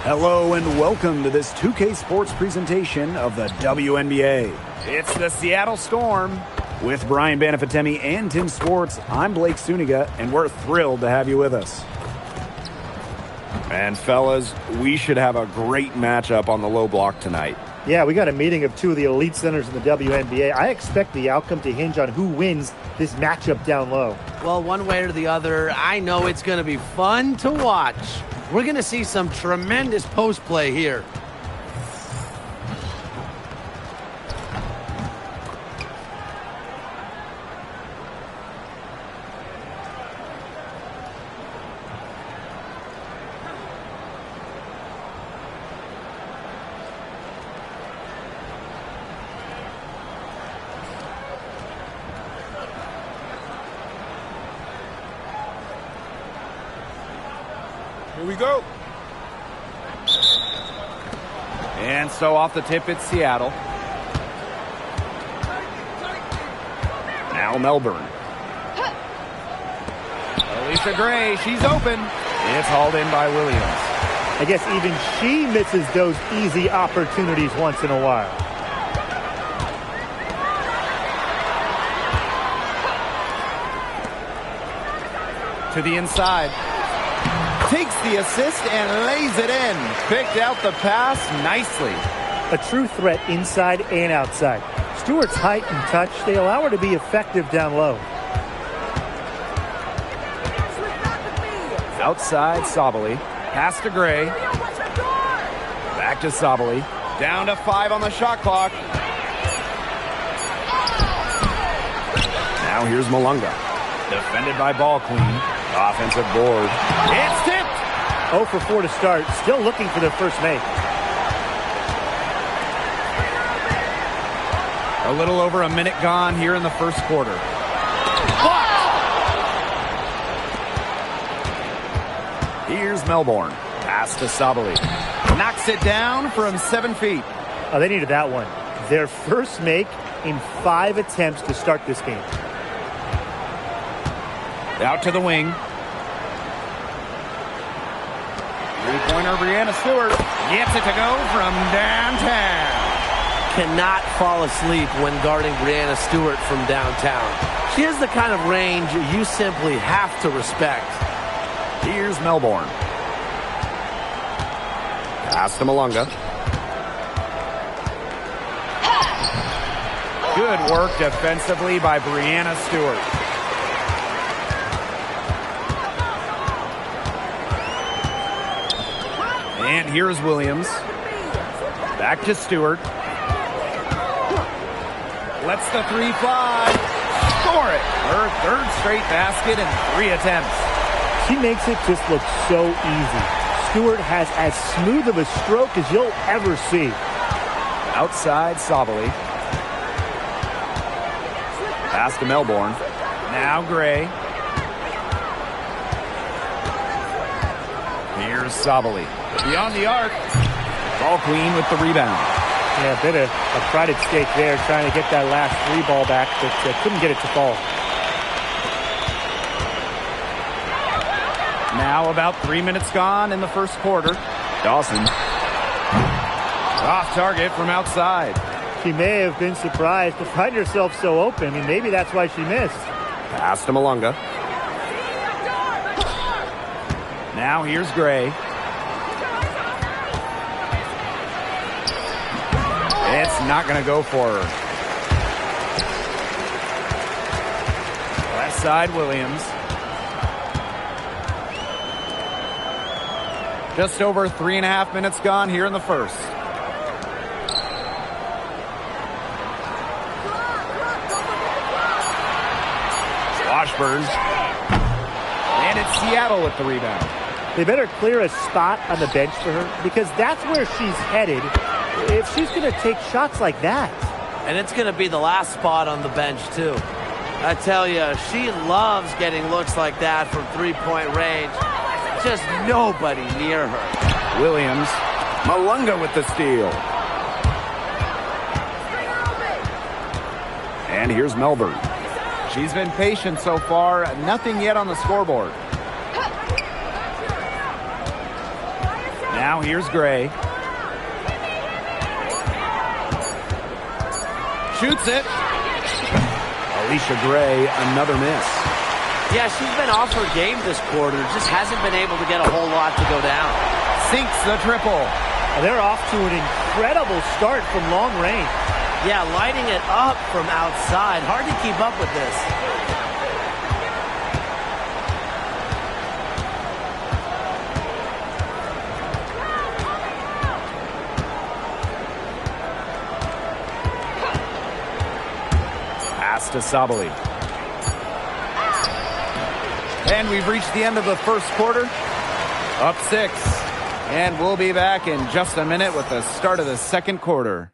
Hello and welcome to this 2K Sports presentation of the WNBA. It's the Seattle Storm. With Brian Banafitemi and Tim Swartz, I'm Blake Suniga, and we're thrilled to have you with us. And fellas, we should have a great matchup on the low block tonight. Yeah, we got a meeting of two of the elite centers in the WNBA. I expect the outcome to hinge on who wins this matchup down low. Well, one way or the other, I know it's going to be fun to watch. We're going to see some tremendous post play here. Here we go. And so off the tip, it's Seattle. Now Melbourne. Alicia Gray, she's open. It's hauled in by Williams. I guess even she misses those easy opportunities once in a while. To the inside. Takes the assist and lays it in. Picked out the pass nicely. A true threat inside and outside. Stewart's height and touch, they allow her to be effective down low. Outside, Sabally. Pass to Gray. Back to Sabally. Down to 5 on the shot clock. Now here's Malunga. Defended by Ball Queen. Offensive board. It's tipped. 0 for 4 to start. Still looking for their first make. A little over a minute gone here in the first quarter. Here's Melbourne. Pass to Sabally. Knocks it down from 7 feet. Oh, they needed that one. Their first make in 5 attempts to start this game. Out to the wing. Three-pointer, Brianna Stewart gets it to go from downtown. Cannot fall asleep when guarding Brianna Stewart from downtown. She has the kind of range you simply have to respect. Here's Melbourne. Pass to Malunga. Good work defensively by Brianna Stewart. And here's Williams. Back to Stewart. Lets the 3 fly. Score it. Her third straight basket in 3 attempts. She makes it just look so easy. Stewart has as smooth of a stroke as you'll ever see. Outside, Sabally. Pass to Melbourne. Now Gray. Here's Sabally. Beyond the arc. Ball Queen with the rebound. Yeah, a bit of a pride at stake there, trying to get that last 3 ball back, but couldn't get it to fall. Now about 3 minutes gone in the first quarter. Dawson. Off target from outside. She may have been surprised to find herself so open, and maybe that's why she missed. Pass to Malunga. Now here's Gray. It's not going to go for her. Left side, Williams. Just over 3.5 minutes gone here in the first. Washburn. And it's Seattle with the rebound. They better clear a spot on the bench for her, because that's where she's headed if she's going to take shots like that. And it's going to be the last spot on the bench, too. I tell you, she loves getting looks like that from three-point range. Just nobody near her. Williams. Malunga with the steal. And here's Melbourne. She's been patient so far. Nothing yet on the scoreboard. Now here's Gray. Shoots it. Alicia Gray, another miss. Yeah, she's been off her game this quarter. Just hasn't been able to get a whole lot to go down. Sinks the triple. They're off to an incredible start from long range. Yeah, lighting it up from outside. Hard to keep up with this. Pass to Sabali. And we've reached the end of the first quarter. Up 6. And we'll be back in just a minute with the start of the second quarter.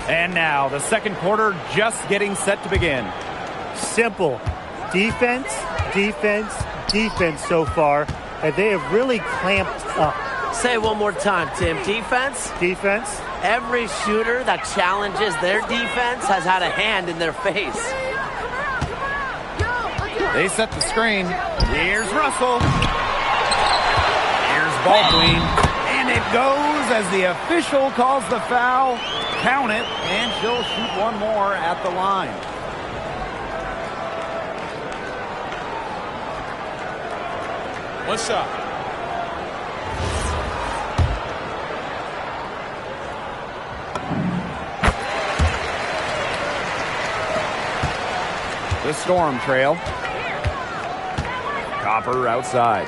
And now the second quarter just getting set to begin. Simple. Defense, defense, defense so far. And they have really clamped up. Say it one more time, Tim. Defense? Defense. Every shooter that challenges their defense has had a hand in their face. They set the screen. Here's Russell. Here's Baldwin. And it goes as the official calls the foul. Count it, and she'll shoot one more at the line. One shot. The Storm trail. Copper outside.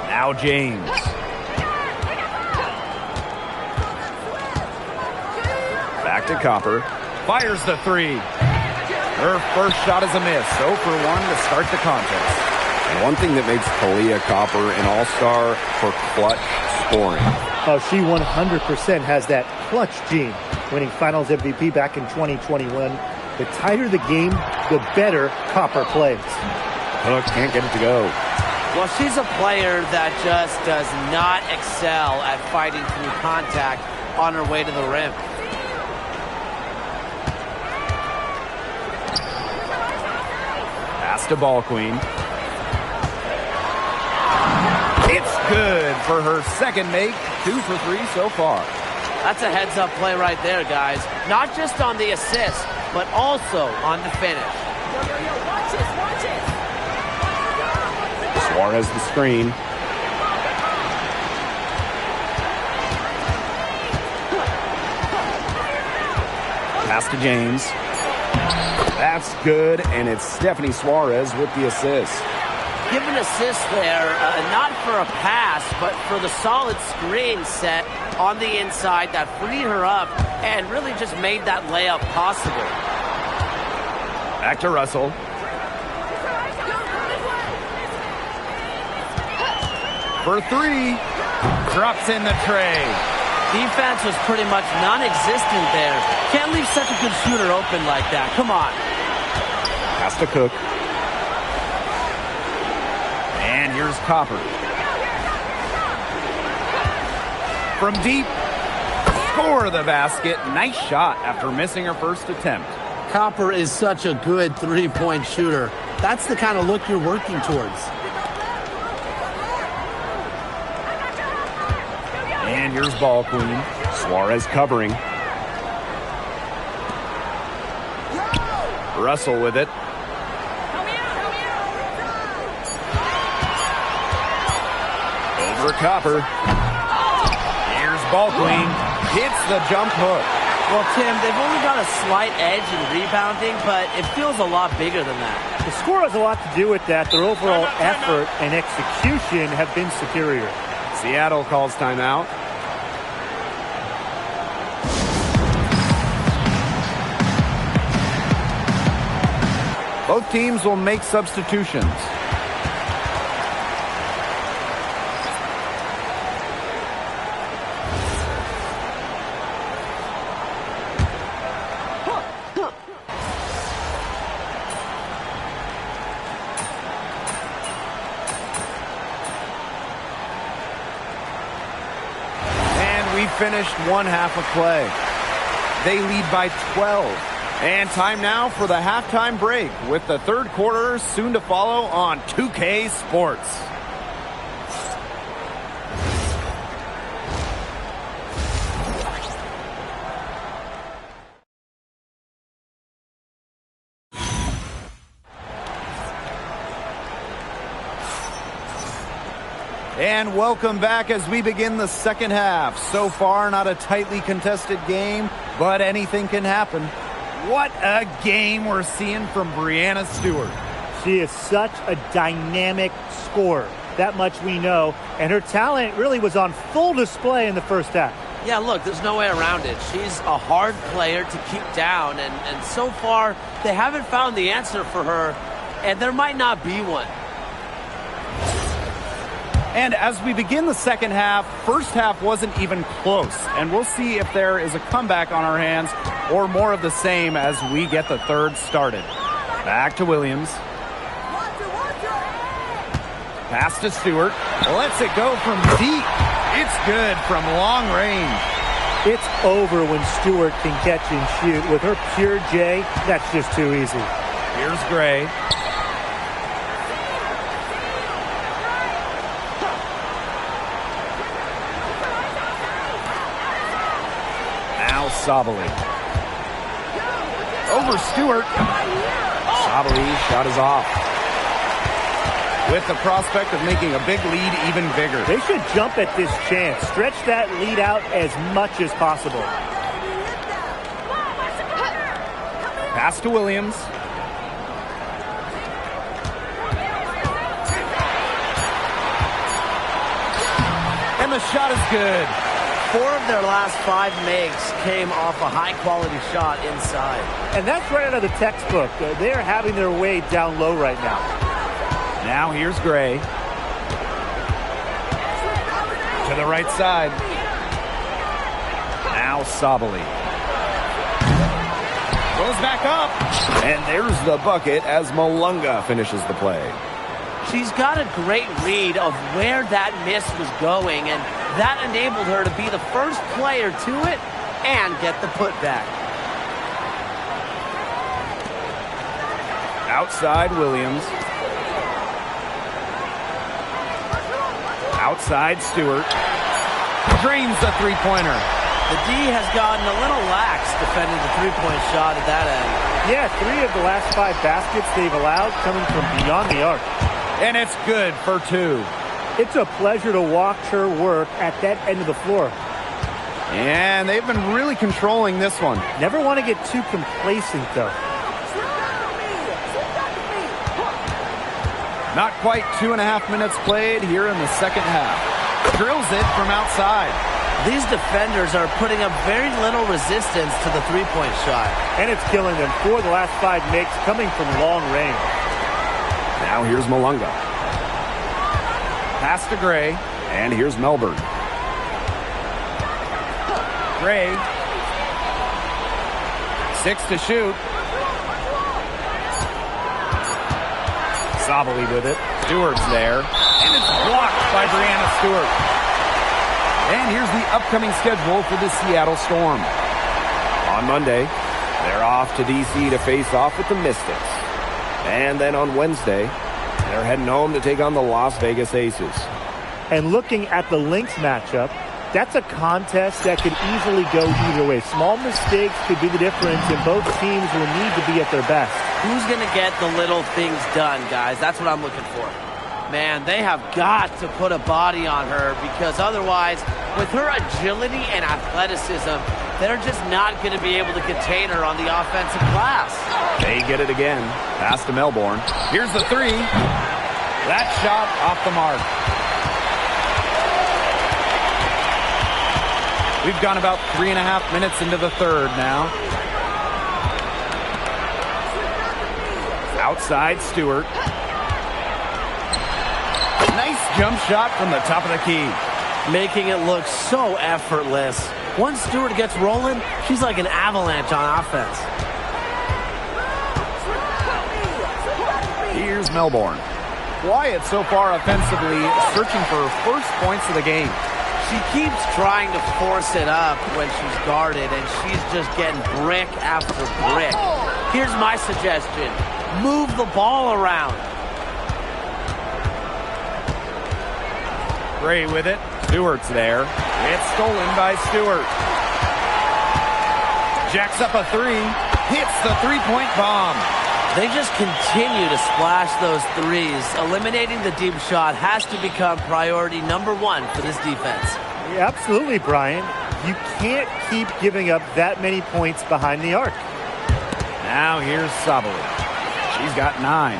Now James. Back to Copper. Fires the three. Her first shot is a miss. 0 for 1 to start the contest. One thing that makes Kahleah Copper an all-star for clutch scoring. Oh, she 100% has that clutch gene, winning Finals MVP back in 2021. The tighter the game, the better Copper plays. Hook can't get it to go. Well, she's a player that just does not excel at fighting through contact on her way to the rim. Pass to Ball Queen. It's good for her second make. 2 for 3 so far. That's a heads-up play right there, guys. Not just on the assist, but also on the finish. Watch it. Suarez the screen. Pass to James. That's good, and it's Stephanie Suarez with the assist. Give an assist there, not for a pass, but for the solid screen set on the inside that freed her up and really just made that layup possible. Back to Russell. For 3. Drops in the tray. Defense was pretty much non-existent there. Can't leave such a good shooter open like that. Come on. Pass to Cook. And here's Copper. From deep. Score the basket. Nice shot after missing her first attempt. Copper is such a good three-point shooter. That's the kind of look you're working towards. And here's Ball Queen. Suarez covering. Russell with it. Over Copper. Here's Ball Queen. Hits the jump hook. Well, Tim, they've only got a slight edge in rebounding, but it feels a lot bigger than that. The score has a lot to do with that. Their overall effort and execution have been superior. Seattle calls timeout. Both teams will make substitutions. we finished one half of play. They lead by 12. And time now for the halftime break with the third quarter soon to follow on 2K Sports. And welcome back as we begin the second half. So far, not a tightly contested game, but anything can happen. What a game we're seeing from Breanna Stewart. She is such a dynamic scorer. That much we know. And her talent really was on full display in the first half. Yeah, look, there's no way around it. She's a hard player to keep down, and so far, they haven't found the answer for her, and there might not be one. And as we begin the second half, first half wasn't even close. And we'll see if there is a comeback on our hands or more of the same as we get the third started. Back to Williams. Pass to Stewart. Lets it go from deep. It's good from long range. It's over when Stewart can catch and shoot. With her pure J, that's just too easy. Here's Gray. Sabally. Over Stewart. Sabally shot is off. With the prospect of making a big lead even bigger. They should jump at this chance. Stretch that lead out as much as possible. Pass to Williams. And the shot is good. 4 of their last 5 makes came off a high-quality shot inside. And that's right out of the textbook. They are having their way down low right now. Now here's Gray. To the right side. Now Sabally. Goes back up. And there's the bucket as Malunga finishes the play. She's got a great read of where that miss was going, and that enabled her to be the first player to it and get the putback. Outside Williams. Outside Stewart. Drains the three-pointer. The D has gotten a little lax defending the three-point shot at that end. Yeah, 3 of the last 5 baskets they've allowed coming from beyond the arc. And it's good for 2. It's a pleasure to watch her work at that end of the floor. And they've been really controlling this one. Never want to get too complacent, though. Not quite 2.5 minutes played here in the second half. Drills it from outside. These defenders are putting up very little resistance to the three-point shot. And it's killing them. 4 of the last 5 makes coming from long range. Now here's Malunga. Pass to Gray. And here's Melbourne. Gray. 6 to shoot. Sabally with it. Stewart's there. And it's blocked by Breanna Stewart. And here's the upcoming schedule for the Seattle Storm. On Monday, they're off to D.C. to face off with the Mystics. And then on Wednesday, they're heading home to take on the Las Vegas Aces. And looking at the Lynx matchup, that's a contest that could easily go either way. Small mistakes could be the difference, and both teams will need to be at their best. Who's going to get the little things done, guys? That's what I'm looking for. Man, they have got to put a body on her, because otherwise, with her agility and athleticism, they're just not going to be able to contain her on the offensive glass. They get it again. Pass to Melbourne. Here's the 3. That shot off the mark. We've gone about 3.5 minutes into the third now. Outside Stewart. Nice jump shot from the top of the key. Making it look so effortless. Once Stewart gets rolling, she's like an avalanche on offense. Here's Melbourne. Quiet so far offensively, searching for first points of the game. She keeps trying to force it up when she's guarded, and she's just getting brick after brick. Here's my suggestion. Move the ball around. Gray with it. Stewart's there. It's stolen by Stewart. Jacks up a three. Hits the three-point bomb. They just continue to splash those threes. Eliminating the deep shot has to become priority number one for this defense. Yeah, absolutely, Brian. You can't keep giving up that many points behind the arc. Now here's Sabali. She's got 9.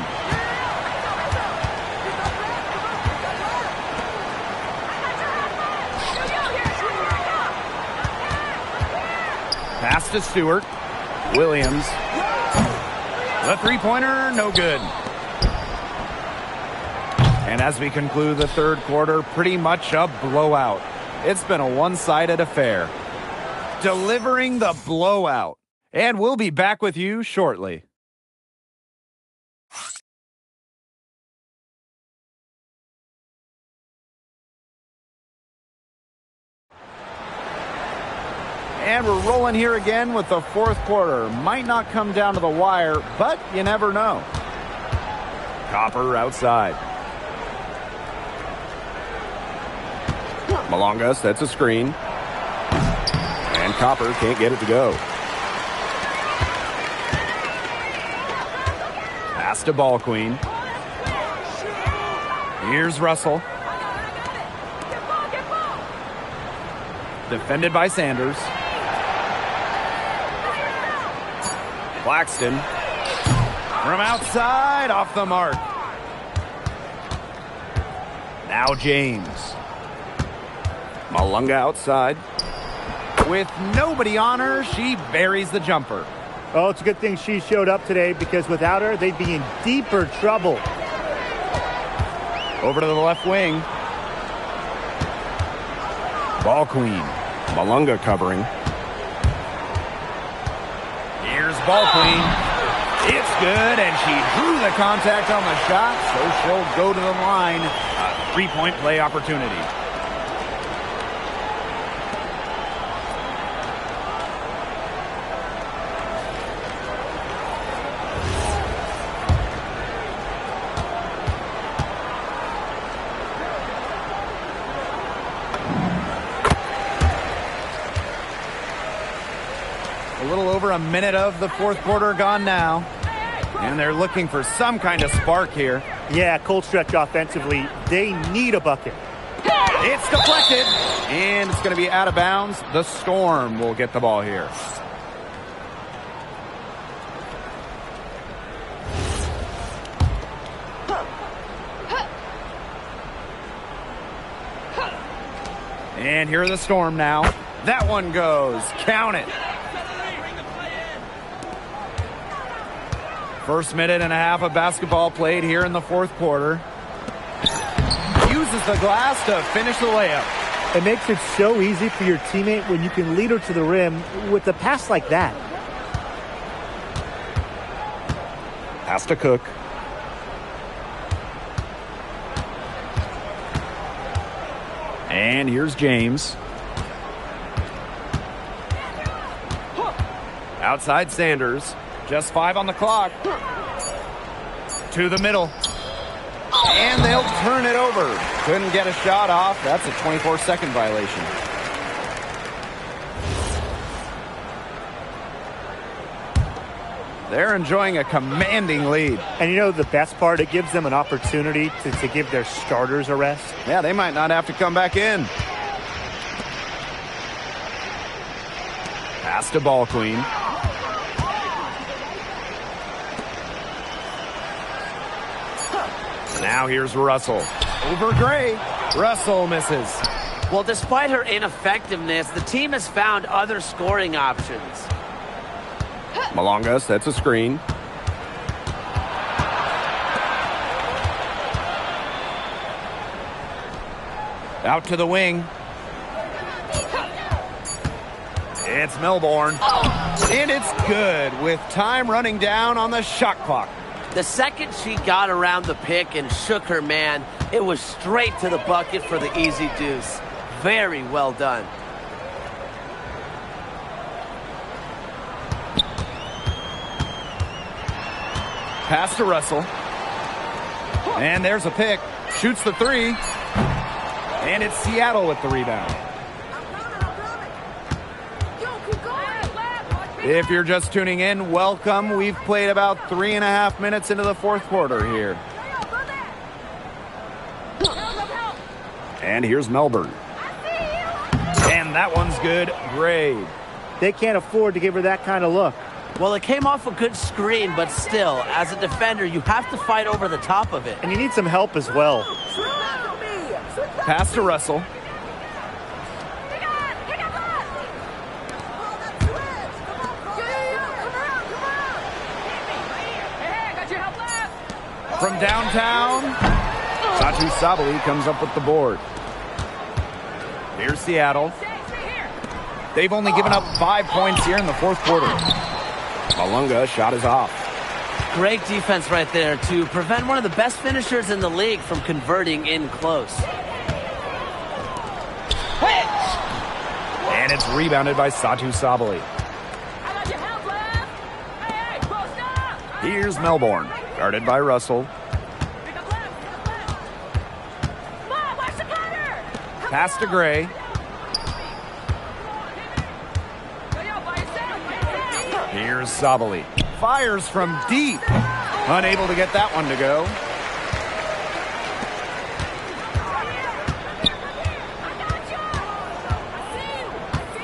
Pass to Stewart. Williams. The three-pointer, no good. And as we conclude the third quarter, pretty much a blowout. It's been a one-sided affair. Delivering the blowout. And we'll be back with you shortly. And we're rolling here again with the fourth quarter. Might not come down to the wire, but you never know. Copper outside. Malonga sets a screen. And Copper can't get it to go. Pass to Ball Queen. Here's Russell. Defended by Sanders. Claxton. From outside, off the mark. Now James. Malonga outside. With nobody on her, she buries the jumper. Oh, it's a good thing she showed up today, because without her, they'd be in deeper trouble. Over to the left wing. Ball Queen. Malonga covering. Here's Ball Queen. It's good, and she drew the contact on the shot, so she'll go to the line. A three-point play opportunity. A little over a minute of the fourth quarter gone now. And they're looking for some kind of spark here. Yeah, cold stretch offensively. They need a bucket. It's deflected. And it's going to be out of bounds. The Storm will get the ball here. And here are the Storm now. That one goes. Count it. First minute and a half of basketball played here in the fourth quarter. Uses the glass to finish the layup. It makes it so easy for your teammate when you can lead her to the rim with a pass like that. Pass to Cook. And here's James. Outside Sanders. Just 5 on the clock. To the middle. And they'll turn it over. Couldn't get a shot off. That's a 24-second violation. They're enjoying a commanding lead. And you know the best part? It gives them an opportunity to give their starters a rest. Yeah, they might not have to come back in. Pass to Ball Queen. Now here's Russell. Over Gray. Russell misses. Well, despite her ineffectiveness, the team has found other scoring options. Malonga sets a screen. Out to the wing. It's Milbourne. And it's good with time running down on the shot clock. The second she got around the pick and shook her man, it was straight to the bucket for the easy deuce. Very well done. Pass to Russell. And there's a pick. Shoots the three. And it's Seattle with the rebound. If you're just tuning in, welcome. We've played about 3.5 minutes into the fourth quarter here. And here's Melbourne. And that one's good. Grade. They can't afford to give her that kind of look. Well, it came off a good screen, but still, as a defender, you have to fight over the top of it. And you need some help as well. Pass to Russell. From downtown, Satu Sabali comes up with the board. Here's Seattle. They've only given up 5 points here in the fourth quarter. Malunga shot is off. Great defense right there to prevent one of the best finishers in the league from converting in close. And it's rebounded by Satu Sabali. Here's Melbourne, guarded by Russell. Pass to Gray. Here's Sabali. Fires from deep. Unable to get that one to go.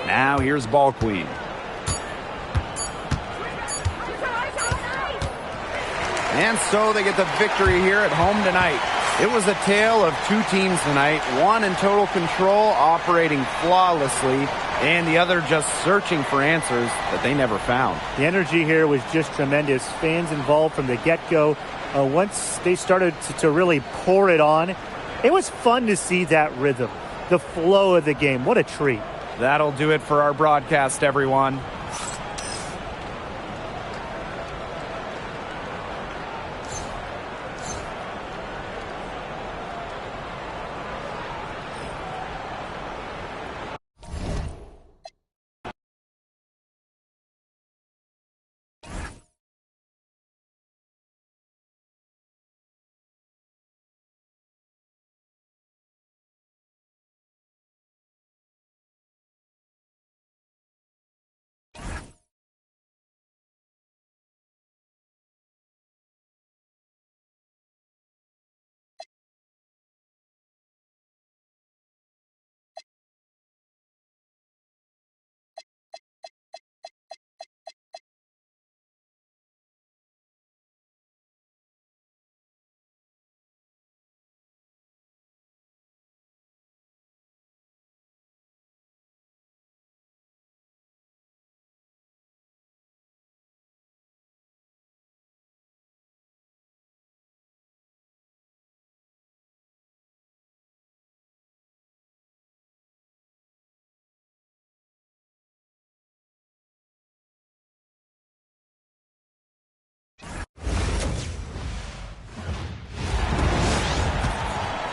Now here's Ball Queen. And so they get the victory here at home tonight. It was a tale of two teams tonight, one in total control, operating flawlessly, and the other just searching for answers that they never found. The energy here was just tremendous. Fans involved from the get-go. Once they started to really pour it on, it was fun to see that rhythm, the flow of the game. What a treat. That'll do it for our broadcast, everyone.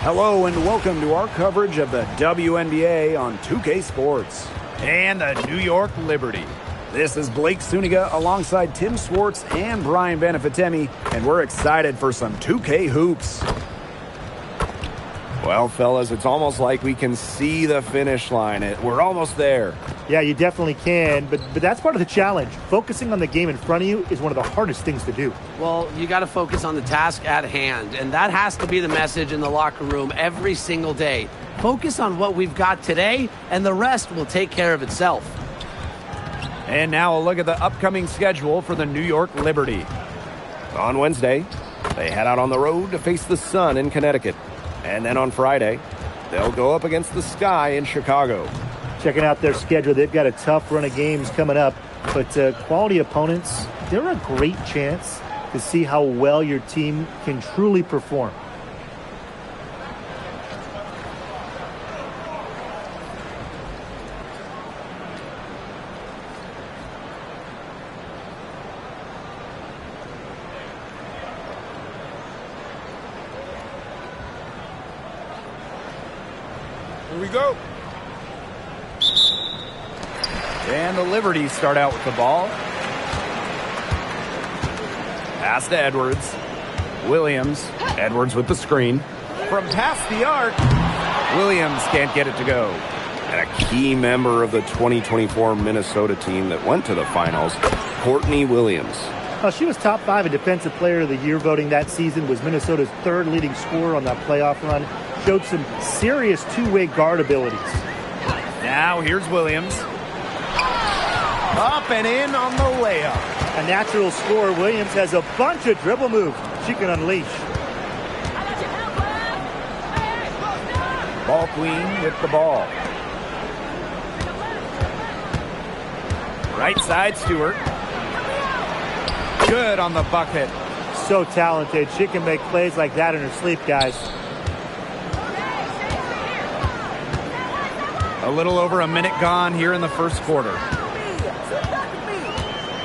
Hello and welcome to our coverage of the WNBA on 2K Sports and the New York Liberty. This is Blake Suniga alongside Tim Swartz and Brian Benefitemi, and we're excited for some 2K hoops. Well, fellas, it's almost like we can see the finish line. We're almost there. Yeah, you definitely can, but that's part of the challenge. Focusing on the game in front of you is one of the hardest things to do. Well, you got to focus on the task at hand, and that has to be the message in the locker room every single day. Focus on what we've got today, and the rest will take care of itself. And now a look at the upcoming schedule for the New York Liberty. On Wednesday, they head out on the road to face the Sun in Connecticut. And then on Friday, they'll go up against the Sky in Chicago. Checking out their schedule, they've got a tough run of games coming up, but quality opponents, they're a great chance to see how well your team can truly perform. Here we go. And the Liberties start out with the ball. Pass to Edwards. Williams. Edwards with the screen. From past the arc, Williams can't get it to go. And a key member of the 2024 Minnesota team that went to the finals, Courtney Williams. Well, she was top 5 in Defensive Player of the Year voting that season, was Minnesota's 3rd leading scorer on that playoff run, showed some serious two-way guard abilities. Now here's Williams. Up and in on the layup. A natural scorer, Williams has a bunch of dribble moves she can unleash. Ball queen with the ball. Right side, Stewart. Good on the bucket. So talented. She can make plays like that in her sleep, guys. A little over a minute gone here in the first quarter.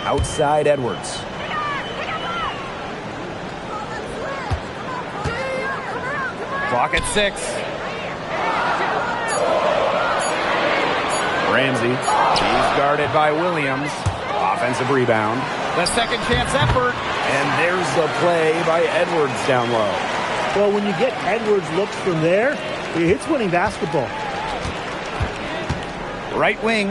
Outside Edwards. Clock at 6. Ramsey. She's guarded by Williams. Offensive rebound. The second chance effort. And there's the play by Edwards down low. Well, when you get Edwards looks from there, it's winning basketball. Right wing.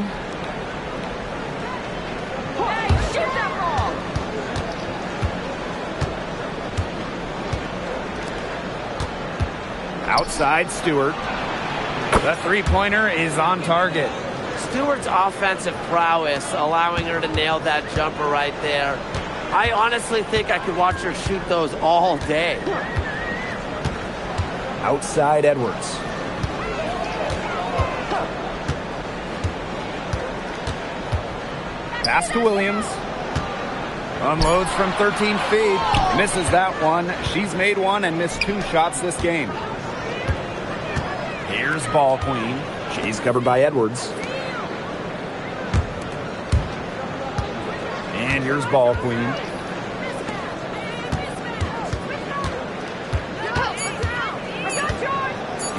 Outside Stewart. The three-pointer is on target. Stewart's offensive prowess allowing her to nail that jumper right there. I honestly think I could watch her shoot those all day. Outside Edwards. Pass to Williams. Unloads from 13 feet. Misses that one. She's made one and missed 2 shots this game. Here's ball queen. She's covered by Edwards. And here's ball queen.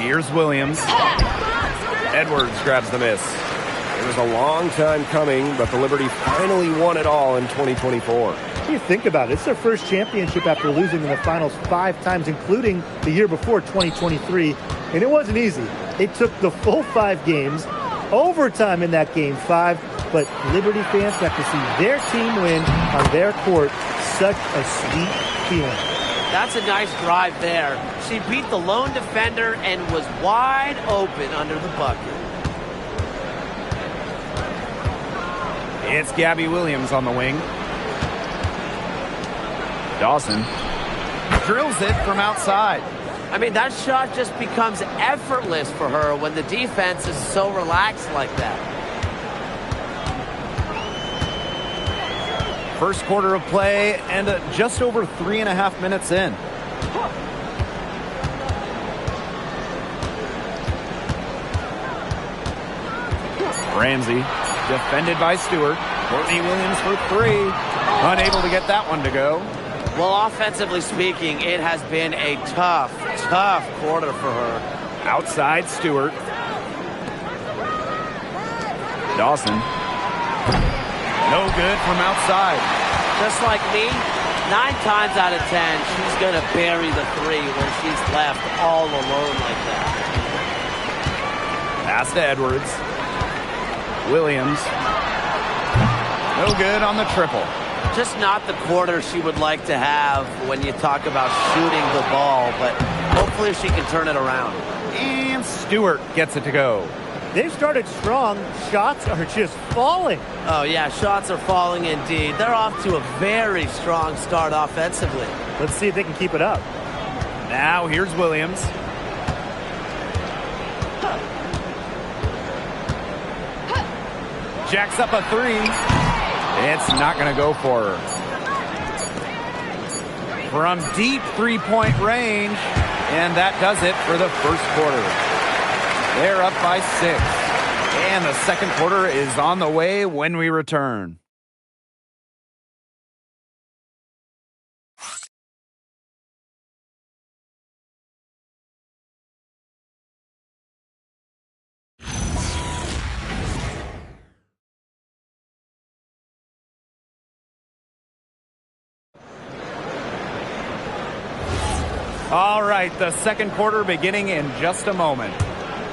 Here's Williams. Edwards grabs the miss. It was a long time coming, but the Liberty finally won it all in 2024. You think about it, it's their first championship after losing in the finals 5 times, including the year before, 2023. And it wasn't easy. It took the full 5 games, overtime in that game 5, but Liberty fans got to see their team win on their court. Such a sweet feeling. That's a nice drive there. She beat the lone defender and was wide open under the bucket. It's Gabby Williams on the wing. Dawson drills it from outside. I mean, that shot just becomes effortless for her when the defense is so relaxed like that. First quarter of play and just over 3.5 minutes in. Ramsey defended by Stewart. Courtney Williams for 3. Unable to get that one to go. Well, offensively speaking, it has been a tough quarter for her. Outside Stewart. Dawson. No good from outside. Just like me, 9 times out of 10, she's going to bury the 3 when she's left all alone like that. Pass to Edwards. Williams. No good on the triple. Just not the quarter she would like to have when you talk about shooting the ball, but hopefully she can turn it around. And Stewart gets it to go. They've started strong. Shots are just falling. Oh, yeah, shots are falling indeed. They're off to a very strong start offensively. Let's see if they can keep it up. Now here's Williams. Jacks up a 3. It's not going to go for her. From deep three-point range, and that does it for the first quarter. They're up by 6. And the second quarter is on the way when we return. All right, the second quarter beginning in just a moment.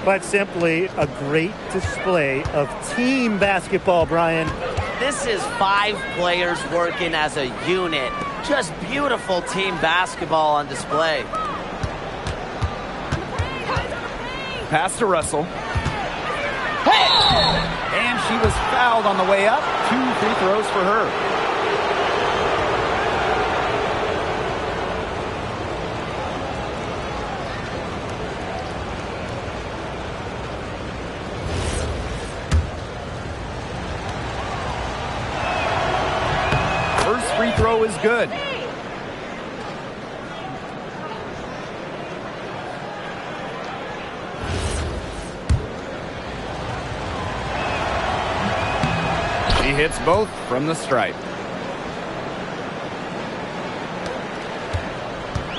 But simply a great display of team basketball, Brian. This is 5 players working as a unit. Just beautiful team basketball on display. Pass to Russell. And she was fouled on the way up. 2 free throws for her. First free throw is good. She hits both from the stripe.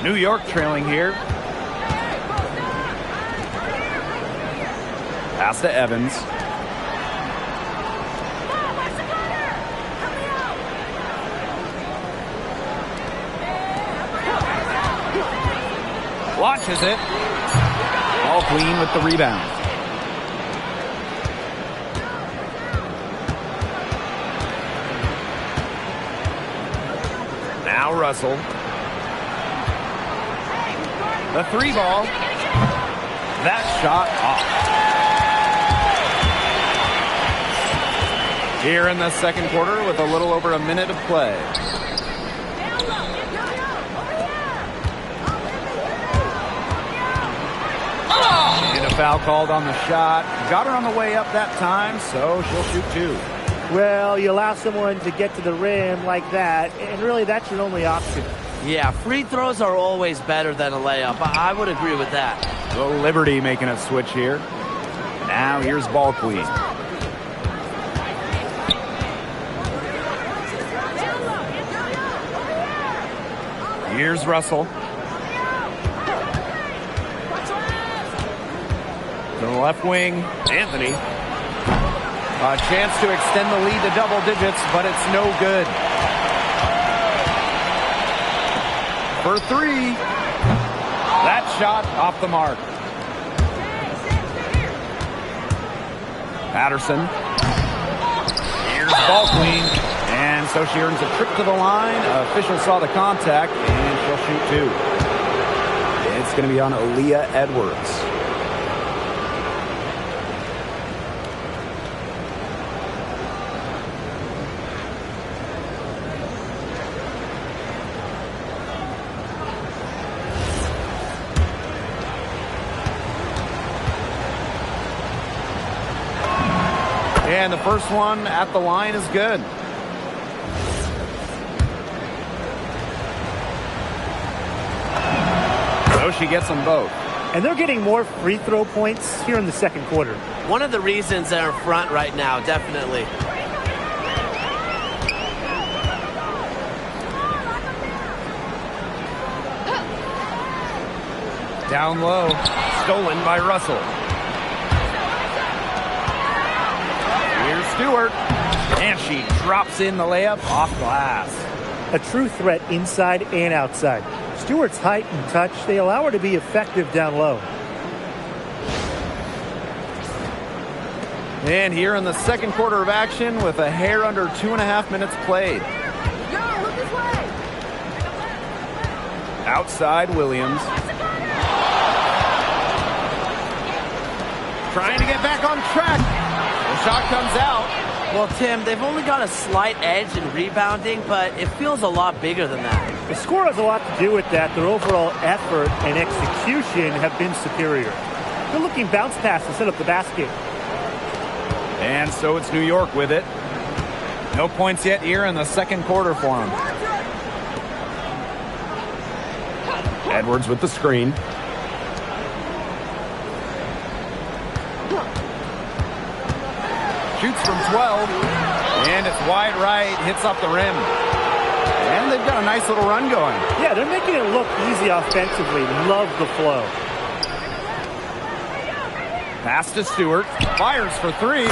New York trailing here. Pass to Evans. Launches it. All clean with the rebound. Now Russell. The 3 ball. That shot off. Here in the second quarter with a little over a minute of play. And a foul called on the shot. Got her on the way up that time, so she'll shoot 2. Well, you allow someone to get to the rim like that, and really that's your only option. Yeah, free throws are always better than a layup. I would agree with that. The Liberty making a switch here. Now here's ball queen. Here's Russell. To the left wing, Anthony. A chance to extend the lead to double digits, but it's no good. For 3. That shot off the mark. Patterson. Here's ball queen. And so she earns a trip to the line. Official saw the contact, and she'll shoot 2. It's going to be on Aaliyah Edwards. And the first one at the line is good. So she gets them both. And they're getting more free throw points here in the second quarter. One of the reasons they're in front right now, definitely. Down low. Stolen by Russell. Here's Stewart. And she drops in the layup off glass. A true threat inside and outside. Stewart's height and touch, they allow her to be effective down low. And here in the second quarter of action with a hair under 2.5 minutes played. Outside Williams. Trying to get back on track. The shot comes out. Well, Tim, they've only got a slight edge in rebounding, but it feels a lot bigger than that. The score has a lot to do with that. Their overall effort and execution have been superior. They're looking bounce pass to set up the basket. And so it's New York with it. No points yet here in the second quarter for them. Edwards with the screen. Shoots from 12. And it's wide right. Hits off the rim. And they've got a nice little run going. Yeah, they're making it look easy offensively. Love the flow. Pass to Stewart. Fires for 3.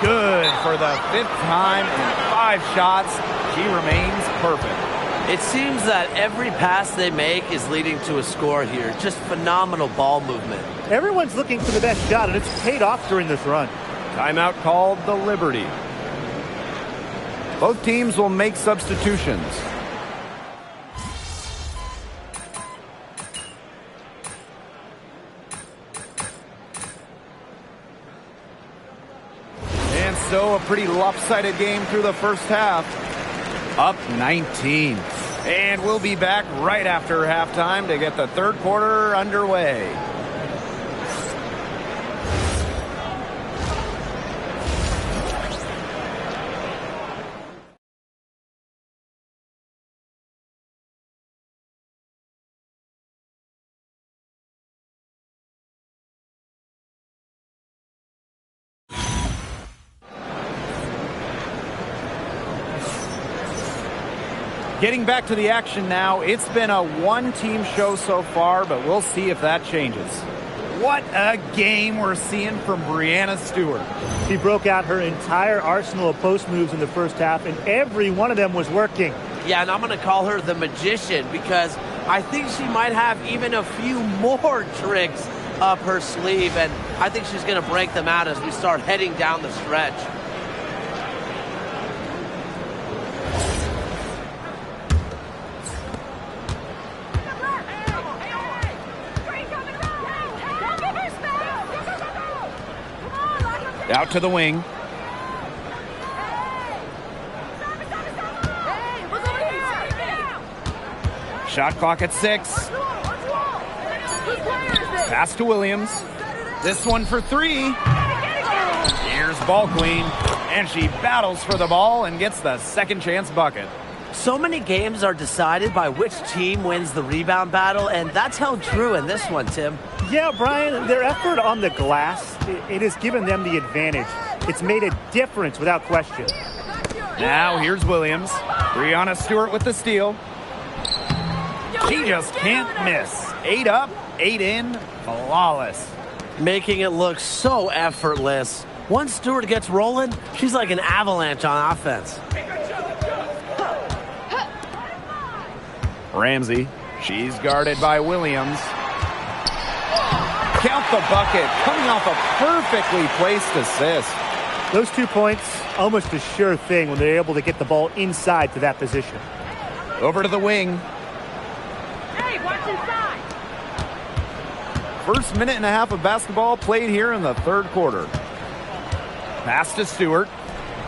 Good for the 5th time in 5 shots. She remains perfect. It seems that every pass they make is leading to a score here. Just phenomenal ball movement. Everyone's looking for the best shot, and it's paid off during this run. Timeout called the Liberty. Both teams will make substitutions. And so a pretty lopsided game through the first half. Up 19. And we'll be back right after halftime to get the third quarter underway. Getting back to the action now, it's been a one-team show so far, but we'll see if that changes. What a game we're seeing from Breanna Stewart. She broke out her entire arsenal of post moves in the first half, and every one of them was working. Yeah, and I'm going to call her the magician because I think she might have even a few more tricks up her sleeve, and I think she's going to break them out as we start heading down the stretch. Out to the wing. Shot clock at 6. Pass to Williams. This one for 3. Here's Ball Queen. And she battles for the ball and gets the second chance bucket. So many games are decided by which team wins the rebound battle, and that's held true in this one, Tim. Yeah, Brian, their effort on the glass, it has given them the advantage. It's made a difference without question. Now here's Williams. Breanna Stewart with the steal. She just can't miss. 8 up, 8 in, flawless. Making it look so effortless. Once Stewart gets rolling, she's like an avalanche on offense. Ramsey, she's guarded by Williams. Count the bucket, coming off a perfectly placed assist. Those 2 points, almost a sure thing when they're able to get the ball inside to that position. Over to the wing. Hey, watch inside. First minute and a half of basketball played here in the third quarter. Pass to Stewart.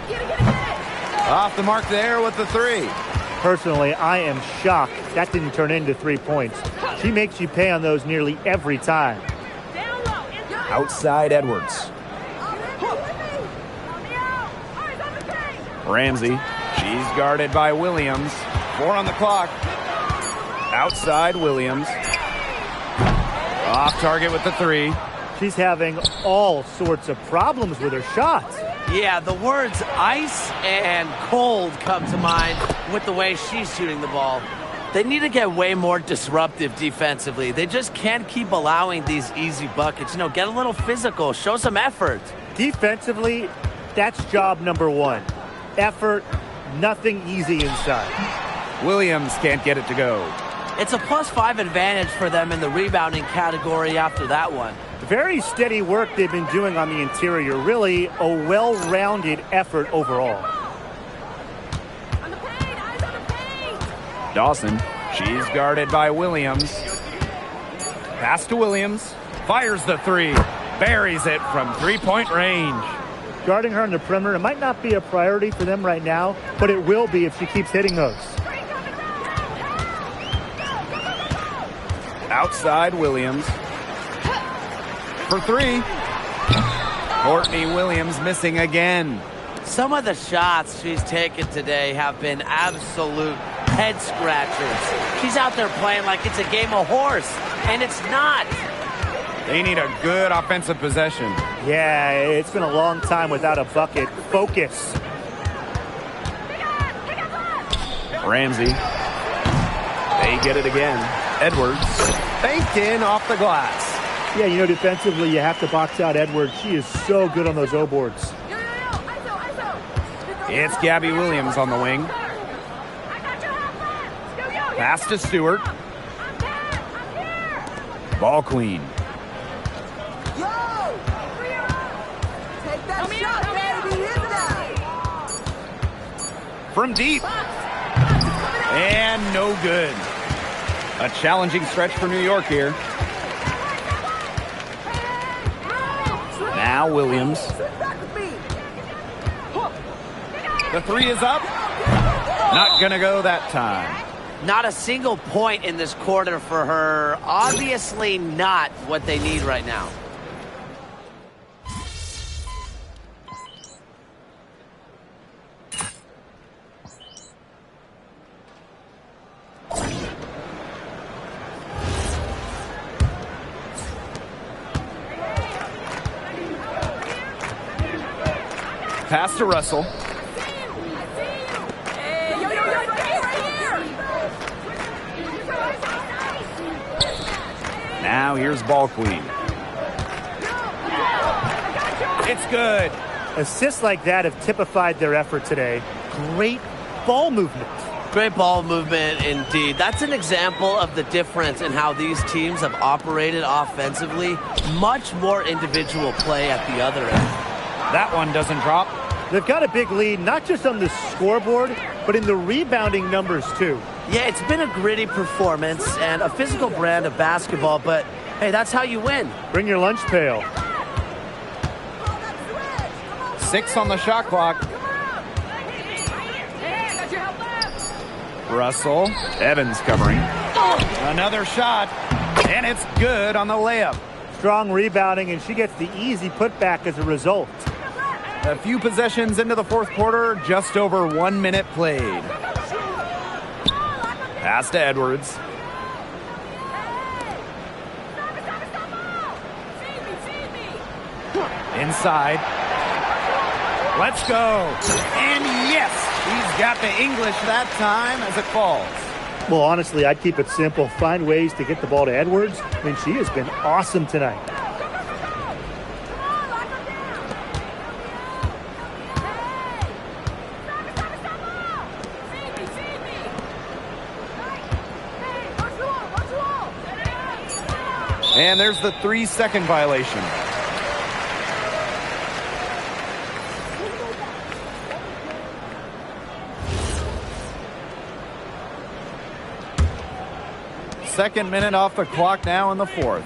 Get it. Off the mark there with the 3. Personally, I am shocked that didn't turn into 3 points. She makes you pay on those nearly every time. Down low. Inside. Outside Edwards. Ramsey, she's guarded by Williams. 4 on the clock. Outside Williams. Off target with the 3. She's having all sorts of problems with her shots. Yeah, the words ice and cold come to mind with the way she's shooting the ball. They need to get way more disruptive defensively. They just can't keep allowing these easy buckets. You know, get a little physical, show some effort. Defensively, that's job number 1. Effort, nothing easy inside. Williams can't get it to go. It's a +5 advantage for them in the rebounding category after that one. Very steady work they've been doing on the interior. Really a well-rounded effort overall. On the paint. Eyes on the paint. Dawson, she's guarded by Williams. Pass to Williams. Fires the 3. Buries it from 3-point range. Guarding her on the perimeter, it might not be a priority for them right now, but it will be if she keeps hitting those. Outside Williams. For 3. Courtney Williams missing again. Some of the shots she's taken today have been absolute head scratchers. She's out there playing like it's a game of horse, and it's not. They need a good offensive possession. Yeah, it's been a long time without a bucket. Focus. Ramsey. They get it again. Edwards. Banked in off the glass. Yeah, you know, defensively, you have to box out Edwards. She is so good on those O-boards. It's Gabby Williams on the wing. Pass to Stewart. Ball queen. Yo! Take that shot, baby. Hit that. From deep. And no good. A challenging stretch for New York here. Now Williams. The three is up. Not going to go that time. Not a single point in this quarter for her. Obviously not what they need right now. Pass to Russell. Now here's ball queen. It's good. Assists like that have typified their effort today. Great ball movement. Great ball movement indeed. That's an example of the difference in how these teams have operated offensively. Much more individual play at the other end. That one doesn't drop. They've got a big lead, not just on the scoreboard, but in the rebounding numbers too. Yeah, it's been a gritty performance and a physical brand of basketball, but hey, that's how you win. Bring your lunch pail. 6 on the shot clock. Russell. Evans covering. Another shot. And it's good on the layup. Strong rebounding, and she gets the easy putback as a result. A few possessions into the fourth quarter, just over 1 minute played. Pass to Edwards. Inside. Let's go. And yes, he's got the English that time as it falls. Well, honestly, I'd keep it simple. Find ways to get the ball to Edwards. I mean, she has been awesome tonight. And there's the 3-second violation. Second minute off the clock now in the fourth.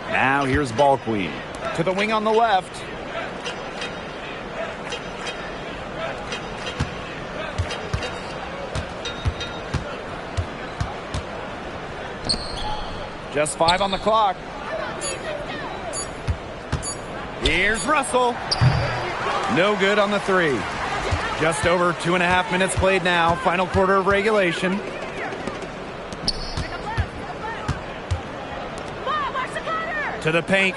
Now here's ball queen. To the wing on the left. Just 5 on the clock. Here's Russell. No good on the 3. Just over 2.5 minutes played now. Final quarter of regulation. To the paint.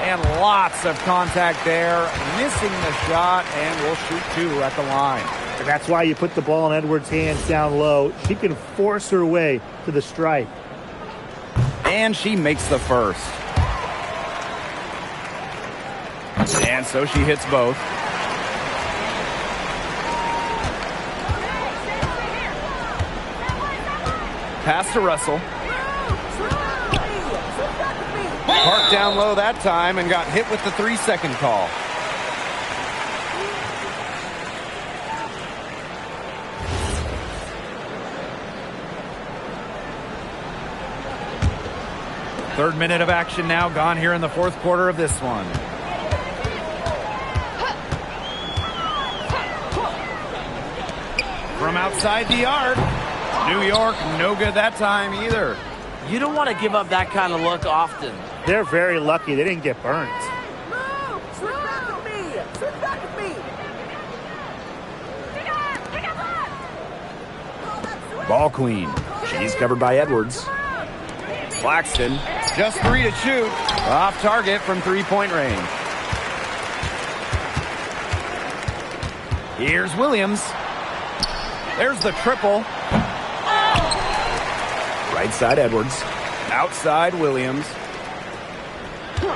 And lots of contact there. Missing the shot, and will shoot 2 at the line. And that's why you put the ball in Edwards' hands down low. She can force her way to the stripe. And she makes the first. And so she hits both. Pass to Russell. Parked down low that time and got hit with the 3-second call. Third minute of action now gone here in the fourth quarter of this one. From outside the arc, New York no good that time either. You don't want to give up that kind of look often. They're very lucky they didn't get burnt. Switch back with me. Switch back with me. Ball queen. She's covered by Edwards. Claxton, just 3 to shoot. Off target from 3-point range. Here's Williams. There's the triple. Right side Edwards. Outside Williams.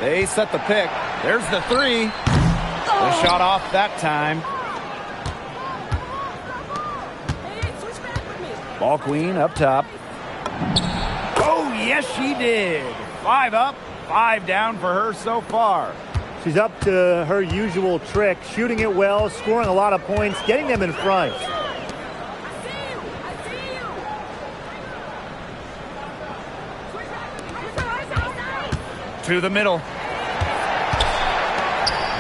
They set the pick. There's the three. The shot off that time. Ball queen up top. Oh, yes, she did. 5 up, 5 down for her so far. She's up to her usual trick, shooting it well, scoring a lot of points, getting them in front. To the middle.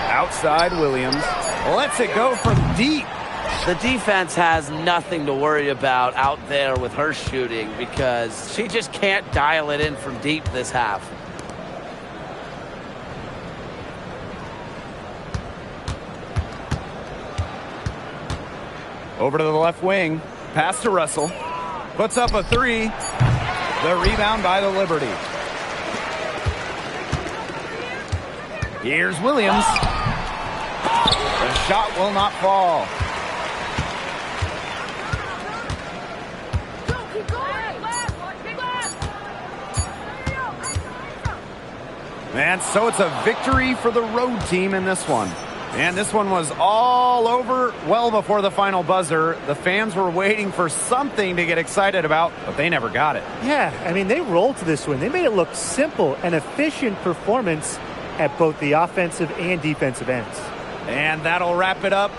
Outside Williams. Lets it go from deep. The defense has nothing to worry about out there with her shooting because she just can't dial it in from deep this half. Over to the left wing. Pass to Russell. Puts up a 3. The rebound by the Liberty. Here's Williams. The shot will not fall. And so it's a victory for the road team in this one. And this one was all over well before the final buzzer. The fans were waiting for something to get excited about, but they never got it. Yeah, I mean, they rolled to this win. They made it look simple and efficient performance at both the offensive and defensive ends. And that'll wrap it up.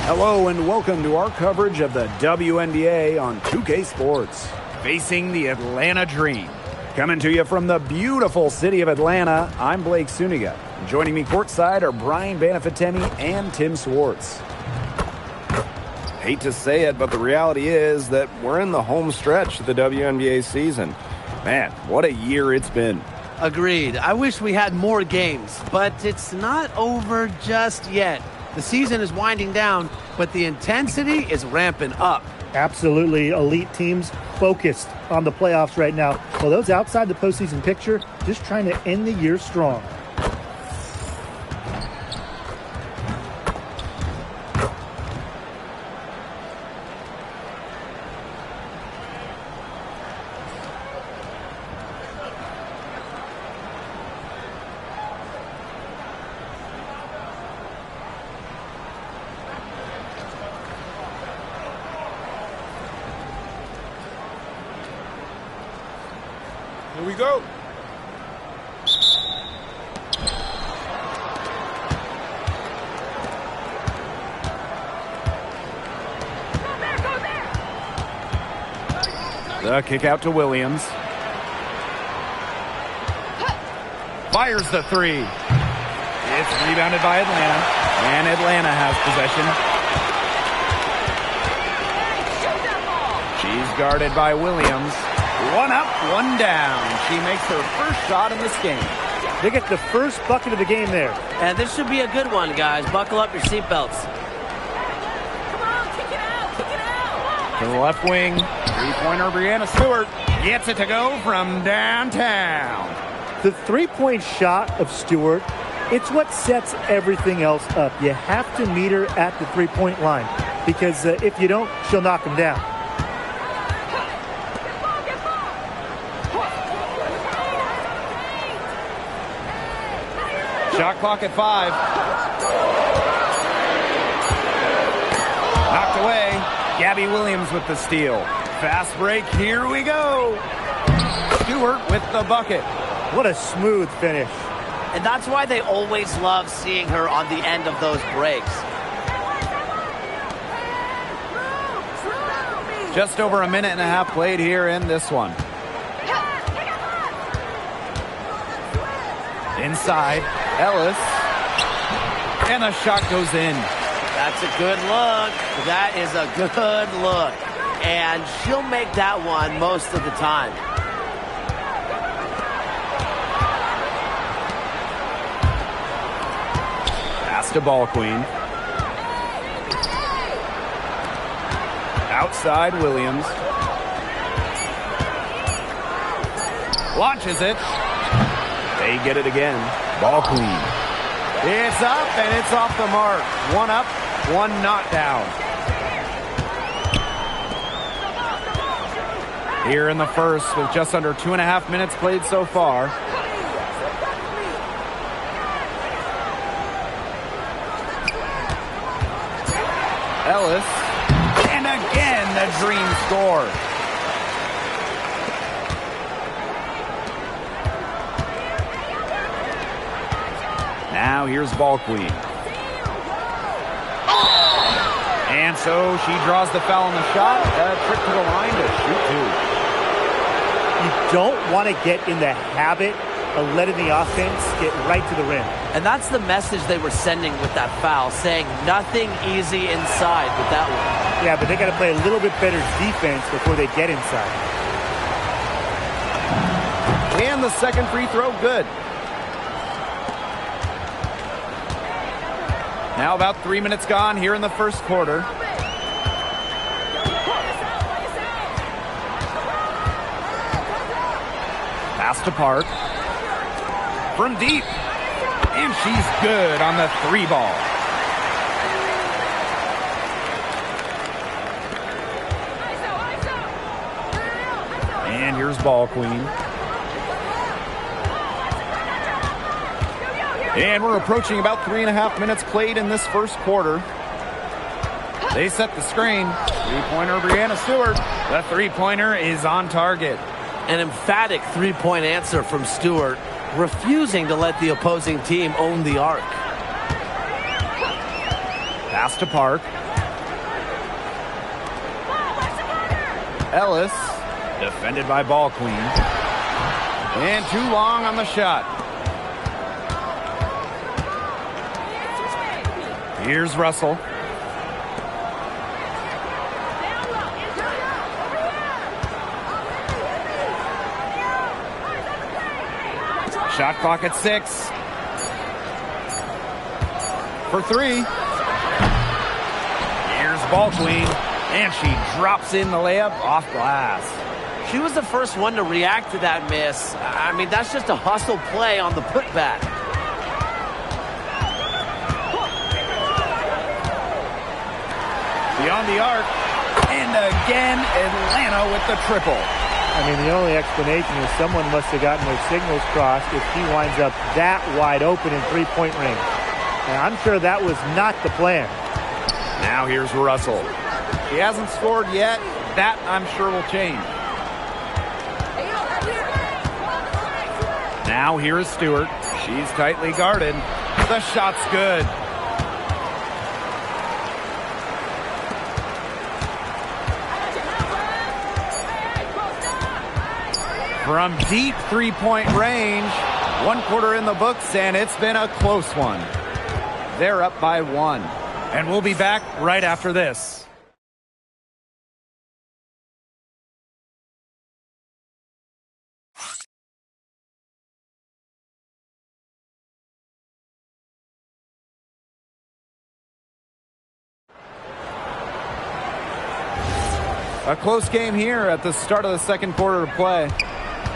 Hello and welcome to our coverage of the WNBA on 2K Sports. Facing the Atlanta Dream. Coming to you from the beautiful city of Atlanta, I'm Blake Suniga. Joining me courtside are Brian Banafitemi and Tim Swartz. Hate to say it, but the reality is that we're in the home stretch of the WNBA season. Man, what a year it's been. Agreed. I wish we had more games, but it's not over just yet. The season is winding down, but the intensity is ramping up. Absolutely. Elite teams focused on the playoffs right now. Well, those outside the postseason picture just trying to end the year strong. Here we go. The kick out to Williams. Fires the 3. It's rebounded by Atlanta. And Atlanta has possession. She's guarded by Williams. 1 up, 1 down. She makes her first shot in this game. They get the first bucket of the game there. And this should be a good one, guys. Buckle up your seatbelts. Come on, kick it out, kick it out. To the left wing, three-pointer Brianna Stewart gets it to go from downtown. The three-point shot of Stewart, it's what sets everything else up. You have to meet her at the three-point line because if you don't, she'll knock him down. Shot clock at 5. Knocked away. Gabby Williams with the steal. Fast break. Here we go. Stewart with the bucket. What a smooth finish. And that's why they always love seeing her on the end of those breaks. Just over a minute and a half played here in this one. Inside, Ellis. And the shot goes in. That's a good look. That is a good look. And she'll make that one most of the time. Pass to Ball Queen. Outside Williams. Launches it. They get it again. Ball Queen. It's up and it's off the mark. One up, one not down. Here in the first with just under 2.5 minutes played so far. Ellis. And again, the Dream score. Now here's Ball Queen. And so she draws the foul on the shot. A trip to the line to shoot two. You don't want to get in the habit of letting the offense get right to the rim. And that's the message they were sending with that foul, saying nothing easy inside with that one. Yeah, but they got to play a little bit better defense before they get inside. And the second free throw, good. Now about 3 minutes gone here in the first quarter. Pass to Park. From deep. And she's good on the three ball. And here's Ball Queen. And we're approaching about 3.5 minutes played in this first quarter. They set the screen. Three-pointer, Breanna Stewart. The three-pointer is on target. An emphatic three-point answer from Stewart, refusing to let the opposing team own the arc. Pass to Park. Ellis, defended by Ball Queen. And too long on the shot. Here's Russell. Shot clock at 6. For 3. Here's Ball Queen. And she drops in the layup off glass. She was the first one to react to that miss. I mean, that's just a hustle play on the putback. Beyond the arc. And again, Atlanta with the triple. I mean, the only explanation is someone must have gotten their signals crossed if she winds up that wide open in three-point range. And I'm sure that was not the plan. Now here's Russell. He hasn't scored yet. That, I'm sure, will change. Now here is Stewart. She's tightly guarded. The shot's good. From deep three-point range, 1 quarter in the books, and it's been a close one. They're up by 1. And we'll be back right after this. A close game here at the start of the second quarter of play.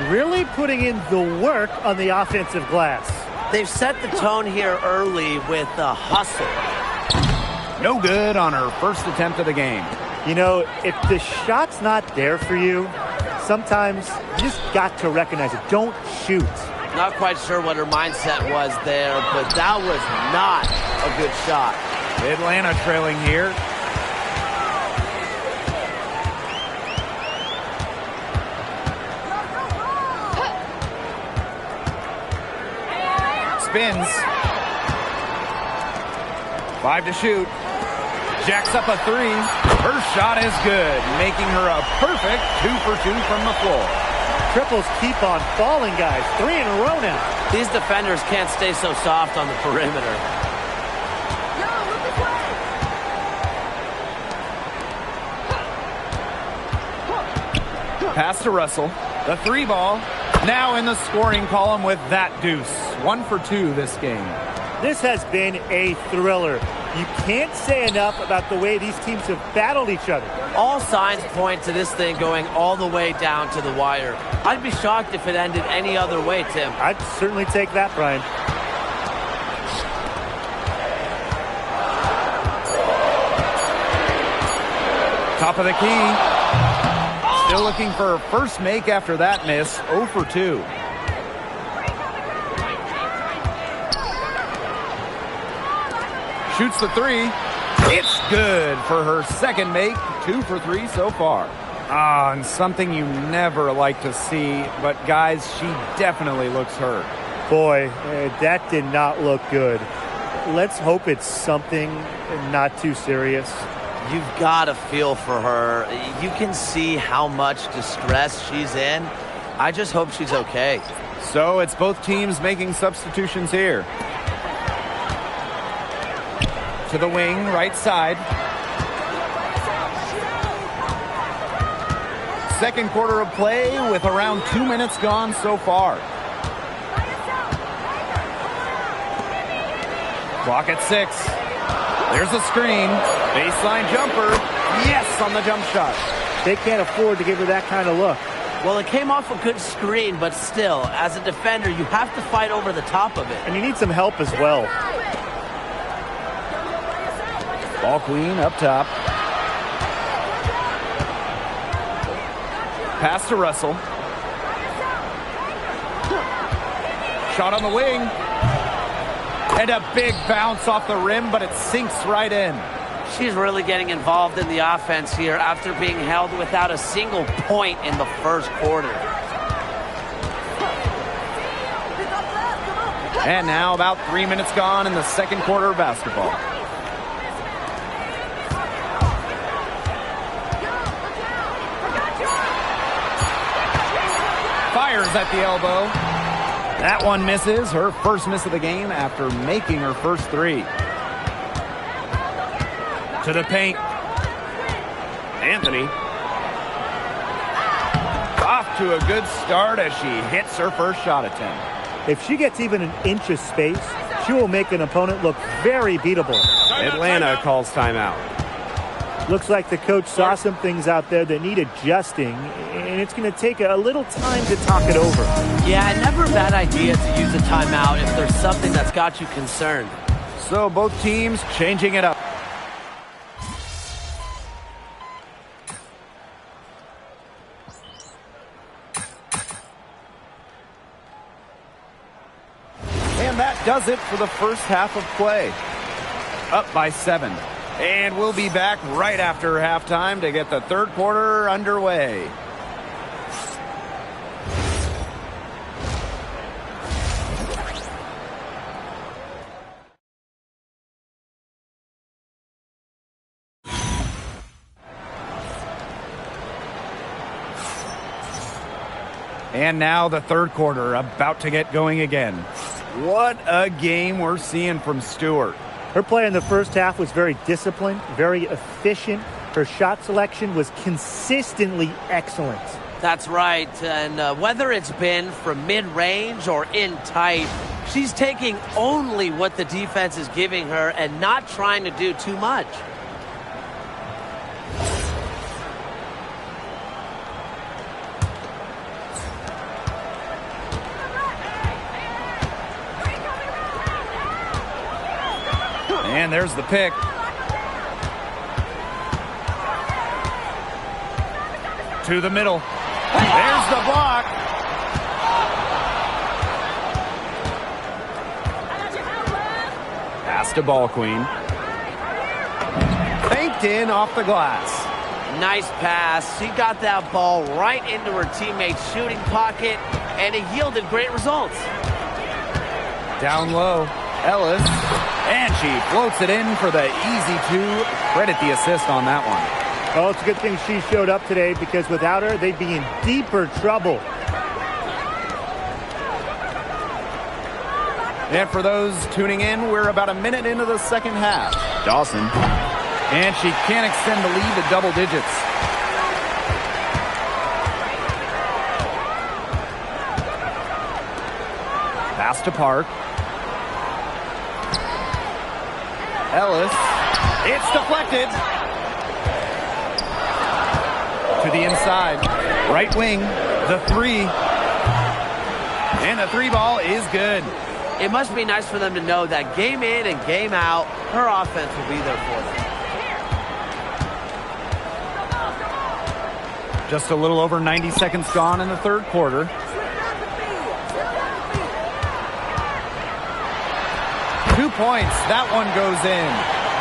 Really putting in the work on the offensive glass. They've set the tone here early with the hustle. No good on her first attempt of the game. You know, if the shot's not there for you, sometimes you just got to recognize it. Don't shoot. Not quite sure what her mindset was there, but that was not a good shot. Atlanta trailing here. spins. 5 to shoot. Jacks up a 3. Her shot is good, making her a perfect 2 for 2 from the floor. Triples keep on falling, guys. 3 in a row now. These defenders can't stay so soft on the perimeter. Yo, look this way. Pass to Russell. The 3 ball. Now in the scoring column with that deuce. 1 for 2 this game. This has been a thriller. You can't say enough about the way these teams have battled each other. All signs point to this thing going all the way down to the wire. I'd be shocked if it ended any other way, Tim. I'd certainly take that, Brian. Top of the key. Still looking for her first make after that miss. 0 for 2. Shoots the 3. It's good for her second make. 2 for 3 so far. And something you never like to see, but guys, she definitely looks hurt. Boy, that did not look good. Let's hope it's something not too serious. You've got to feel for her. You can see how much distress she's in. I just hope she's okay. So it's both teams making substitutions here. To the wing, right side. Second quarter of play with around 2 minutes gone so far. Clock at 6. There's a screen. Baseline jumper. Yes on the jump shot. They can't afford to give her that kind of look. Well, it came off a good screen, but still, as a defender, you have to fight over the top of it. And you need some help as well. Ball queen up top. Pass to Russell. Shot on the wing. And a big bounce off the rim, but it sinks right in. She's really getting involved in the offense here after being held without a single point in the first quarter. And now about 3 minutes gone in the second quarter of basketball. Fires at the elbow. That one misses. Her first miss of the game after making her first 3. To the paint. Anthony. Off to a good start as she hits her first shot attempt. If she gets even an inch of space, she will make an opponent look very beatable. Atlanta calls timeout. Looks like the coach saw some things out there that need adjusting, and it's going to take a little time to talk it over. Yeah, never a bad idea to use a timeout if there's something that's got you concerned. So both teams changing it up. And that does it for the first half of play. Up by 7. And we'll be back right after halftime to get the third quarter underway. And now the third quarter about to get going again. What a game we're seeing from Stewart. Her play in the first half was very disciplined, very efficient. Her shot selection was consistently excellent. That's right, and whether it's been from mid-range or in tight, she's taking only what the defense is giving her and not trying to do too much. And there's the pick. To the middle. There's the block. Pass to Ball Queen. Faked in off the glass. Nice pass. She got that ball right into her teammate's shooting pocket, and it yielded great results. Down low, Ellis. And she floats it in for the easy two. Credit the assist on that one. Oh, it's a good thing she showed up today because without her, they'd be in deeper trouble. And for those tuning in, we're about a minute into the second half. Dawson. And she can't extend the lead to double digits. Pass to Park. Ellis. It's deflected. To the inside. Right wing. The three. And the three ball is good. It must be nice for them to know that game in and game out, her offense will be there for them. Just a little over 90 seconds gone in the third quarter. Points. That one goes in.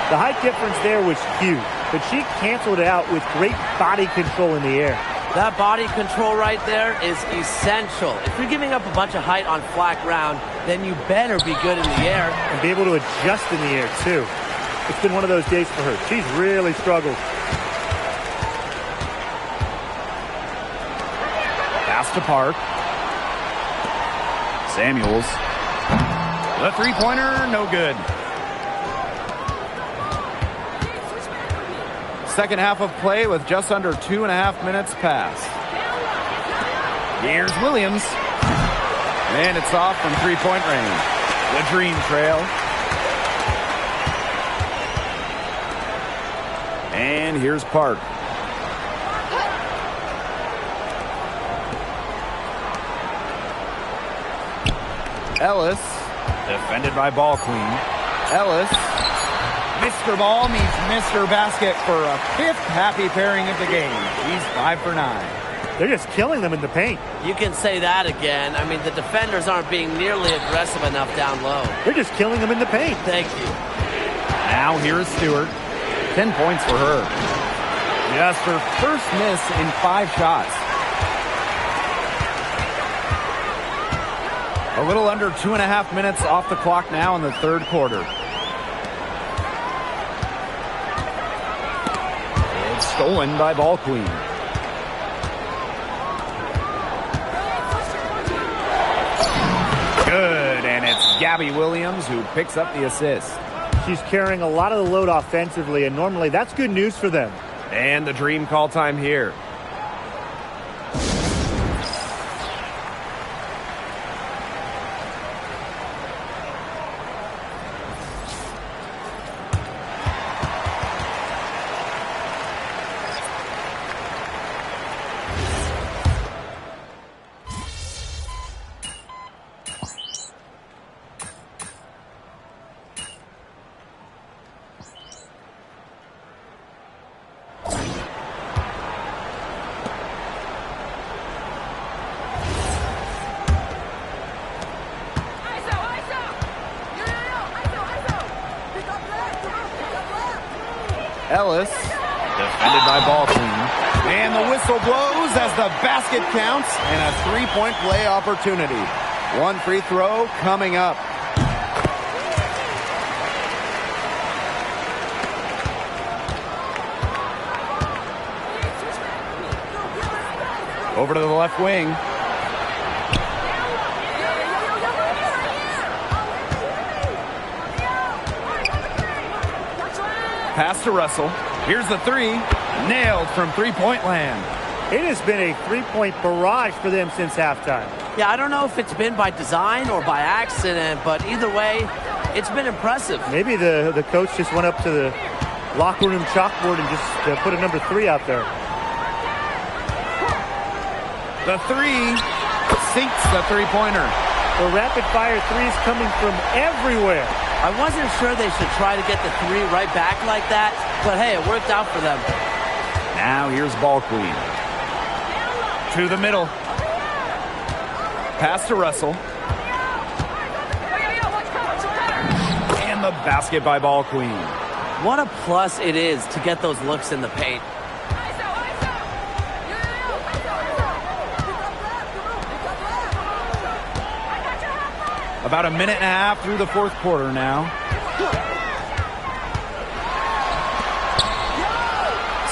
The height difference there was huge, but she canceled it out with great body control in the air. That body control right there is essential. If you're giving up a bunch of height on flat ground, then you better be good in the air. And be able to adjust in the air, too. It's been one of those days for her. She's really struggled. Pass to Park. Samuels. The three-pointer, no good. Second half of play with just under 2.5 minutes passed. Here's Williams. And it's off from three-point range. The Dream Trail. And here's Park. Ellis. Defended by Ball Queen. Ellis. Mr. Ball meets Mr. Basket for a fifth happy pairing of the game. He's 5 for 9. They're just killing them in the paint. You can say that again. I mean, the defenders aren't being nearly aggressive enough down low. They're just killing them in the paint. Thank you. Now here's Stewart. 10 points for her. Just her first miss in 5 shots. A little under 2.5 minutes off the clock now in the third quarter. It's stolen by Ball Queen. Good, and it's Gabby Williams who picks up the assist. She's carrying a lot of the load offensively, and normally that's good news for them. And the Dream call time here. Ellis, defended by Ball Queen. And the whistle blows as the basket counts and a three-point play opportunity. One free throw coming up. Over to the left wing. Pass to Russell. Here's the three. Nailed from three-point land. It has been a three-point barrage for them since halftime. Yeah, I don't know if it's been by design or by accident, but either way, it's been impressive. Maybe the coach just went up to the locker room chalkboard and just put a number 3 out there. The three sinks the three-pointer. The rapid-fire threes coming from everywhere. I wasn't sure they should try to get the three right back like that, but hey, it worked out for them. Now here's Ball Queen. To the middle. Pass to Russell. And the basket by Ball Queen. What a plus it is to get those looks in the paint. About a minute and a half through the fourth quarter now.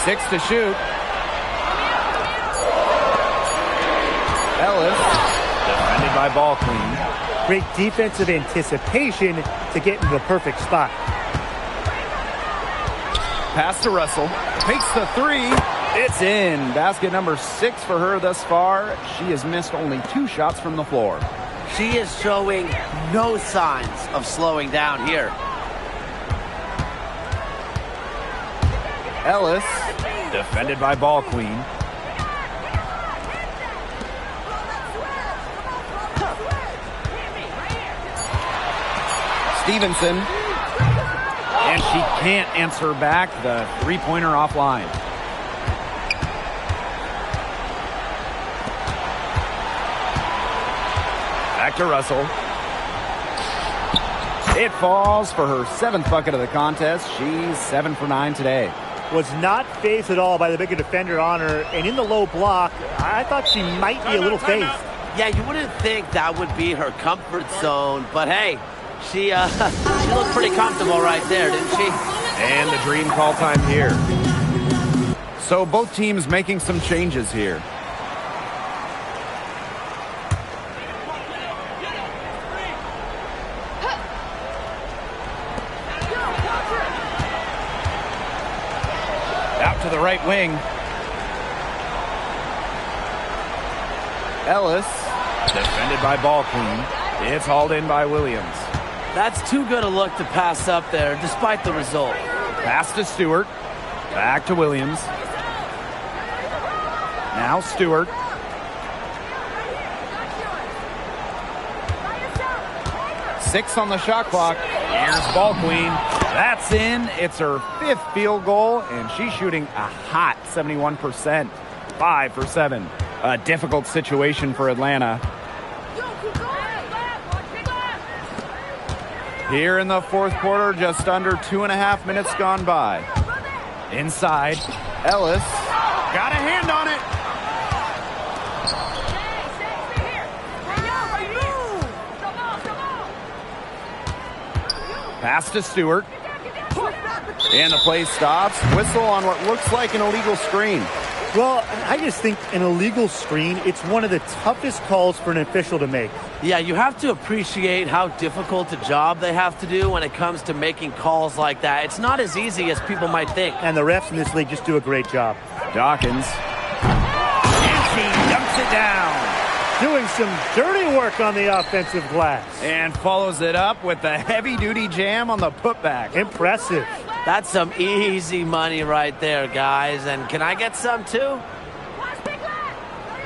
6 to shoot. Ellis, defended by Ball Queen. Great defensive anticipation to get in the perfect spot. Pass to Russell. Takes the three. It's in. Basket number 6 for her thus far. She has missed only 2 shots from the floor. She is showing no signs of slowing down here. Ellis, defended by Ball Queen. Stevenson. And she can't answer back. The three-pointer offline. Back to Russell. It falls for her 7th bucket of the contest. She's 7 for 9 today. Was not phased at all by the bigger defender on her. And in the low block, I thought she might be a little phased. Yeah, you wouldn't think that would be her comfort zone. But hey, she looked pretty comfortable right there, didn't she? And the dream call time here. So both teams making some changes here. Out to the right wing. Ellis, defended by Ball Queen. It's hauled in by Williams. That's too good a look to pass up there, despite the result. Pass to Stewart. Back to Williams. Now Stewart. Six on the shot clock. Here's Ball Queen. That's in. It's her 5th field goal, and she's shooting a hot 71%. 5 for 7. A difficult situation for Atlanta. Here in the fourth quarter, just under 2.5 minutes gone by. Inside, Ellis got a hand on it. Pass to Stewart. And the play stops. Whistle on what looks like an illegal screen. Well, I just think an illegal screen, it's one of the toughest calls for an official to make. Yeah, you have to appreciate how difficult a job they have to do when it comes to making calls like that. It's not as easy as people might think. And the refs in this league just do a great job. Dawkins. And she dumps it down. Doing some dirty work on the offensive glass. And follows it up with the heavy-duty jam on the putback. Impressive. That's some easy money right there, guys. And can I get some too?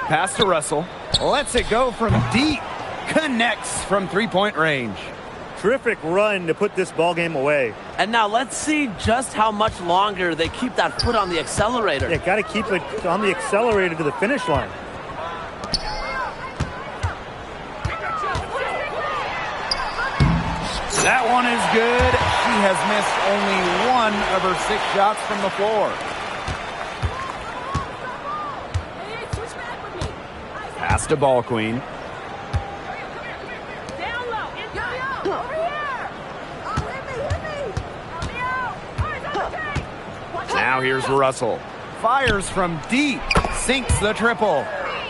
Pass to Russell. Lets it go from deep. Connects from three-point range. Terrific run to put this ball game away. And now let's see just how much longer they keep that foot on the accelerator. Yeah, got to keep it on the accelerator to the finish line. That one is good. She has missed only 1 of her 6 shots from the floor. Pass to Ball Queen. Now here's Russell. Fires from deep. Sinks the triple.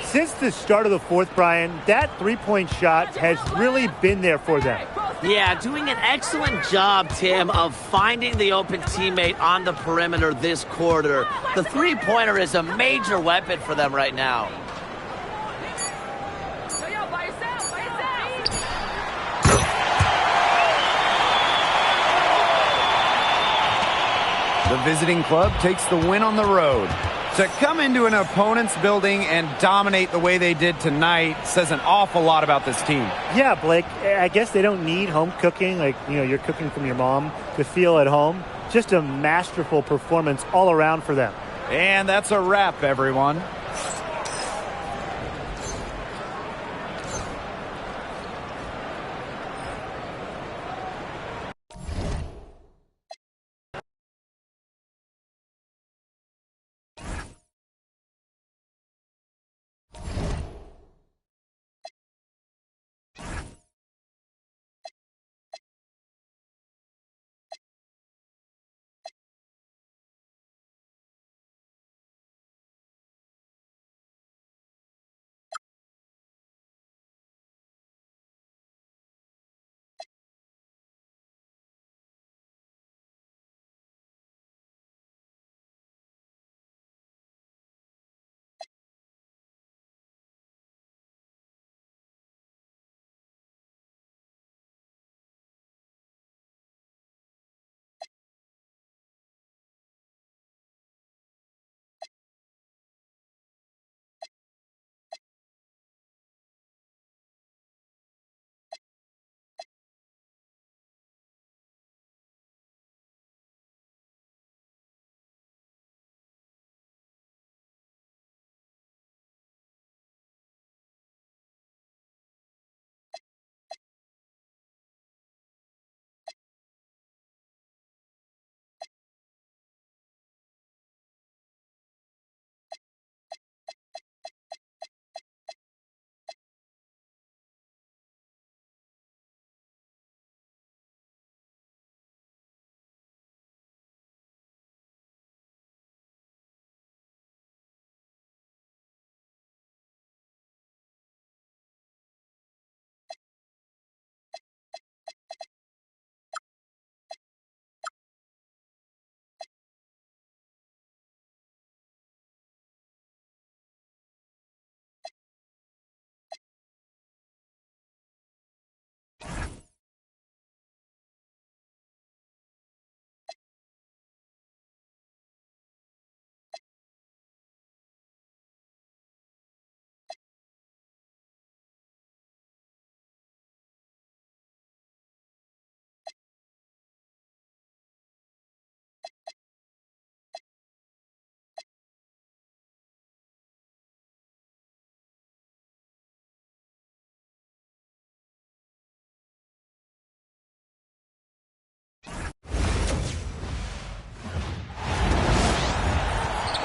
Since the start of the fourth, Brian, that three-point shot has really been there for them. Yeah, doing an excellent job, Tim, of finding the open teammate on the perimeter this quarter. The three-pointer is a major weapon for them right now. The visiting club takes the win on the road. To come into an opponent's building and dominate the way they did tonight says an awful lot about this team. Yeah, Blake, I guess they don't need home cooking, like, you're cooking from your mom, to feel at home. Just a masterful performance all around for them. And that's a wrap, everyone.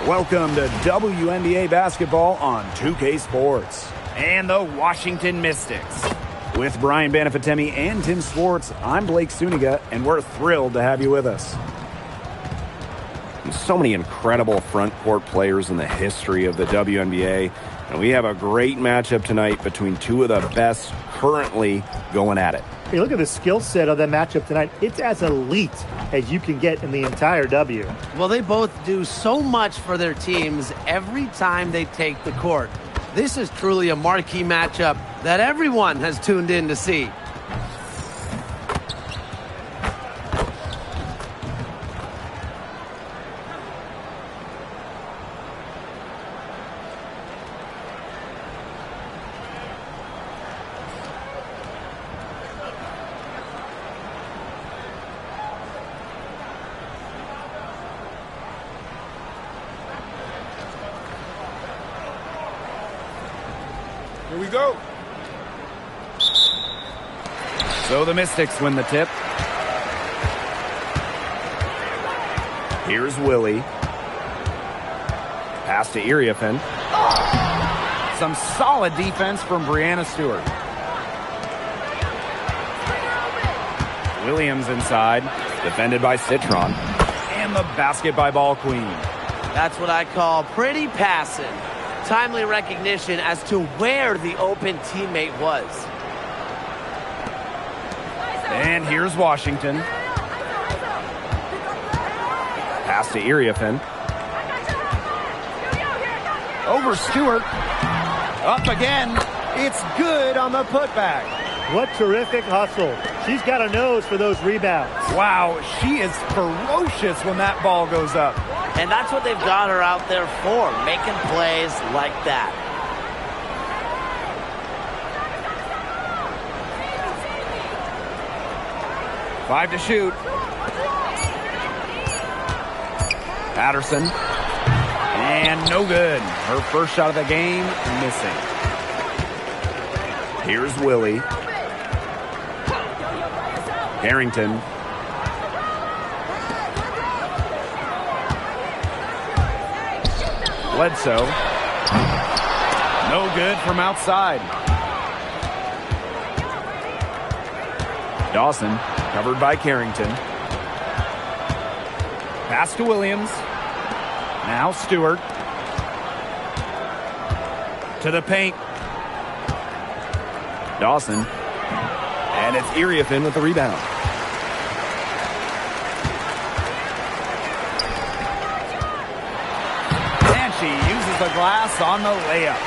Welcome to WNBA basketball on 2K Sports and the Washington Mystics. With Brian Banafitemi and Tim Swartz, I'm Blake Suniga, and we're thrilled to have you with us. So many incredible front court players in the history of the WNBA, and we have a great matchup tonight between two of the best currently going at it. Hey, look at the skill set of that matchup tonight. It's as elite as you can get in the entire W. Well, they both do so much for their teams every time they take the court. This is truly a marquee matchup that everyone has tuned in to see. Here we go. So the Mystics win the tip. Here's Willie. Pass to Iriafen. Some solid defense from Breanna Stewart. Williams inside. Defended by Citron. And the basket by Ball Queen. That's what I call pretty passing. Timely recognition as to where the open teammate was. And here's Washington. Pass to Iriafen. Over Stewart. Up again. It's good on the putback. What terrific hustle. She's got a nose for those rebounds. Wow, she is ferocious when that ball goes up. And that's what they've got her out there for, making plays like that. Five to shoot. Patterson. And no good. Her first shot of the game, missing. Here's Willie. Harrington. Bledsoe. No good from outside. Dawson, covered by Carrington. Pass to Williams. Now Stewart. To the paint. Dawson. And it's Iriafen with the rebound. And she uses the glass on the layup.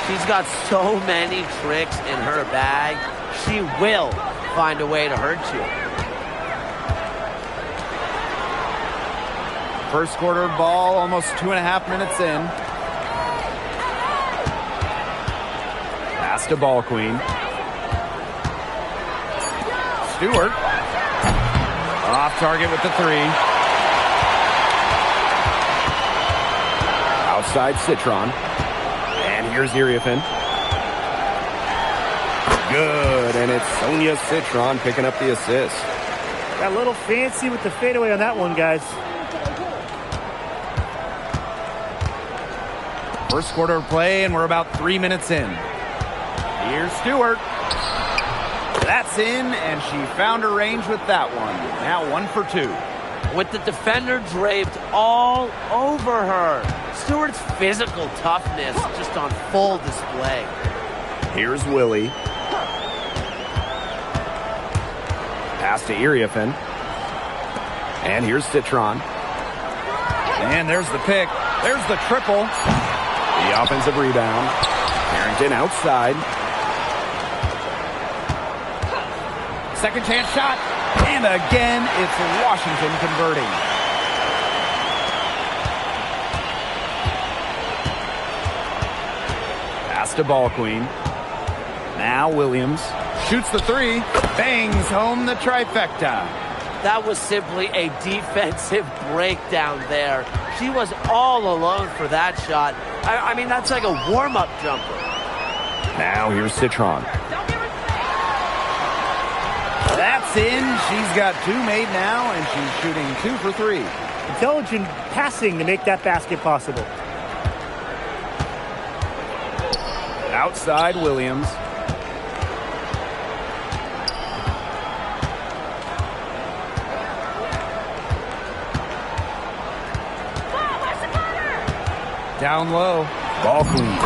She's got so many tricks in her bag. She will find a way to hurt you. First quarter ball, almost 2.5 minutes in. Pass to Ball Queen. Stewart. Off target with the three. Outside Citron. And here's Iriafen. Good, and it's Sonia Citron picking up the assist. Got a little fancy with the fadeaway on that one, guys. First quarter of play, and we're about 3 minutes in. Here's Stewart. That's in, and she found her range with that one. Now 1 for 2. With the defender draped all over her. Stewart's physical toughness just on full display. Here's Willie. Pass to Iriafen. And here's Citron. And there's the pick. There's the triple. The offensive rebound. Harrington outside. Second chance shot. And again, it's Washington converting. Pass to Ball Queen. Now Williams shoots the three. Bangs home the trifecta. That was simply a defensive breakdown there. She was all alone for that shot. I mean, that's like a warm-up jumper. Now here's Citron. That's in. She's got 2 made now, and she's shooting 2 for 3. Intelligent passing to make that basket possible. Outside Williams. Down low. Ball clean.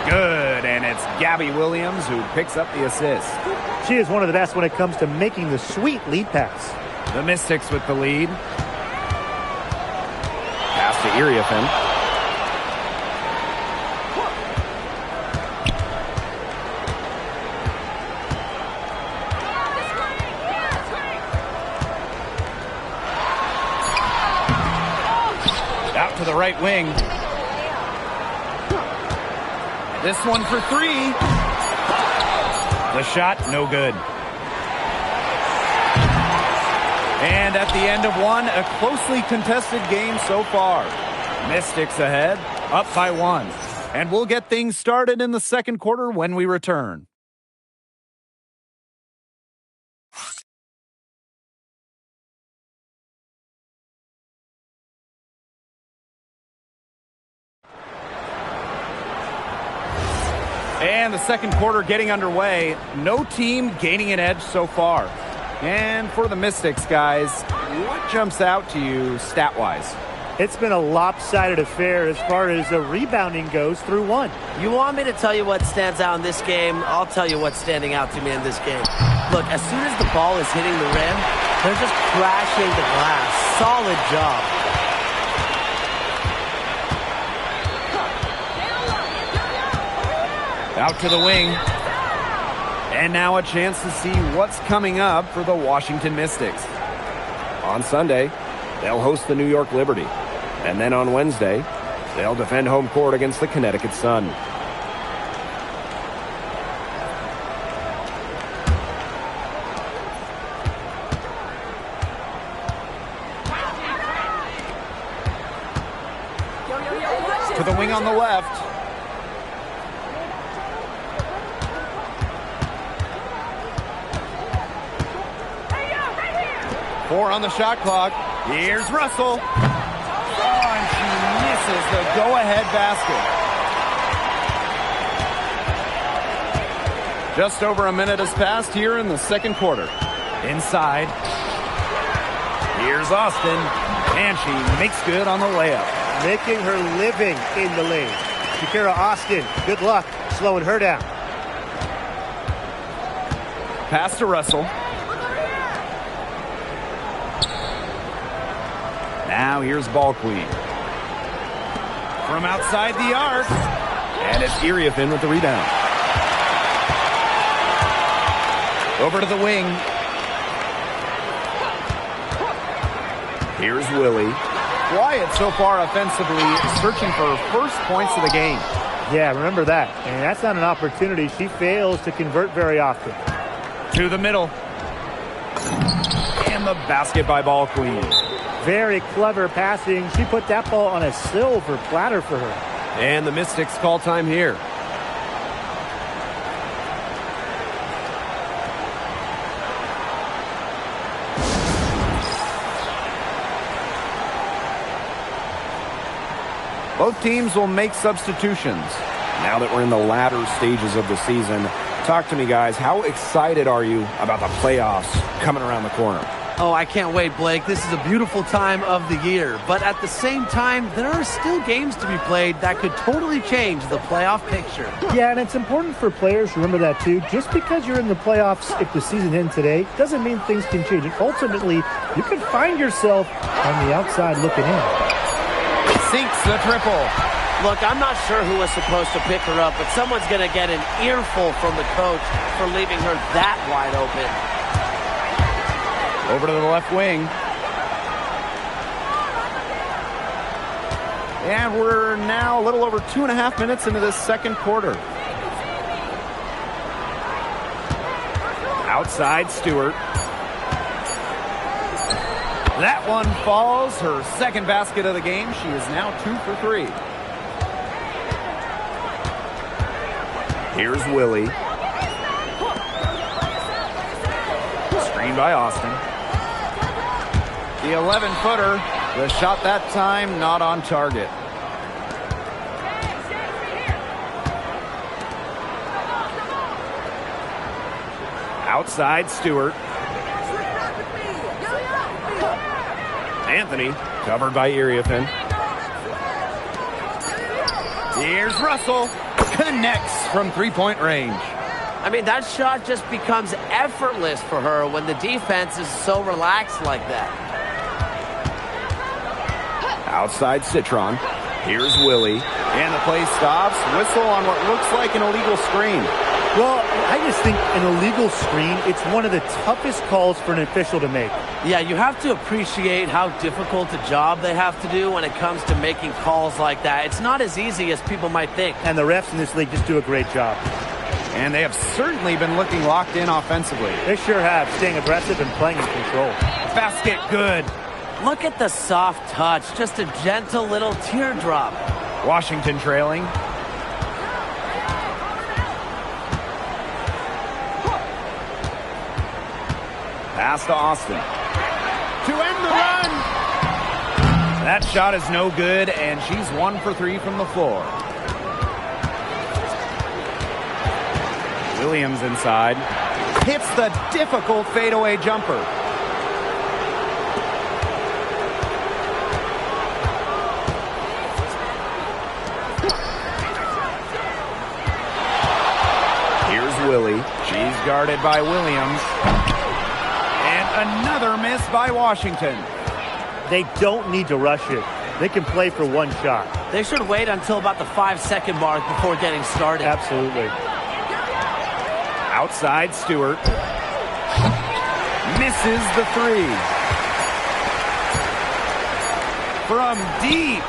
Good, and it's Gabby Williams who picks up the assist. She is one of the best when it comes to making the sweet lead pass. The Mystics with the lead. Pass to Iriafen. Out to the right wing. This one for three. The shot, no good. And at the end of one, a closely contested game so far. Mystics ahead, up by one. And we'll get things started in the second quarter when we return. And the second quarter getting underway. No team gaining an edge so far. And for the Mystics, guys, what jumps out to you stat-wise? It's been a lopsided affair as far as the rebounding goes through one. You want me to tell you what stands out in this game? I'll tell you what's standing out to me in this game. Look, as soon as the ball is hitting the rim, they're just crashing the glass. Solid job. Out to the wing. And now a chance to see what's coming up for the Washington Mystics. On Sunday, they'll host the New York Liberty. And then on Wednesday, they'll defend home court against the Connecticut Sun. To the wing on the left. Four on the shot clock. Here's Russell. Oh, and she misses the go-ahead basket. Just over a minute has passed here in the second quarter. Inside. Here's Austin. And she makes good on the layup. Making her living in the lane. Shakira Austin, good luck slowing her down. Pass to Russell. Now here's Ball Queen. From outside the arc. And it's Iriafen with the rebound. Over to the wing. Here's Willie. Quiet so far offensively, searching for first points of the game. Yeah, remember that. And that's not an opportunity she fails to convert very often. To the middle. And the basket by Ball Queen. Very clever passing. She put that ball on a silver platter for her. And the Mystics call time here. Both teams will make substitutions. Now that we're in the latter stages of the season, talk to me, guys. How excited are you about the playoffs coming around the corner? Oh, I can't wait, Blake. This is a beautiful time of the year. But at the same time, there are still games to be played that could totally change the playoff picture. Yeah, and it's important for players to remember that too. Just because you're in the playoffs, if the season ends today, doesn't mean things can change. And ultimately, you could find yourself on the outside looking in. Sinks the triple. Look, I'm not sure who was supposed to pick her up, but someone's going to get an earful from the coach for leaving her that wide open. Over to the left wing. And we're now a little over 2.5 minutes into this second quarter. Outside Stewart. That one falls. Her second basket of the game. She is now 2 for 3. Here's Willie. Screen by Austin. The 11-footer The shot that time, not on target. Outside Stewart. Anthony, covered by Iriafen. Here's Russell. Connects from three-point range. I mean, that shot just becomes effortless for her when the defense is so relaxed like that. Outside Citron. Here's Willie. And the play stops. Whistle on what looks like an illegal screen. Well, I just think an illegal screen, it's one of the toughest calls for an official to make. Yeah, you have to appreciate how difficult a job they have to do when it comes to making calls like that. It's not as easy as people might think. And the refs in this league just do a great job. And they have certainly been looking locked in offensively. They sure have, staying aggressive and playing in control. Basket good. Look at the soft touch, just a gentle little teardrop. Washington trailing. Pass to Austin. To end the run. That shot is no good, and she's 1 for 3 from the floor. Williams inside. Hits the difficult fadeaway jumper. Here's Willie. She's guarded by Williams. Another miss by Washington. They don't need to rush it. They can play for one shot. They should wait until about the 5-second mark before getting started. Absolutely. Outside Stewart. Misses the three. From deep.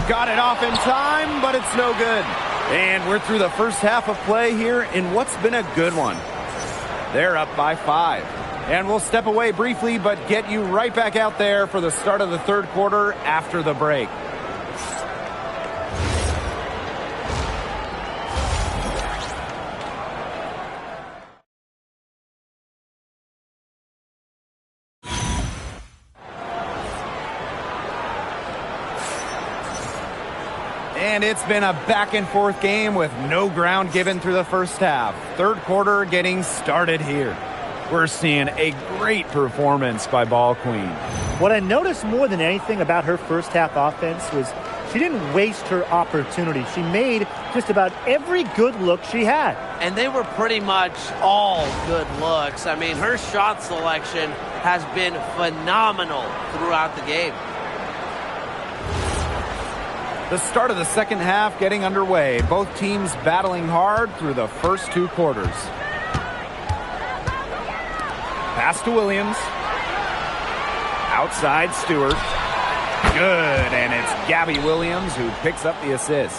Got it off in time, but it's no good. And we're through the first half of play here in what's been a good one. They're up by 5. And we'll step away briefly, but get you right back out there for the start of the third quarter after the break. And it's been a back-and-forth game with no ground given through the first half. Third quarter getting started here. We're seeing a great performance by Ball Queen. What I noticed more than anything about her first half offense was she didn't waste her opportunity. She made just about every good look she had. And they were pretty much all good looks. I mean, her shot selection has been phenomenal throughout the game. The start of the second half getting underway. Both teams battling hard through the first two quarters. Pass to Williams. Outside Stewart. Good, and it's Gabby Williams who picks up the assist.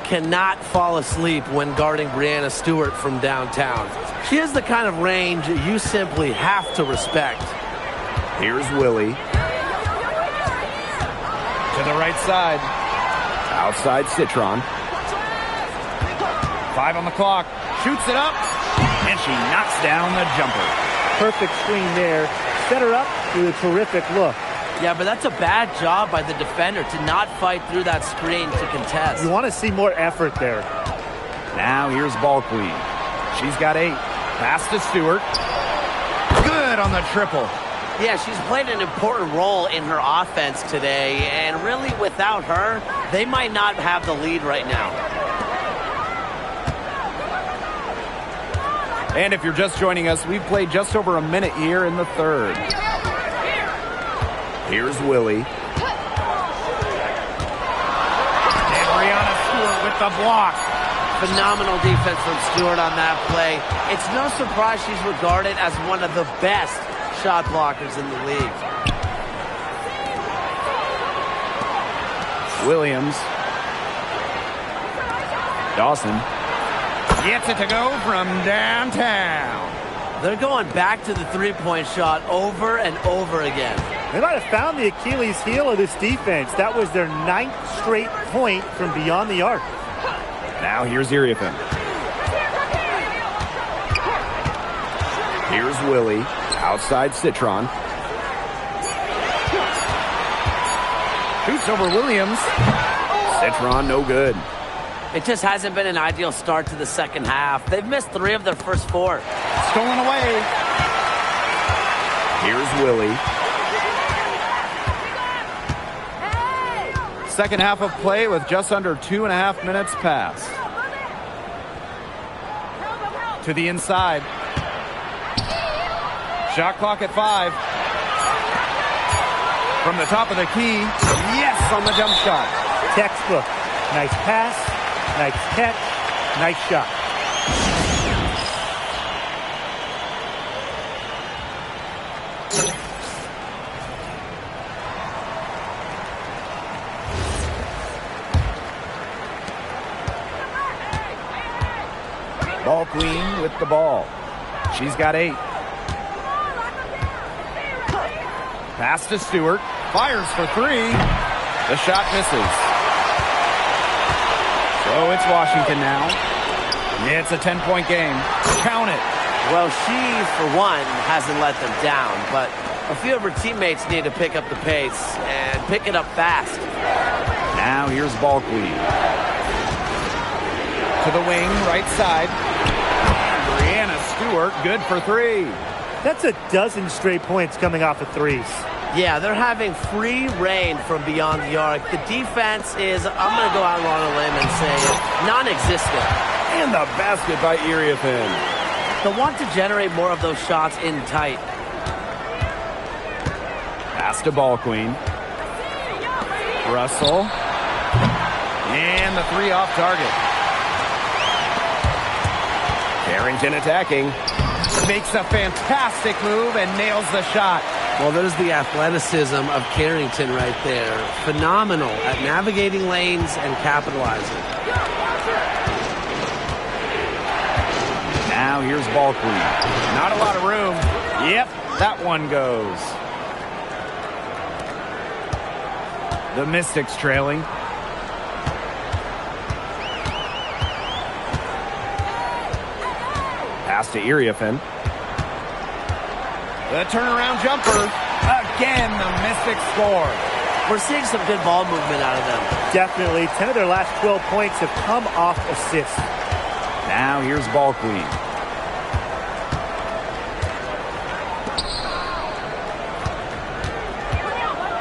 Cannot fall asleep when guarding Breanna Stewart from downtown. She has the kind of range you simply have to respect. Here's Willie. To the right side. Outside Citron. 5 on the clock. Shoots it up, and she knocks down the jumper. Perfect screen there. Set her up with a terrific look. Yeah, but that's a bad job by the defender to not fight through that screen to contest. You want to see more effort there. Now here's Ball Queen. She's got 8. Pass to Stewart. Good on the triple. Yeah, she's played an important role in her offense today, and really without her, they might not have the lead right now. And if you're just joining us, we've played just over a minute here in the third. Here's Willie. And Breanna Stewart with the block. Phenomenal defense from Stewart on that play. It's no surprise she's regarded as one of the best shot blockers in the league. Williams. Dawson. Gets it to go from downtown. They're going back to the three-point shot over and over again. They might have found the Achilles heel of this defense. That was their 9th straight point from beyond the arc. Now here's Iriafen. Here's Willie. Outside Citron. Shoots over Williams. Citron, no good. It just hasn't been an ideal start to the second half. They've missed 3 of their first 4. Stolen away. Here's Willie. Second half of play with just under 2.5 minutes passed. To the inside. Shot clock at 5. From the top of the key. Yes, on the jump shot. Textbook. Nice pass, nice catch, nice shot. Ball queen with the ball. She's got 8. Pass to Stewart. Fires for 3. The shot misses. So it's Washington now. It's a 10-point game. Count it. Well, she, for one, hasn't let them down, but a few of her teammates need to pick up the pace and pick it up fast. Now here's ball queen. To the wing, right side. And Brianna Stewart, good for 3. That's a dozen straight points coming off of threes. Yeah, they're having free reign from beyond the arc. The defense is, I'm going to go out on a limb and say, non-existent. And the basket by Iriafen. They'll want to generate more of those shots in tight. Pass to ball queen. Russell. And the 3 off target. Carrington attacking. Makes a fantastic move and nails the shot. Well, there's the athleticism of Carrington right there. Phenomenal at navigating lanes and capitalizing. Now here's ball queen. Not a lot of room. Yep, that one goes. The Mystics trailing. Pass to Iriafen. The turnaround jumper. Again, the Mystics score. We're seeing some good ball movement out of them. Definitely. 10 of their last 12 points have come off assists. Now here's ball queen.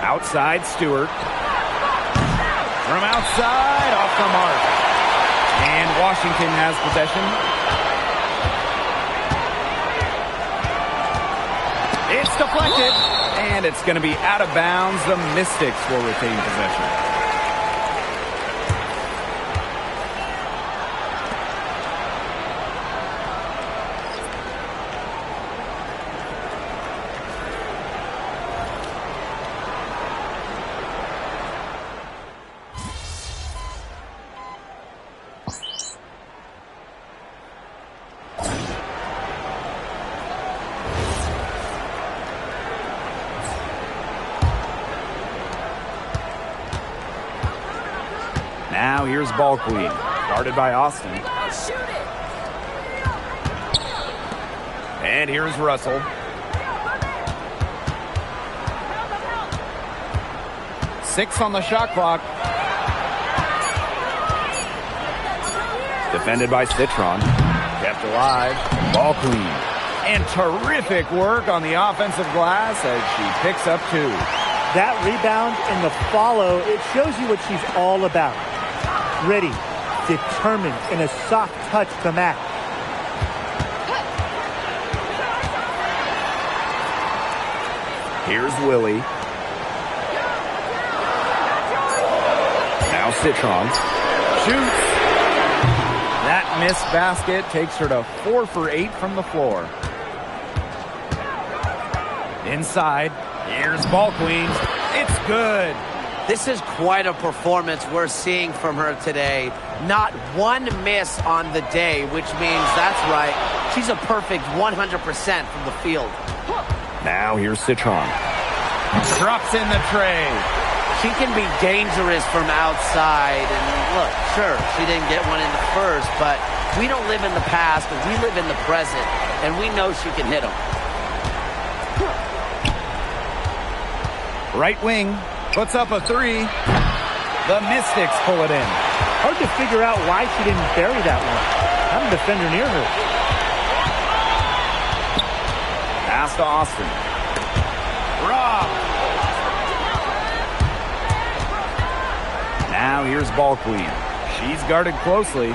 Outside, Stewart. From outside, off the mark. And Washington has possession. It's deflected, and it's going to be out of bounds. The Mystics will retain possession. Now here's ball queen, guarded by Austin. Shoot it! And here's Russell. Six on the shot clock. Defended by Citron. Kept alive. Ball queen. And terrific work on the offensive glass as she picks up 2. That rebound and the follow, it shows you what she's all about. Ready, determined, and a soft touch to match. Here's Willie. Now Citron. Shoots. That missed basket takes her to 4 for 8 from the floor. Inside. Here's ball queen. It's good. This is quite a performance we're seeing from her today. Not one miss on the day, which means, that's right, she's a perfect 100% from the field. Now here's Citron. Drops in the tray. She can be dangerous from outside. And look, sure, she didn't get one in the first, but we don't live in the past, we live in the present, and we know she can hit them. Right wing. Puts up a three. The Mystics pull it in. Hard to figure out why she didn't bury that one. Not a defender near her. Pass to Austin. Rob. Now here's Ball Queen. She's guarded closely.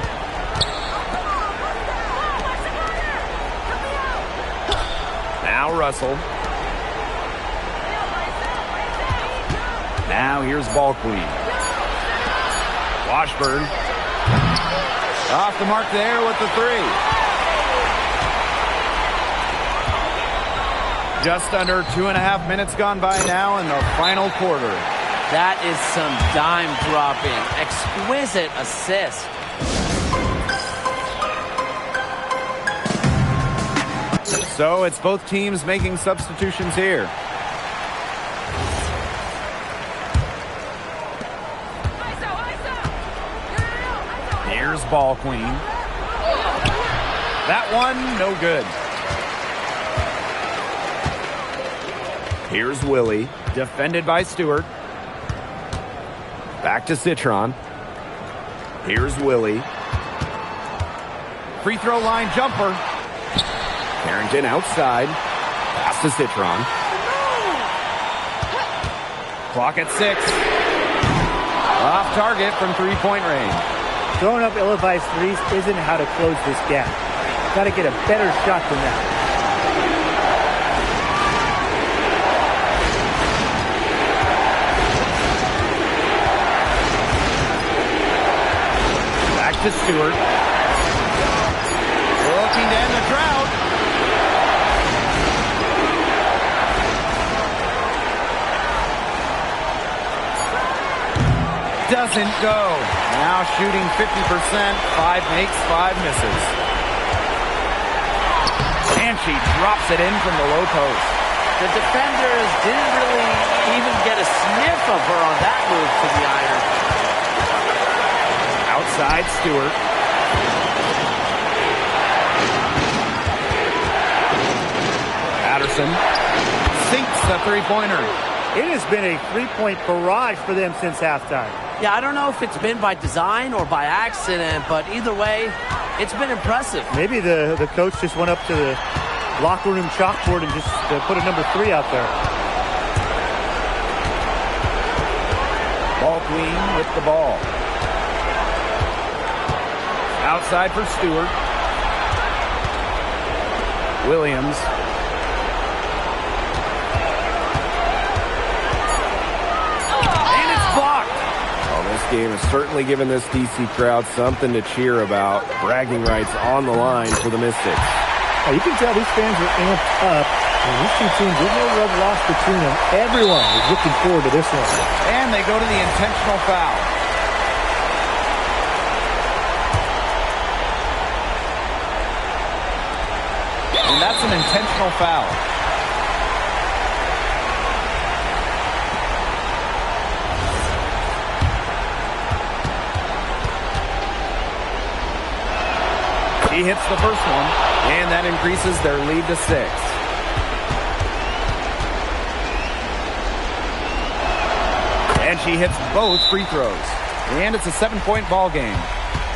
Now Russell. Now here's Ball Queen. Washburn. Off the mark there with the three. Just under 2.5 minutes gone by now in the final quarter. That is some dime dropping. Exquisite assist. So it's both teams making substitutions here. Here's Ball Queen. That one, no good. Here's Willie, defended by Stewart. Back to Citron. Here's Willie. Free throw line jumper. Carrington outside. Pass to Citron. Clock at 6. Off target from three-point range. Throwing up ill-advised threes isn't how to close this gap. Got to get a better shot than that. Back to Stewart. Looking to end the drought. Doesn't go. Now shooting 50%. 5 makes, 5 misses. And she drops it in from the low post. The defenders didn't really even get a sniff of her on that move to the iron. Outside Stewart. Patterson sinks the three-pointer. It has been a three-point barrage for them since halftime. Yeah, I don't know if it's been by design or by accident, but either way, it's been impressive. Maybe the coach just went up to the locker room chalkboard and just put a number 3 out there. Ball Queen with the ball. Outside for Stewart. Williams. And it's blocked. Well, this game has certainly given this DC crowd something to cheer about. Bragging rights on the line for the Mystics. You can tell these fans are amped up. And these two teams, there's no love lost between them. Everyone is looking forward to this one. And they go to the intentional foul. And that's an intentional foul. He hits the first one, and that increases their lead to 6. And she hits both free throws. And it's a 7-point ball game.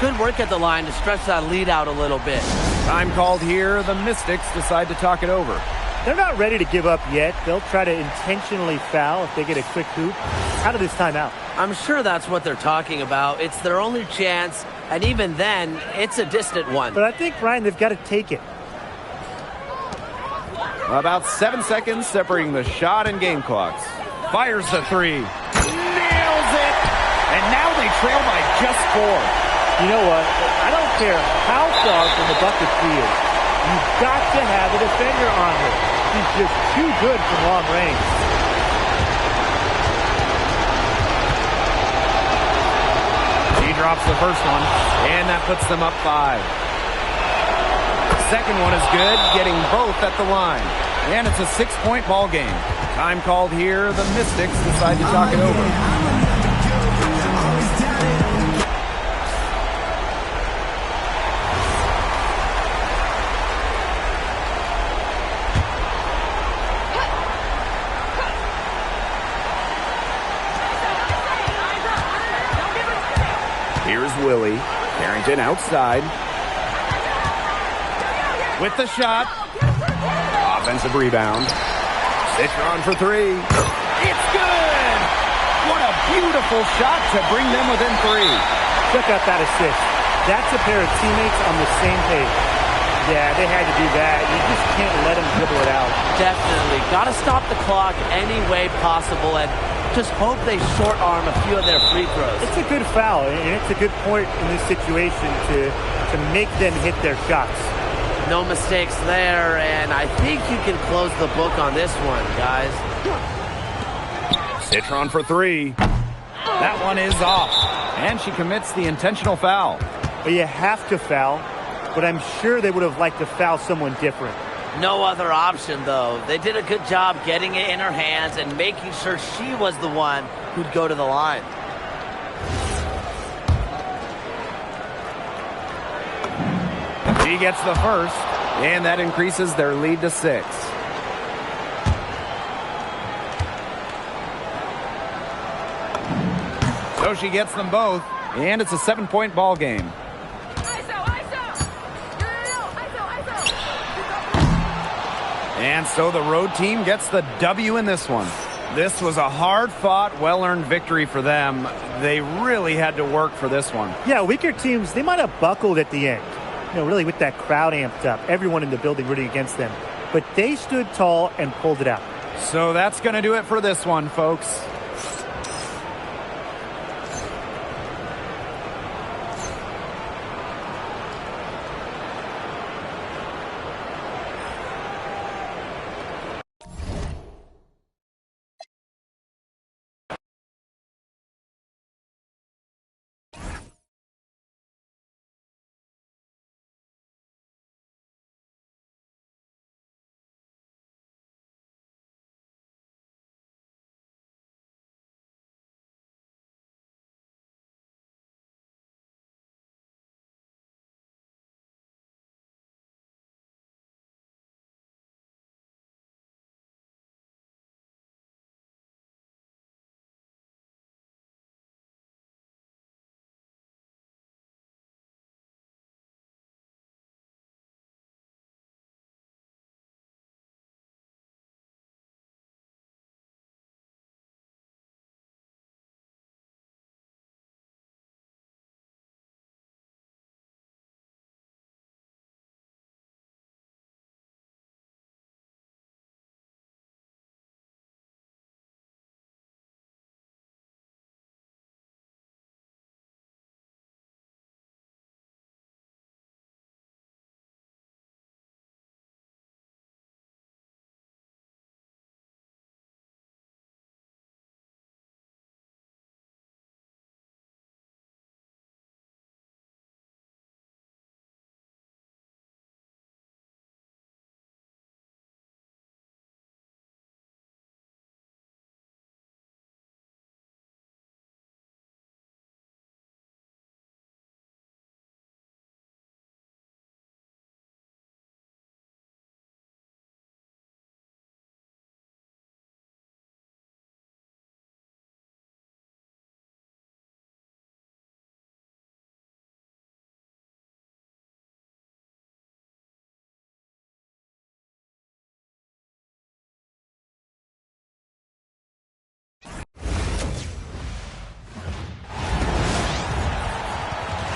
Good work at the line to stretch that lead out a little bit. Time called here. The Mystics decide to talk it over. They're not ready to give up yet. They'll try to intentionally foul if they get a quick hoop out of this timeout. I'm sure that's what they're talking about. It's their only chance, and even then, it's a distant one. But I think, Ryan, they've got to take it. About 7 seconds separating the shot and game clocks. Fires the three. Nails it! And now they trail by just 4. You know what? I don't care how far from the bucket she is. You've got to have a defender on her. She's just too good from long range. She drops the first one, and that puts them up 5. Second one is good, getting both at the line. And it's a 6-point ball game. Time called here. The Mystics decide to talk it over. Willie. Carrington outside. With the shot. Offensive rebound. Citron for three. It's good! What a beautiful shot to bring them within three. Check out that assist. That's a pair of teammates on the same page. Yeah, they had to do that. You just can't let them dribble it out. Definitely. Got to stop the clock any way possible and just hope they short arm a few of their free throws. It's a good foul, and it's a good point in this situation to make them hit their shots. No mistakes there, and I think you can close the book on this one, guys. Citron for three. That one is off. And she commits the intentional foul. But you have to foul, but I'm sure they would have liked to foul someone different. No other option, though. They did a good job getting it in her hands and making sure she was the one who'd go to the line. She gets the first, and that increases their lead to 6. So she gets them both, and it's a 7-point ball game. ISO, ISO. ISO. And so the road team gets the W in this one. This was a hard-fought, well-earned victory for them. They really had to work for this one. Yeah, weaker teams, they might have buckled at the end. Really with that crowd amped up, everyone in the building rooting against them. But they stood tall and pulled it out. So that's going to do it for this one, folks.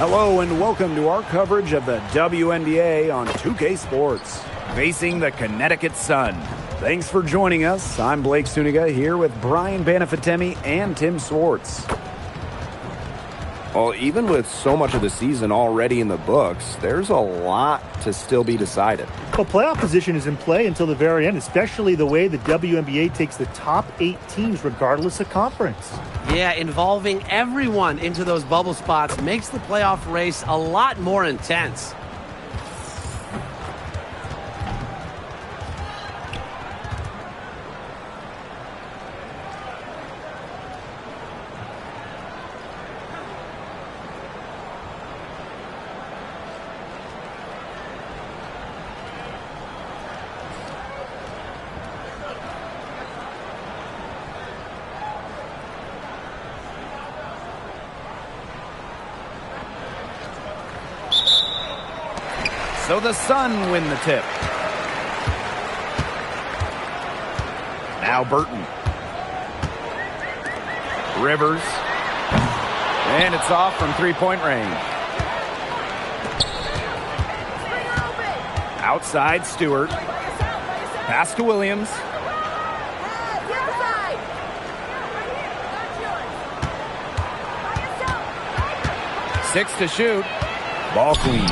Hello and welcome to our coverage of the WNBA on 2K Sports, facing the Connecticut Sun. Thanks for joining us. I'm Blake Suniga here with Brian Banafitemi and Tim Swartz. Well, even with so much of the season already in the books, there's a lot to still be decided. Well, playoff position is in play until the very end, especially the way the WNBA takes the top 8 teams regardless of conference. Yeah, involving everyone into those bubble spots makes the playoff race a lot more intense. So the Sun win the tip. Now Burton. Rivers. And it's off from three-point range. Outside, Stewart. Pass to Williams. 6 to shoot. Ball clean.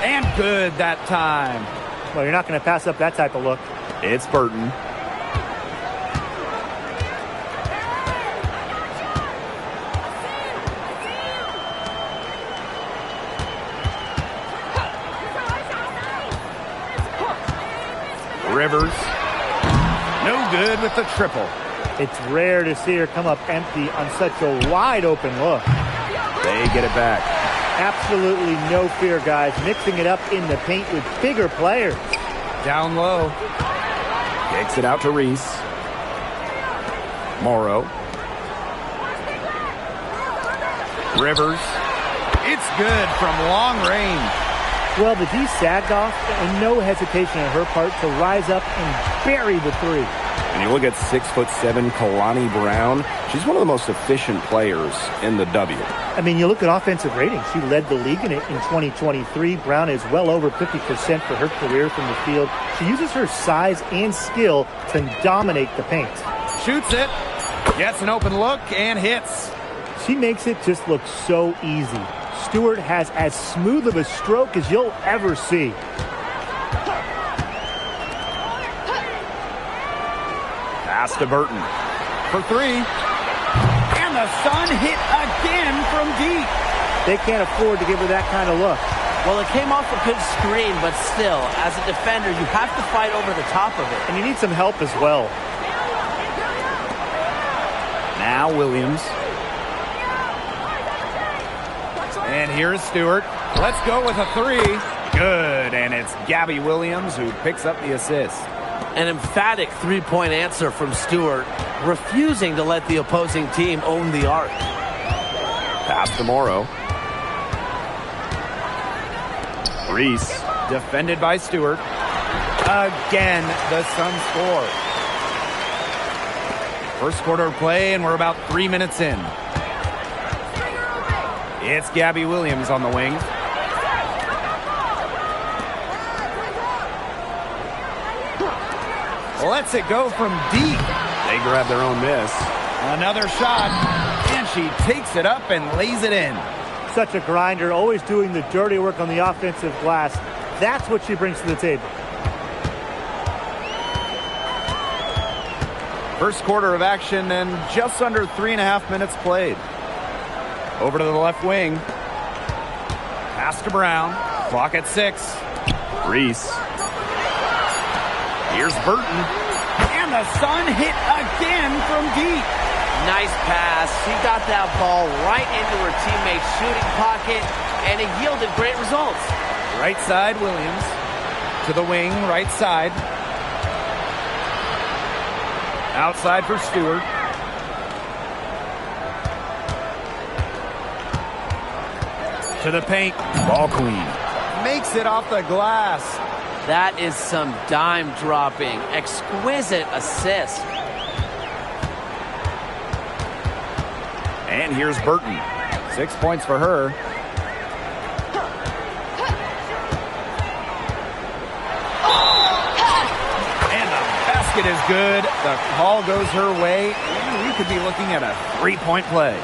And good that time. Well, you're not going to pass up that type of look. It's Burton. Rivers. No good with the triple. It's rare to see her come up empty on such a wide open look. They get it back. Absolutely no fear, guys. Mixing it up in the paint with bigger players. Down low. Takes it out to Reese. Morrow. Rivers. It's good from long range. Well, the D sagged off, and no hesitation on her part to rise up and bury the three. And you look at 6'7" Kalani Brown. She's one of the most efficient players in the W. I mean, you look at offensive rating. She led the league in it in 2023. Brown is well over 50% for her career from the field. She uses her size and skill to dominate the paint. Shoots it. Gets an open look and hits. She makes it just look so easy. Stewart has as smooth of a stroke as you'll ever see. Pass to Burton for three. And the Sun hit again from deep. They can't afford to give her that kind of look. Well, it came off a good screen, but still, as a defender, you have to fight over the top of it. And you need some help as well. Now Williams. And here's Stewart. Let's go with a three. Good, and it's Gabby Williams who picks up the assist. An emphatic three-point answer from Stewart, refusing to let the opposing team own the arc. Pass to Morrow. Reese, defended by Stewart. Again, the Suns score. First quarter of play, and we're about 3 minutes in. It's Gabby Williams on the wing. Lets it go from deep. They grab their own miss. Another shot, and she takes it up and lays it in. Such a grinder, always doing the dirty work on the offensive glass. That's what she brings to the table. First quarter of action and just under 3.5 minutes played. Over to the left wing. Pass to Brown. Clock at 6. Reese. Here's Burton. And the Sun hit again from deep. Nice pass. She got that ball right into her teammate's shooting pocket, and it yielded great results. Right side, Williams. To the wing, right side. Outside for Stewart. To the paint. Ball clean. Makes it off the glass. That is some dime dropping. Exquisite assist. And here's Burton. 6 points for her. And the basket is good. The call goes her way. And we could be looking at a 3-point play.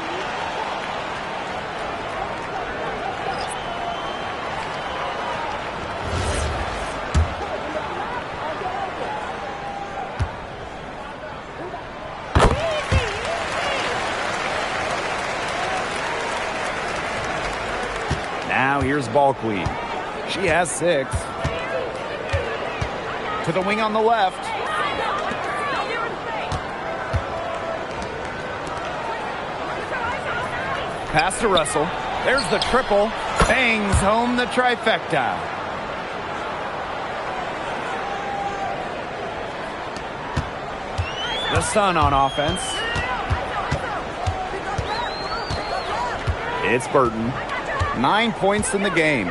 Now here's Ball Queen. She has 6. To the wing on the left. Pass to Russell. There's the triple. Bangs home the trifecta. The Sun on offense. It's Burton. 9 points in the game.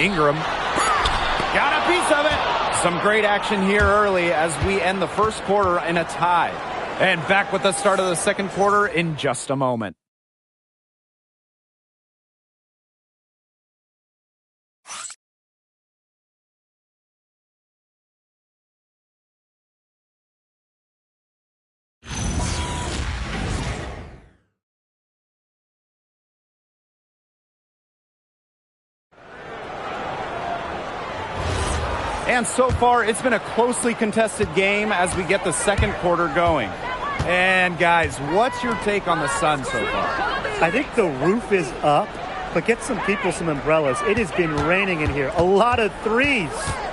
Ingram. Got a piece of it. Some great action here early as we end the first quarter in a tie. And back with the start of the second quarter in just a moment. And so far, it's been a closely contested game as we get the second quarter going. And guys, what's your take on the Sun so far? I think the roof is up, but get some people some umbrellas. It has been raining in here. A lot of threes.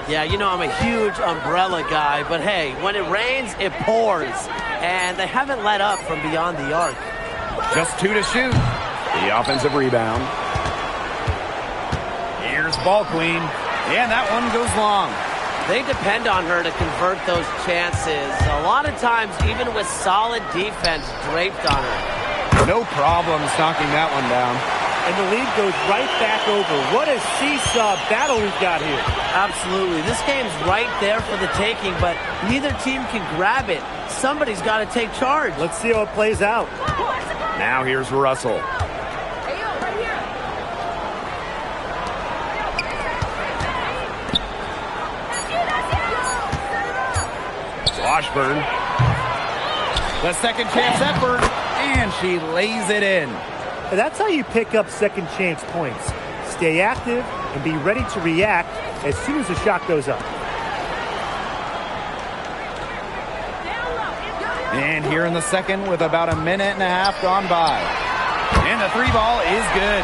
Yeah, you know I'm a huge umbrella guy, but hey, when it rains, it pours. And they haven't let up from beyond the arc. Just 2 to shoot. The offensive rebound. Here's Ball Queen. And that one goes long. They depend on her to convert those chances. A lot of times, even with solid defense draped on her. No problems knocking that one down. And the lead goes right back over. What a seesaw battle we've got here. Absolutely. This game's right there for the taking, but neither team can grab it. Somebody's got to take charge. Let's see how it plays out. Now here's Russell. Washburn. The second chance effort, and she lays it in. And that's how you pick up second chance points. Stay active and be ready to react as soon as the shot goes up. And here in the second with about a minute and a half gone by. And the three ball is good.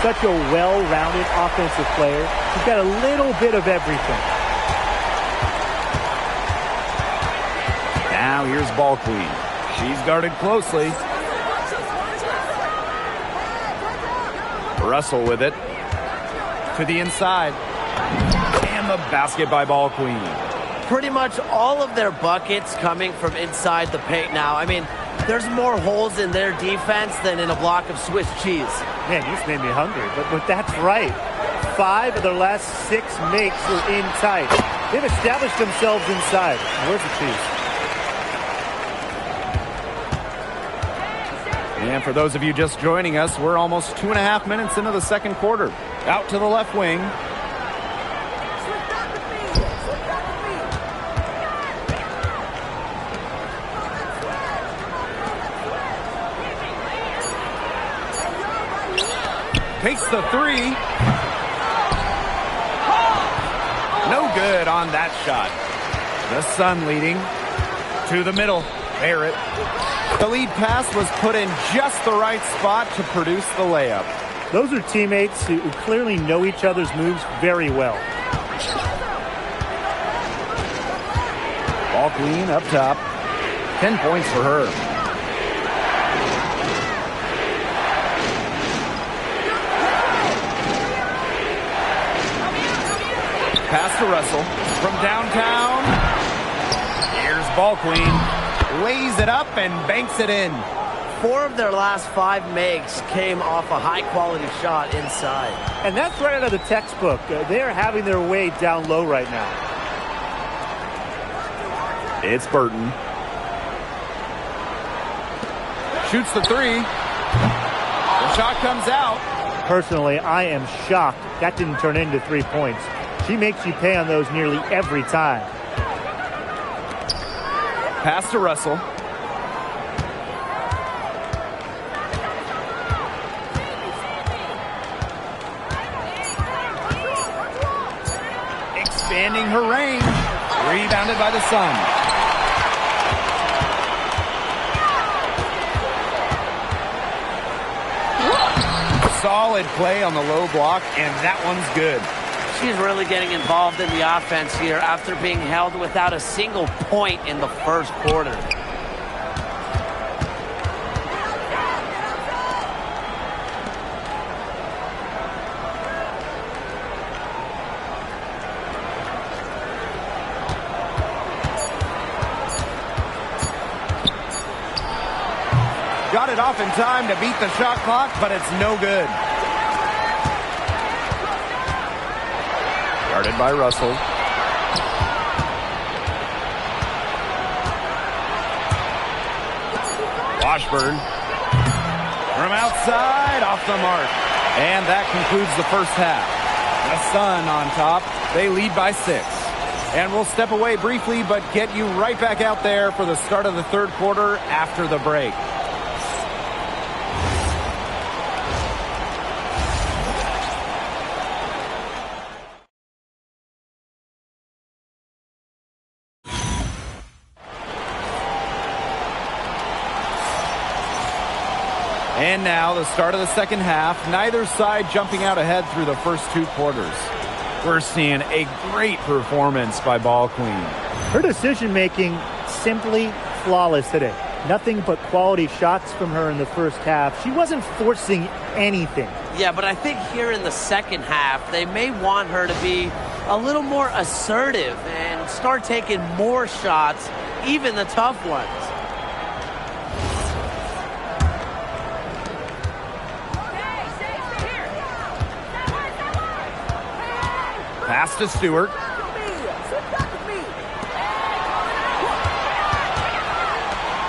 Such a well-rounded offensive player. He's got a little bit of everything. Now here's Ball Queen. She's guarded closely. Russell with it. To the inside. And the basket by Ball Queen. Pretty much all of their buckets coming from inside the paint now. I mean, there's more holes in their defense than in a block of Swiss cheese. Man, you just made me hungry, but that's right. 5 of their last 6 makes were in tight. They've established themselves inside. Where's the cheese? And for those of you just joining us, we're almost 2.5 minutes into the second quarter. Out to the left wing. Takes the three. No good on that shot. The Sun leading to the middle. Barrett. The lead pass was put in just the right spot to produce the layup. Those are teammates who clearly know each other's moves very well. Ball Queen up top. 10 points for her. Pass to Russell from downtown. Here's Ball Queen. Lays it up and banks it in. 4 of their last 5 makes came off a high-quality shot inside. And that's right out of the textbook. They're having their way down low right now. It's Burton. Shoots the three. The shot comes out. Personally, I am shocked that didn't turn into 3 points. She makes you pay on those nearly every time. Pass to Russell. Expanding her range. Rebounded by the Sun. Solid play on the low block, and that one's good. She's really getting involved in the offense here after being held without a single point in the first quarter. Got it off in time to beat the shot clock, but it's no good. Guarded by Russell. Washburn. From outside, off the mark. And that concludes the first half. The Sun on top. They lead by 6. And we'll step away briefly, but get you right back out there for the start of the third quarter after the break. And now the start of the second half. Neither side jumping out ahead through the first 2 quarters. We're seeing a great performance by Ball Queen. Her decision-making simply flawless today. Nothing but quality shots from her in the first half. She wasn't forcing anything. Yeah, but I think here in the second half, they may want her to be a little more assertive and start taking more shots, even the tough ones. Pass to Stewart.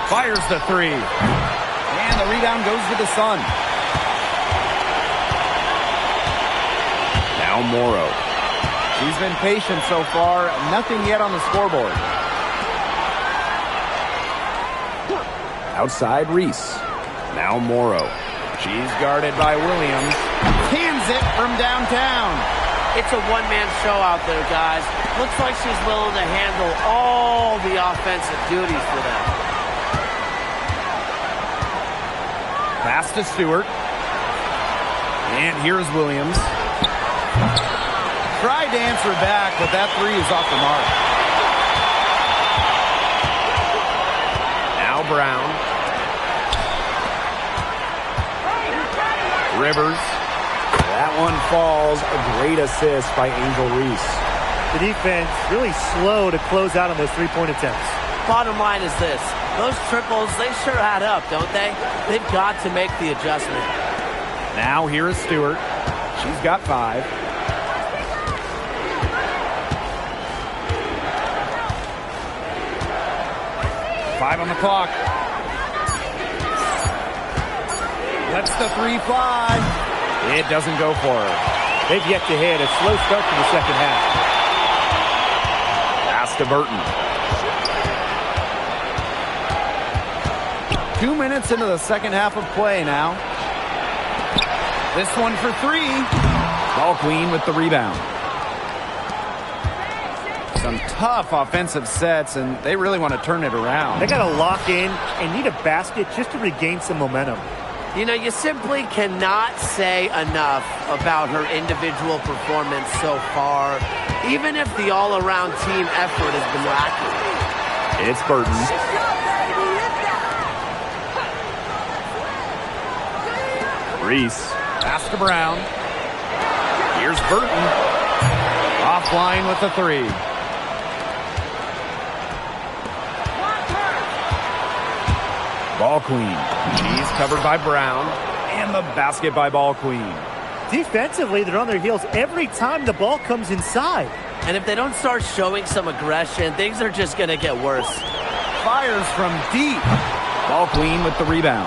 Fires the 3. And the rebound goes to the Sun. Now Morrow. She's been patient so far. Nothing yet on the scoreboard. Outside Reese. Now Morrow. She's guarded by Williams. Cans it from downtown. It's a one-man show out there, guys. Looks like she's willing to handle all the offensive duties for them. Pass to Stewart. And here's Williams. Tried to answer back, but that 3 is off the mark. Now Brown. Rivers. That one falls. A great assist by Angel Reese. The defense really slow to close out on those three-point attempts. Bottom line is this. Those triples, they sure add up, don't they? They've got to make the adjustment. Now here is Stewart. She's got 5. Five on the clock. Lets the 3 fly. It doesn't go for her. They've yet to hit. A slow start to the second half. Pass to Burton. 2 minutes into the second half of play now. This one for 3. Ball Queen with the rebound. Some tough offensive sets, and they really want to turn it around. They got to lock in and need a basket just to regain some momentum. You know, you simply cannot say enough about her individual performance so far, even if the all-around team effort has been lacking. It's Burton. Reese. Pass to Brown. Here's Burton. Offline with the 3. Ball Queen. She's covered by Brown. And the basket by Ball Queen. Defensively, they're on their heels every time the ball comes inside. And if they don't start showing some aggression, things are just going to get worse. Fires from deep. Ball Queen with the rebound.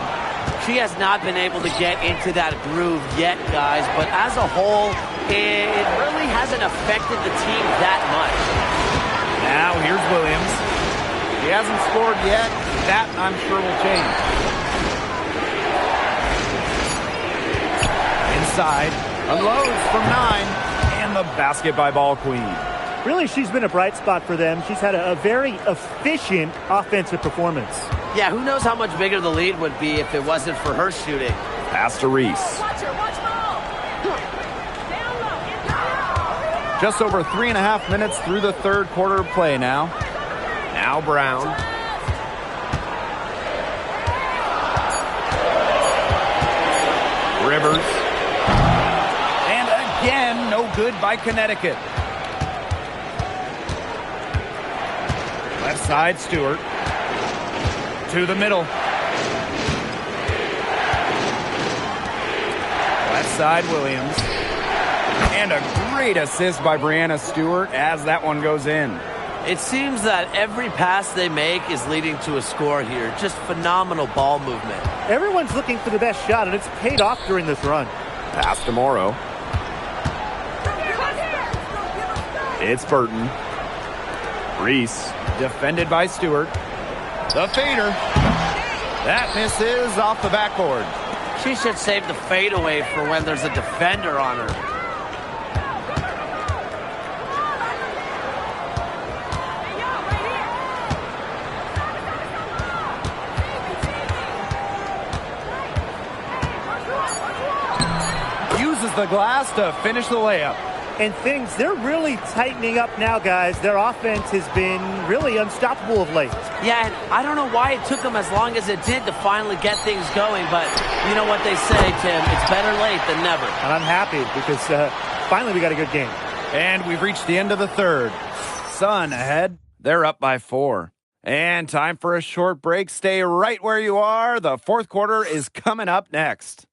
She has not been able to get into that groove yet, guys, but as a whole, it really hasn't affected the team that much. Now here's Williams. He hasn't scored yet. That, I'm sure, will change. Inside. Unloads from 9. And the basket by Ball Queen. Really, she's been a bright spot for them. She's had a very efficient offensive performance. Yeah, who knows how much bigger the lead would be if it wasn't for her shooting. Pass to Reese. Watch her, watch ball. Down low, Just over 3.5 minutes through the third quarter of play now. Now Brown. Rivers. And again, no good by Connecticut. Left side, Stewart. To the middle. Left side, Williams. And a great assist by Breanna Stewart as that one goes in. It seems that every pass they make is leading to a score here. Just phenomenal ball movement. Everyone's looking for the best shot, and it's paid off during this run. Pass to Morrow. It's Burton. Reese, defended by Stewart. The fader. That misses off the backboard. She should save the fadeaway for when there's a defender on her. Uses the glass to finish the layup. And they're really tightening up now, guys. Their offense has been really unstoppable of late. Yeah, and I don't know why it took them as long as it did to finally get things going, but you know what they say, Tim, it's better late than never. And I'm happy because finally we got a good game. And we've reached the end of the third. Sun ahead. They're up by 4. And time for a short break. Stay right where you are. The fourth quarter is coming up next.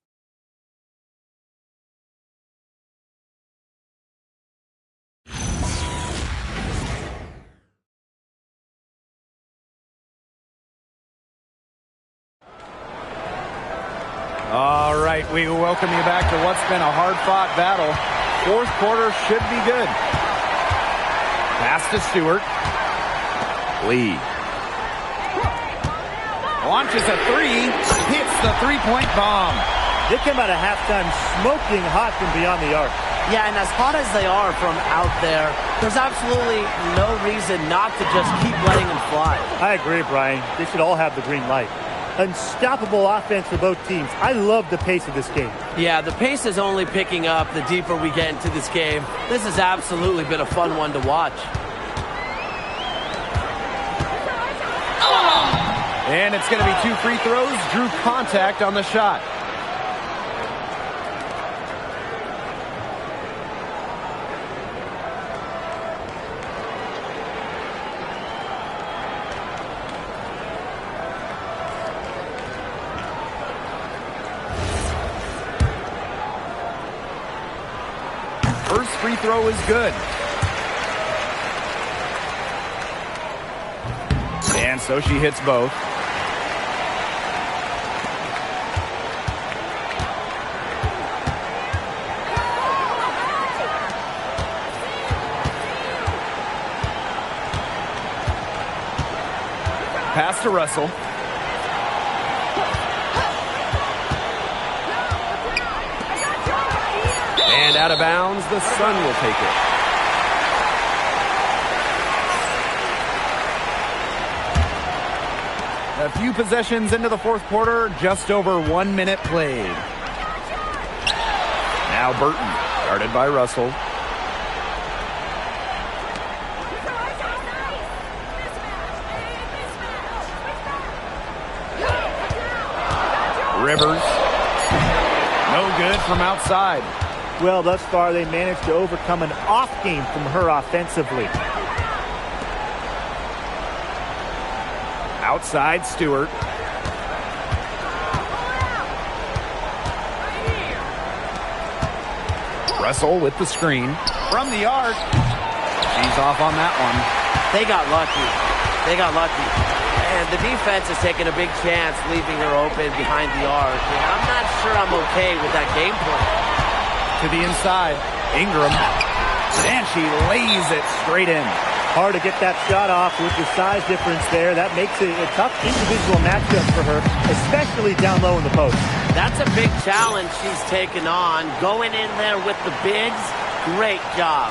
All right, we welcome you back to what's been a hard-fought battle. Fourth quarter should be good. Pass to Stewart. Lee. Launches a 3. Hits the three-point bomb. They came out of halftime smoking hot from beyond the arc. Yeah, and as hot as they are from out there, there's absolutely no reason not to just keep letting them fly. I agree, Brian. They should all have the green light. Unstoppable offense for both teams. I love the pace of this game. Yeah, the pace is only picking up the deeper we get into this game. This has absolutely been a fun one to watch. And it's going to be 2 free throws. Drew contact on the shot. First free throw is good. And so she hits both. Pass to Russell. And out of bounds, the Sun will take it. A few possessions into the fourth quarter, just over 1 minute played. Now Burton, guarded by Russell. Rivers. No good from outside. Well, thus far, they managed to overcome an off game from her offensively. Outside, Stewart. Russell with the screen. From the arc. She's off on that one. They got lucky. They got lucky. And the defense is taking a big chance leaving her open behind the arc. And I'm not sure I'm okay with that game plan. To the inside, Ingram, and she lays it straight in. Hard to get that shot off with the size difference there. That makes it a tough individual matchup for her, especially down low in the post. That's a big challenge she's taken on. Going in there with the bigs, great job.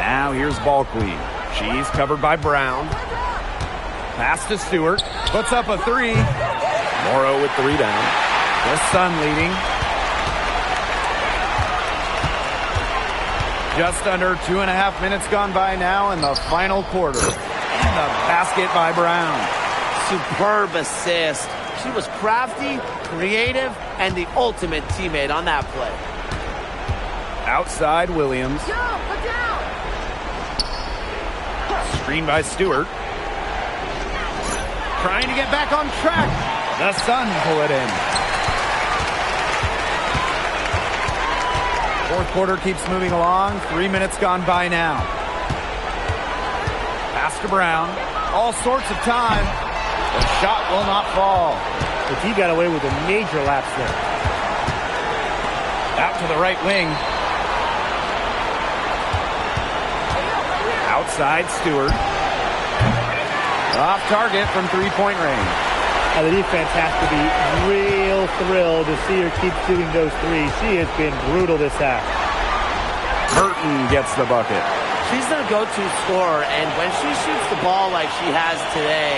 Now here's Bulkley. She's covered by Brown. Pass to Stewart. Puts up a 3. Morrow with the rebound. The Sun leading. Just under 2.5 minutes gone by now in the final quarter. And the basket by Brown. Superb assist. She was crafty, creative, and the ultimate teammate on that play. Outside, Williams. Screen by Stewart. Trying to get back on track. The Sun pull it in. Fourth quarter keeps moving along. 3 minutes gone by now. Pass to Brown. All sorts of time. The shot will not fall. But he got away with a major lapse there. Out to the right wing. Outside Stewart. Off target from three-point range. Now, the defense has to be real thrilled to see her keep shooting those threes. She has been brutal this half. Burton gets the bucket. She's their go-to scorer, and when she shoots the ball like she has today,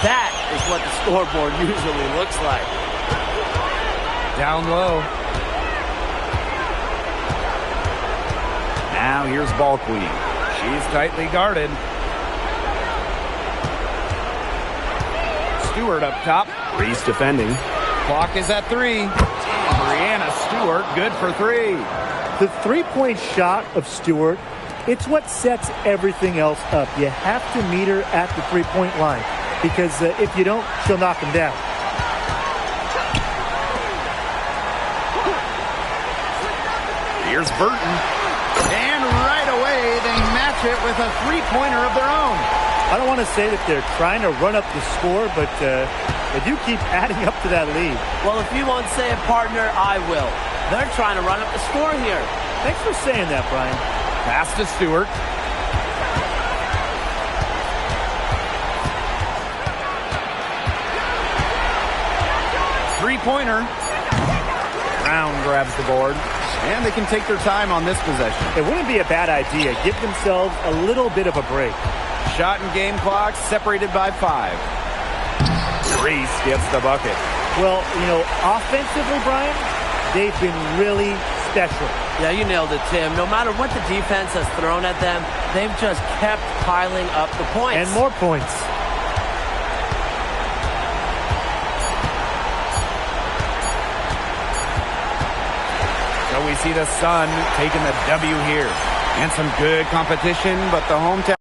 that is what the scoreboard usually looks like. Down low. Now here's Ball Queen. She's tightly guarded. Stewart up top. Reese defending. Clock is at 3. Brianna Stewart good for 3. The three-point shot of Stewart, it's what sets everything else up. You have to meet her at the three-point line because if you don't, she'll knock them down. Here's Burton. And right away, they match it with a three-pointer of their own. I don't want to say that they're trying to run up the score, but they do keep adding up to that lead. Well, if you won't say it, partner, I will. They're trying to run up the score here. Thanks for saying that, Brian. Pass to Stewart. Three-pointer. Brown grabs the board. And they can take their time on this possession. It wouldn't be a bad idea. Give themselves a little bit of a break. Shot and game clock separated by 5. Reese gets the bucket. Well, you know, offensively, Brian, they've been really special. Yeah, you nailed it, Tim. No matter what the defense has thrown at them, they've just kept piling up the points. And more points. So we see the Sun taking the W here. And some good competition, but the hometown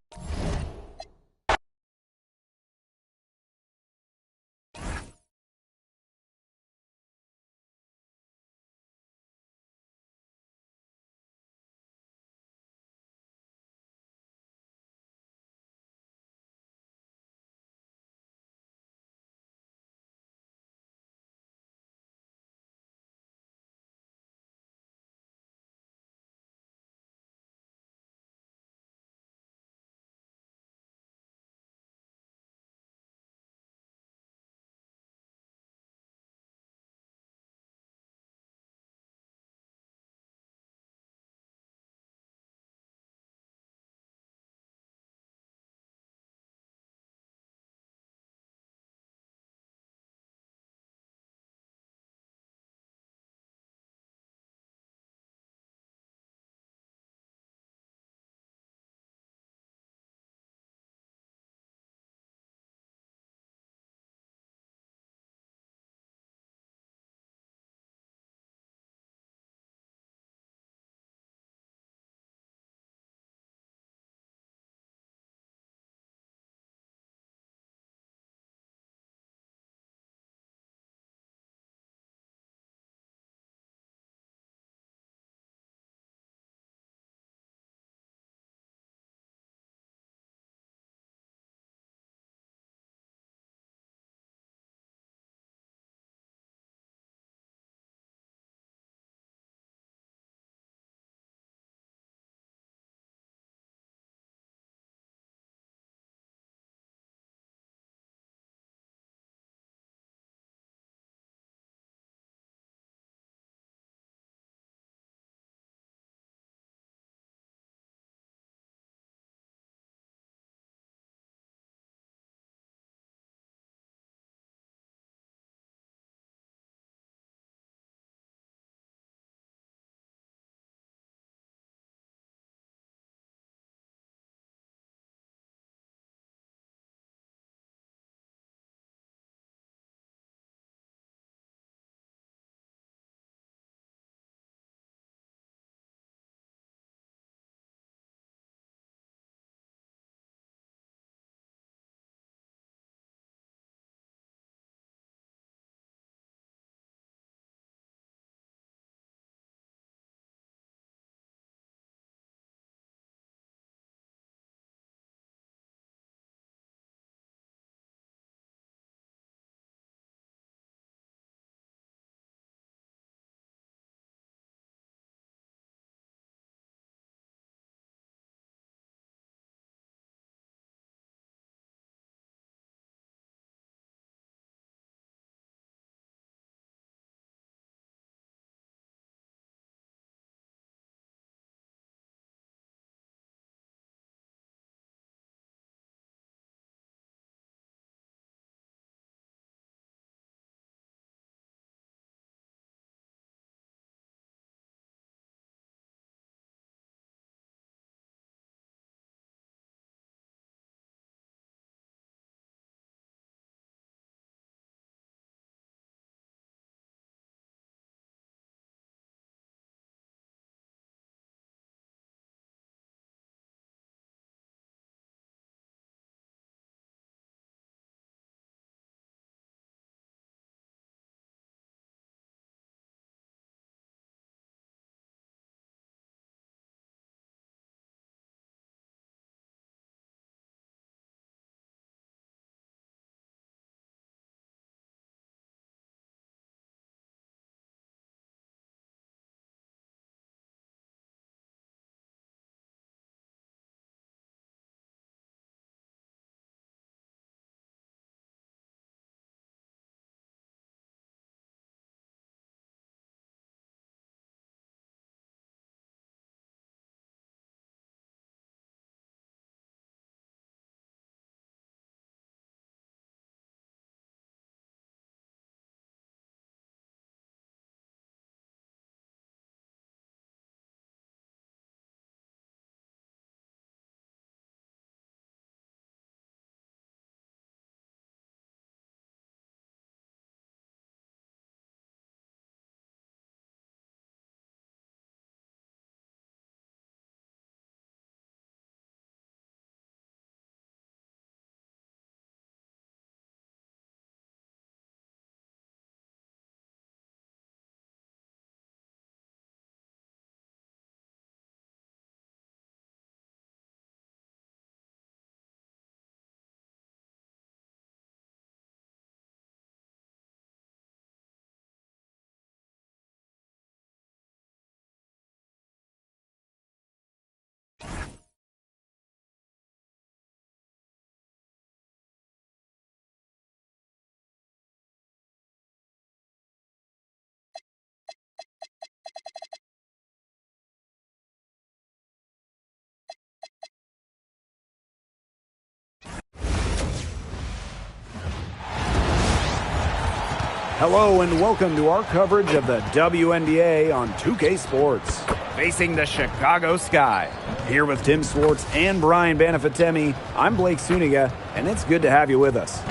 Hello and welcome to our coverage of the WNBA on 2K Sports. Facing the Chicago Sky. Here with Tim Swartz and Brian Banafitemi, I'm Blake Suniga, and it's good to have you with us.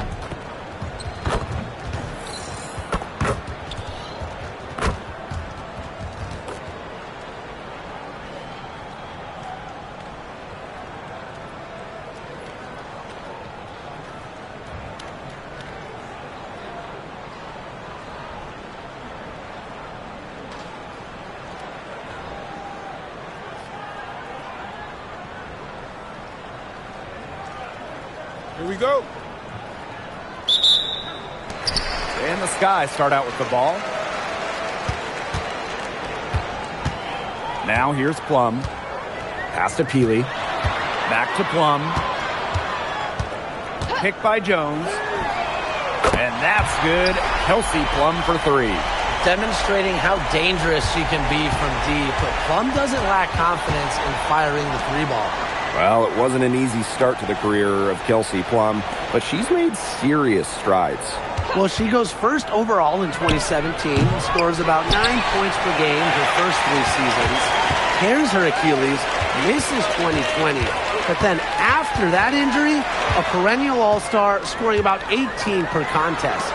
Here we go. And the Sky start out with the ball. Now here's Plum. Pass to Peely. Back to Plum. Picked by Jones. And that's good. Kelsey Plum for three. Demonstrating how dangerous she can be from deep, but Plum doesn't lack confidence in firing the three ball. Well, it wasn't an easy start to the career of Kelsey Plum, but she's made serious strides. Well, she goes first overall in 2017, scores about 9 points per game her first 3 seasons, tears her Achilles, misses 2020, but then after that injury, a perennial all-star scoring about 18 per contest.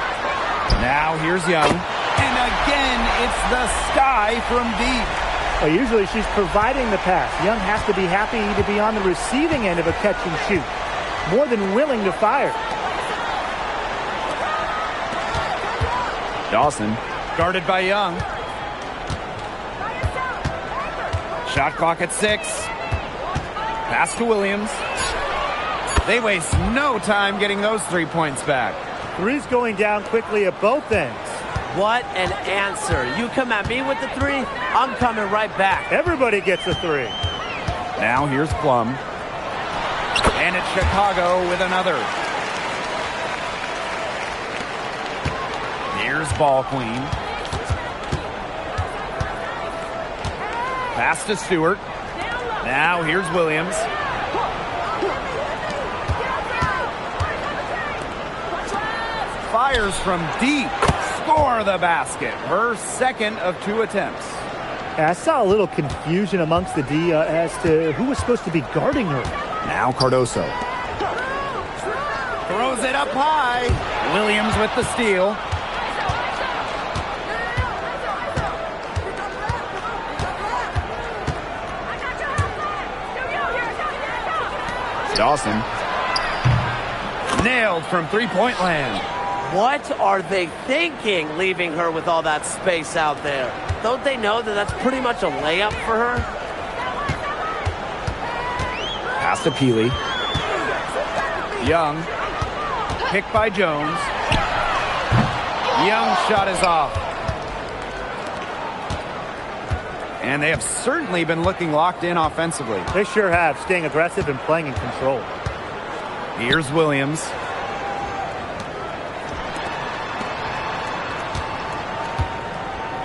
Now here's Young. And again, it's the Sky from deep. Well, usually she's providing the pass. Young has to be happy to be on the receiving end of a catch and shoot. More than willing to fire. Dawson, guarded by Young. Shot clock at 6. Pass to Williams. They waste no time getting those 3 points back. Three's going down quickly at both ends. What an answer. You come at me with the 3, I'm coming right back. Everybody gets a 3. Now here's Plum. And it's Chicago with another. Here's Ball Queen. Pass to Stewart. Now here's Williams. Fires from deep. Score the basket. Her second of 2 attempts. I saw a little confusion amongst the D as to who was supposed to be guarding her. Now Cardoso. Throws it up high. Williams with the steal. Dawson. Nailed from three-point land. What are they thinking, leaving her with all that space out there? Don't they know that that's pretty much a layup for her? Pass to Peely. Young. Picked by Jones. Young shot is off. And they have certainly been looking locked in offensively. They sure have, staying aggressive and playing in control. Here's Williams.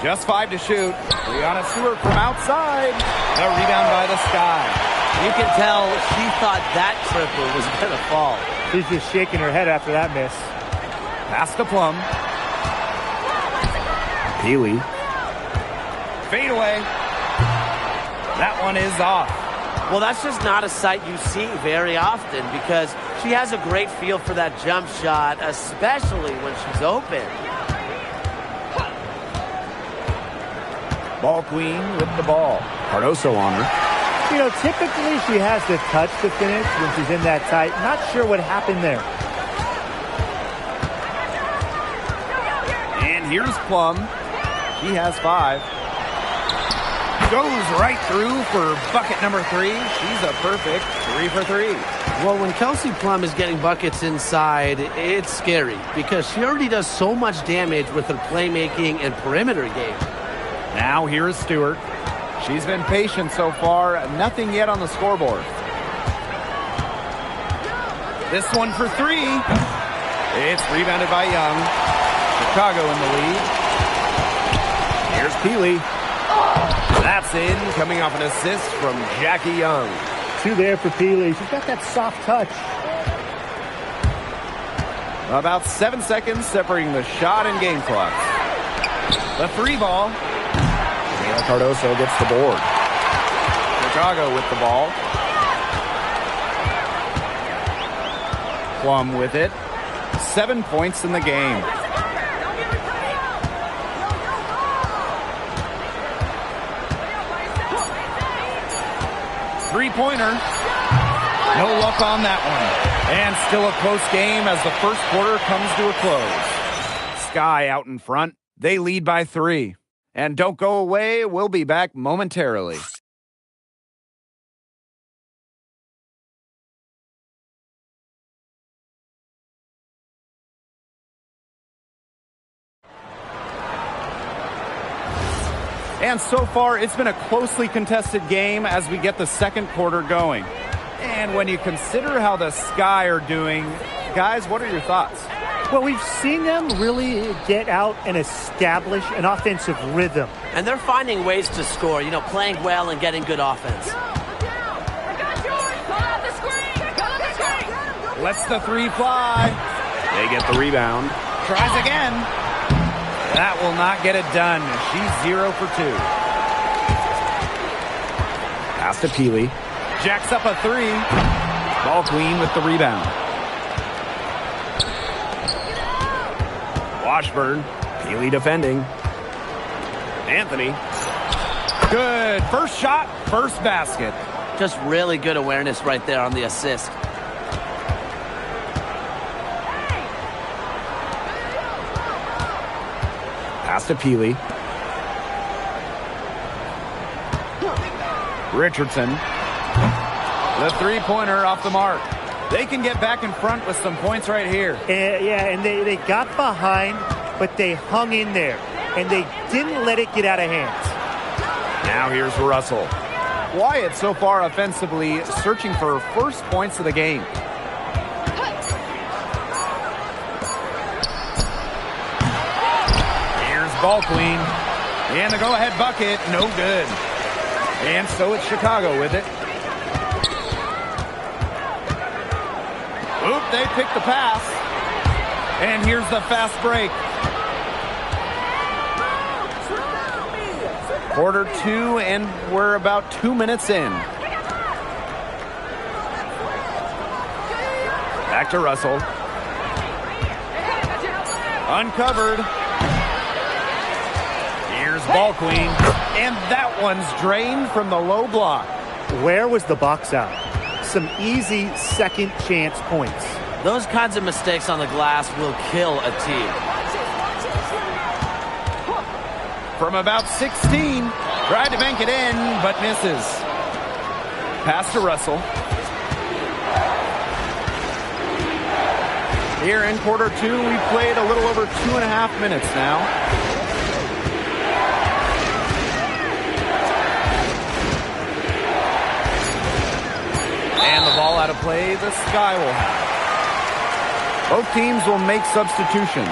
Just 5 to shoot. Brianna Stewart from outside. The rebound by the Sky. You can tell she thought that triple was going to fall. She's just shaking her head after that miss. Pass to Plum. Peely. Fade away. That one is off. Well, that's just not a sight you see very often because she has a great feel for that jump shot, especially when she's open. Ball Queen with the ball. Cardoso on her. You know, typically she has the touch to finish when she's in that tight. Not sure what happened there. And here's Plum. She has 5. Goes right through for bucket number 3. She's a perfect 3 for 3. Well, when Kelsey Plum is getting buckets inside, it's scary because she already does so much damage with her playmaking and perimeter game. Now here's Stewart. She's been patient so far. Nothing yet on the scoreboard. This one for 3. It's rebounded by Young. Chicago in the lead. Here's Peely. That's in, coming off an assist from Jackie Young. 2 there for Peely. She's got that soft touch. About 7 seconds separating the shot and game clock. The three ball. Camila Cardoso gets the board. Chicago with the ball. Plum with it. 7 points in the game. Three-pointer. No luck on that one. And still a close game as the first quarter comes to a close. Sky out in front. They lead by 3. And don't go away. We'll be back momentarily. And so far, it's been a closely contested game as we get the second quarter going. And when you consider how the Sky are doing, guys, what are your thoughts? Well, we've seen them really get out and establish an offensive rhythm. And they're finding ways to score, playing well and getting good offense. Lets the three fly. They get the rebound. Tries again. That will not get it done. She's 0 for 2. Pass to Peely. Jacks up a three. Ball Queen with the rebound. Washburn. Peely defending. Anthony. Good. First shot, first basket. Just really good awareness right there on the assist. Pass to Peely. Richardson. The three-pointer off the mark. They can get back in front with some points right here. And they got behind, but they hung in there. And they didn't let it get out of hands. Now here's Russell. Wyatt so far offensively searching for her first points of the game. Ball Queen. And the go-ahead bucket, no good. And so it's Chicago with it. Oop, they picked the pass. And here's the fast break. Quarter 2, and we're about 2 minutes in. Back to Russell. Uncovered. Ball Queen, and that one's drained from the low block. Where was the box out? Some easy second chance points. Those kinds of mistakes on the glass will kill a team. From about 16, tried to bank it in, but misses. Pass to Russell. Here in quarter 2, we've played a little over 2.5 minutes now. And the ball out of play, the Sky will have. Both teams will make substitutions.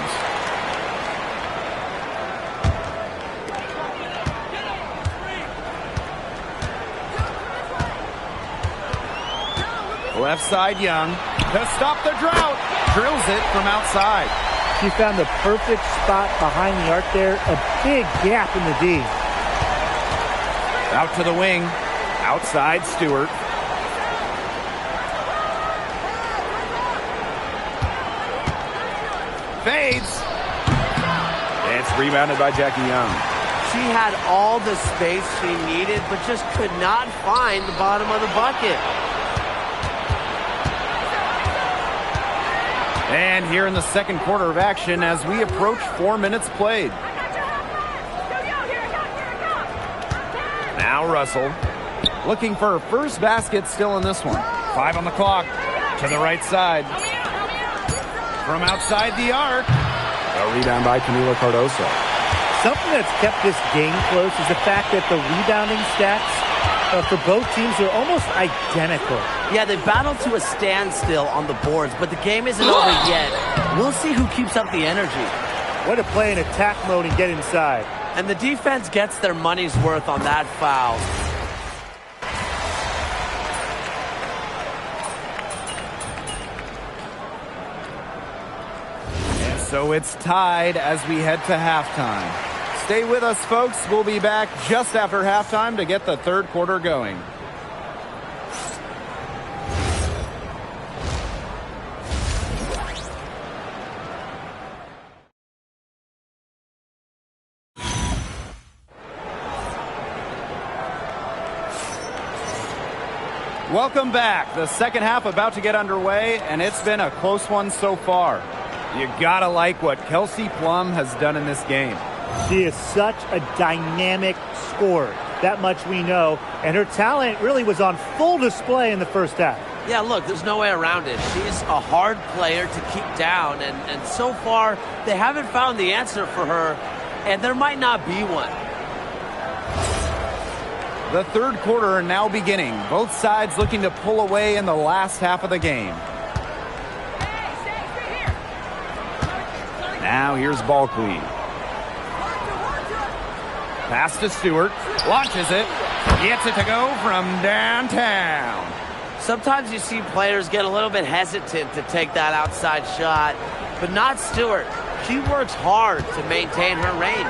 Left side, Young. To stop the drought. Drills it from outside. She found the perfect spot behind the arc there. A big gap in the D. Out to the wing. Outside, Stewart. Fades. It's rebounded by Jackie Young. She had all the space she needed, but just could not find the bottom of the bucket. And here in the second quarter of action as we approach 4 minutes played. Now Russell looking for her first basket still in this one. 5 on the clock. To the right side. From outside the arc. A rebound by Camila Cardoso. Something that's kept this game close is the fact that the rebounding stats for both teams are almost identical. Yeah, they battled to a standstill on the boards, but the game isn't over yet. We'll see who keeps up the energy. Way to play in attack mode and get inside. And the defense gets their money's worth on that foul. And so it's tied as we head to halftime. Stay with us, folks. We'll be back just after halftime to get the third quarter going. Welcome back. The second half about to get underway, and it's been a close one so far. You gotta like what Kelsey Plum has done in this game. She is such a dynamic scorer. That much we know. And her talent really was on full display in the first half. Yeah, look, there's no way around it. She's a hard player to keep down, and so far, they haven't found the answer for her, and there might not be one. The third quarter now beginning. Both sides looking to pull away in the last half of the game. Now here's Bulkley. Pass to Stewart. Launches it. Gets it to go from downtown. Sometimes you see players get a little bit hesitant to take that outside shot, but not Stewart. She works hard to maintain her range.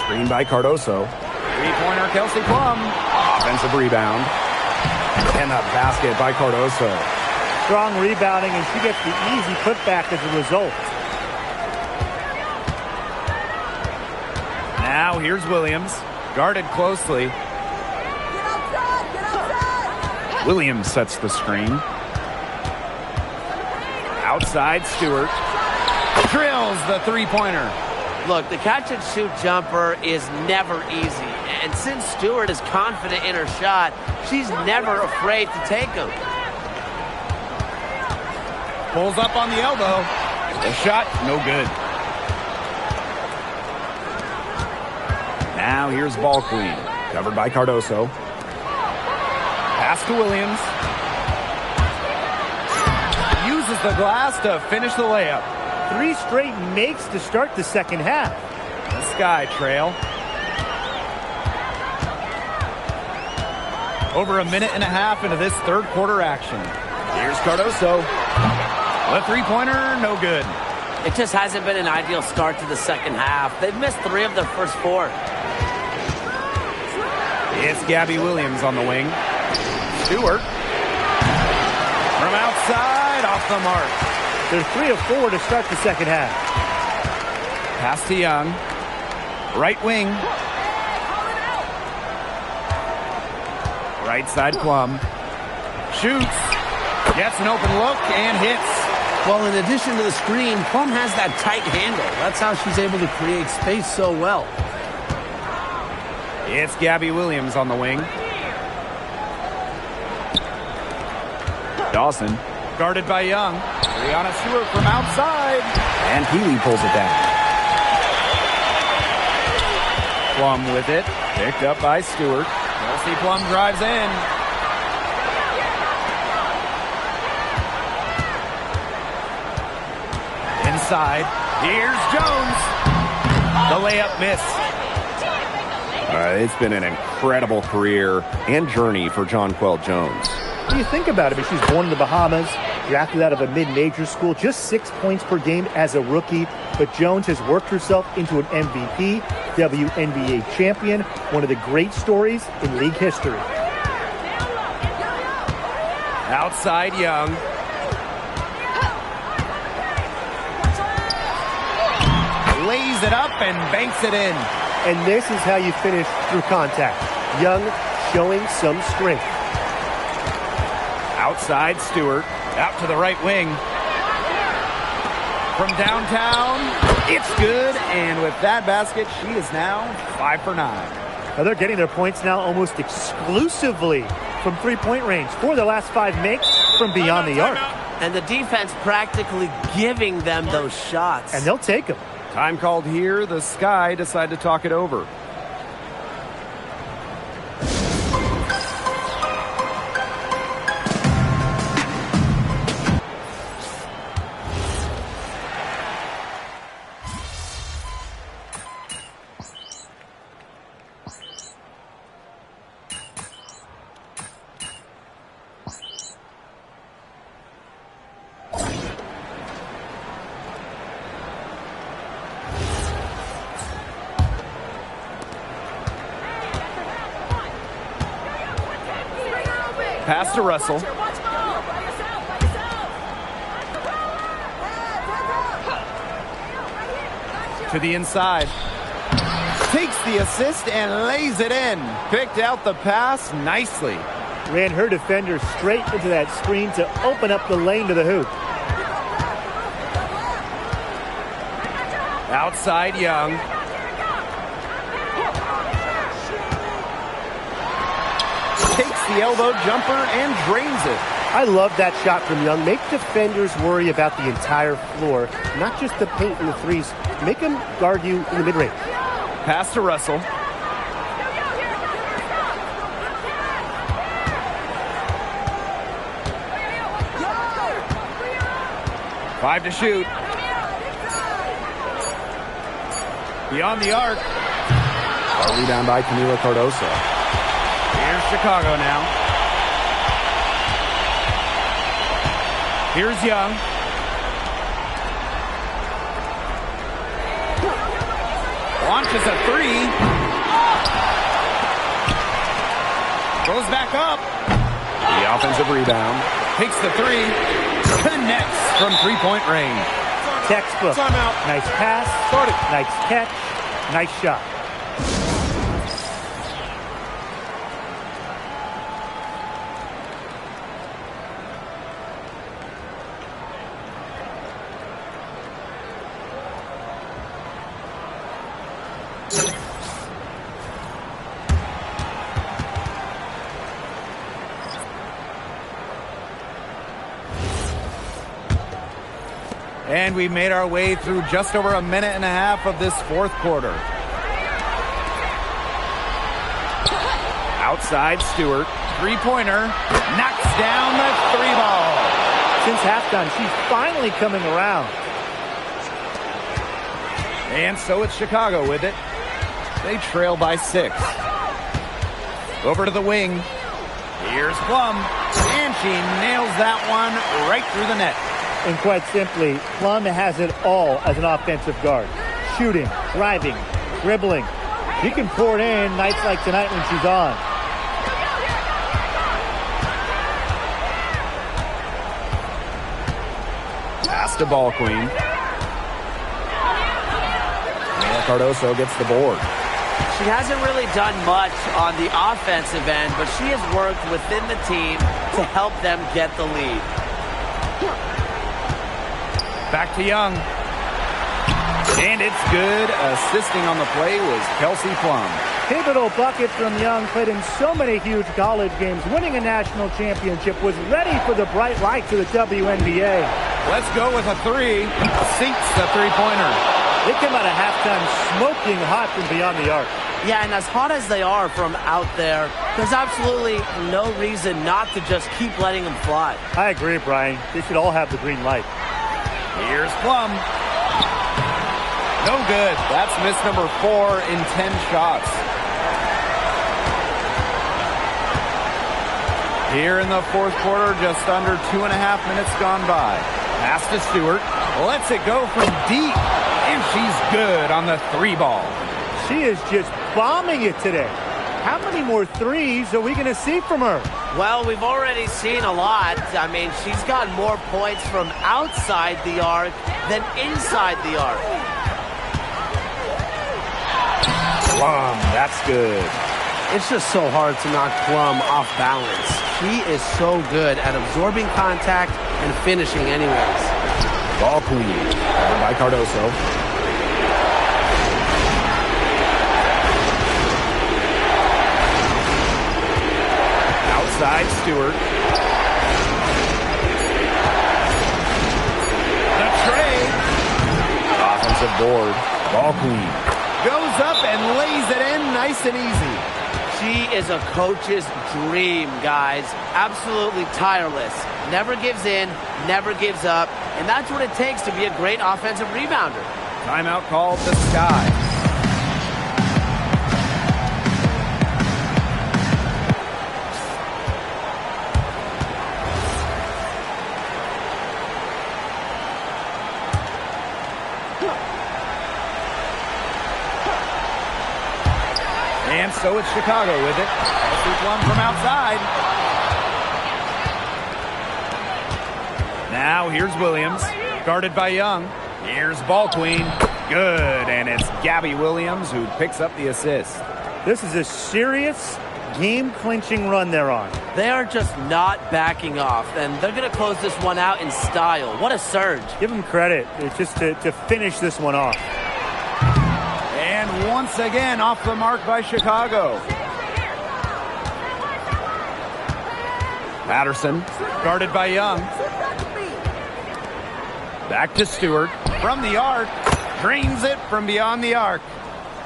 Screen by Cardoso. Three-pointer Kelsey Plum. Offensive rebound. And the basket by Cardoso. Strong rebounding, and she gets the easy putback as a result. Now here's Williams. Guarded closely. Get outside! Williams sets the screen. Outside Stewart. Drills the three-pointer. Look, the catch-and-shoot jumper is never easy. And since Stewart is confident in her shot, she's never afraid to take them. Pulls up on the elbow. The shot, no good. Now here's Bulkley. Covered by Cardoso. Pass to Williams. Uses the glass to finish the layup. 3 straight makes to start the second half. The Sky Trail. Over a minute and a half into this third quarter action. Here's Cardoso. The three-pointer, no good. It just hasn't been an ideal start to the second half. They've missed 3 of their first 4. It's Gabby Williams on the wing. Stewart. From outside, off the mark. They're 3 of 4 to start the second half. Pass to Young. Right wing. Right side Plum. Shoots. Gets an open look and hits. Well, in addition to the screen, Plum has that tight handle. That's how she's able to create space so well. It's Gabby Williams on the wing. Dawson. Guarded by Young. Brianna Stewart from outside. And Healy pulls it down. Plum with it. Picked up by Stewart. Kelsey Plum drives in. Inside. Here's Jones. The layup missed. It's been an incredible career and journey for Jonquel Jones. What do you think about it? I mean, she's born in the Bahamas, drafted out of a mid-major school, just 6 points per game as a rookie. But Jones has worked herself into an MVP, WNBA champion, one of the great stories in league history. Outside Young. Lays it up and banks it in. And this is how you finish through contact. Young showing some strength. Outside Stewart. Out to the right wing. From downtown. It's good. And with that basket, she is now 5 for 9. Now they're getting their points now almost exclusively from three-point range. 4 of their last 5 makes from beyond the arc. And the defense practically giving them those shots. And they'll take them. Time called here. The Sky decide to talk it over. Pass to Russell. Watch your ball. By yourself. To the inside. Takes the assist and lays it in. Picked out the pass nicely. Ran her defender straight into that screen to open up the lane to the hoop. Outside Young. Takes the elbow jumper and drains it. I love that shot from Young. Make defenders worry about the entire floor, not just the paint and the threes. Make them guard you in the mid-range. Pass to Russell. Five to shoot. Beyond the arc. A rebound by Camila Cardoso. Here's Chicago now. Here's Young. Launches a three. Goes back up. The offensive rebound. Takes the three. Connects from three-point range. Textbook. Timeout. Nice pass. Started. Nice catch. Nice shot. And we made our way through just over a minute and a half of this fourth quarter. Outside Stewart. Three-pointer. Knocks down the three ball. Since halftime, she's finally coming around. And so it's Chicago with it. They trail by 6. Over to the wing. Here's Plum. And she nails that one right through the net. And quite simply, Plum has it all as an offensive guard. Shooting, driving, dribbling. She can pour it in nights like tonight when she's on. Pass to Ball Queen. Camila Cardoso gets the board. She hasn't really done much on the offensive end, but she has worked within the team to help them get the lead. Back to Young. And it's good. Assisting on the play was Kelsey Plum. Pivotal bucket from Young, played in so many huge college games, winning a national championship, was ready for the bright light to the WNBA. Let's go with a three. Sinks the three-pointer. They come out of halftime smoking hot from beyond the arc. Yeah, and as hot as they are from out there, there's absolutely no reason not to just keep letting them fly. I agree, Brian. They should all have the green light. Here's Plum. No good. That's miss number 4 in 10 shots. Here in the fourth quarter, just under 2.5 minutes gone by. Pass to Stewart. Lets it go from deep. And she's good on the three ball. She is just bombing it today. How many more threes are we going to see from her? Well, we've already seen a lot. I mean, she's got more points from outside the arc than inside the arc. Plum, that's good. It's just so hard to knock Plum off balance. She is so good at absorbing contact and finishing anyways. Ball Queen. Covered by Cardoso. Outside Stewart. The trade. Offensive board. Ball Queen. Goes up and lays it in nice and easy. She is a coach's dream, guys. Absolutely tireless. Never gives in, never gives up. And that's what it takes to be a great offensive rebounder. Timeout called the Sky. And so it's Chicago with it. Kelsey Plum from outside. Now here's Williams, guarded by Young. Here's Ball Queen. Good, and it's Gabby Williams who picks up the assist. This is a serious game-clinching run they're on. They are just not backing off, and they're going to close this one out in style. What a surge. Give them credit just to finish this one off. And once again, off the mark by Chicago. Patterson, guarded by Young. Back to Stewart. From the arc. Drains it from beyond the arc.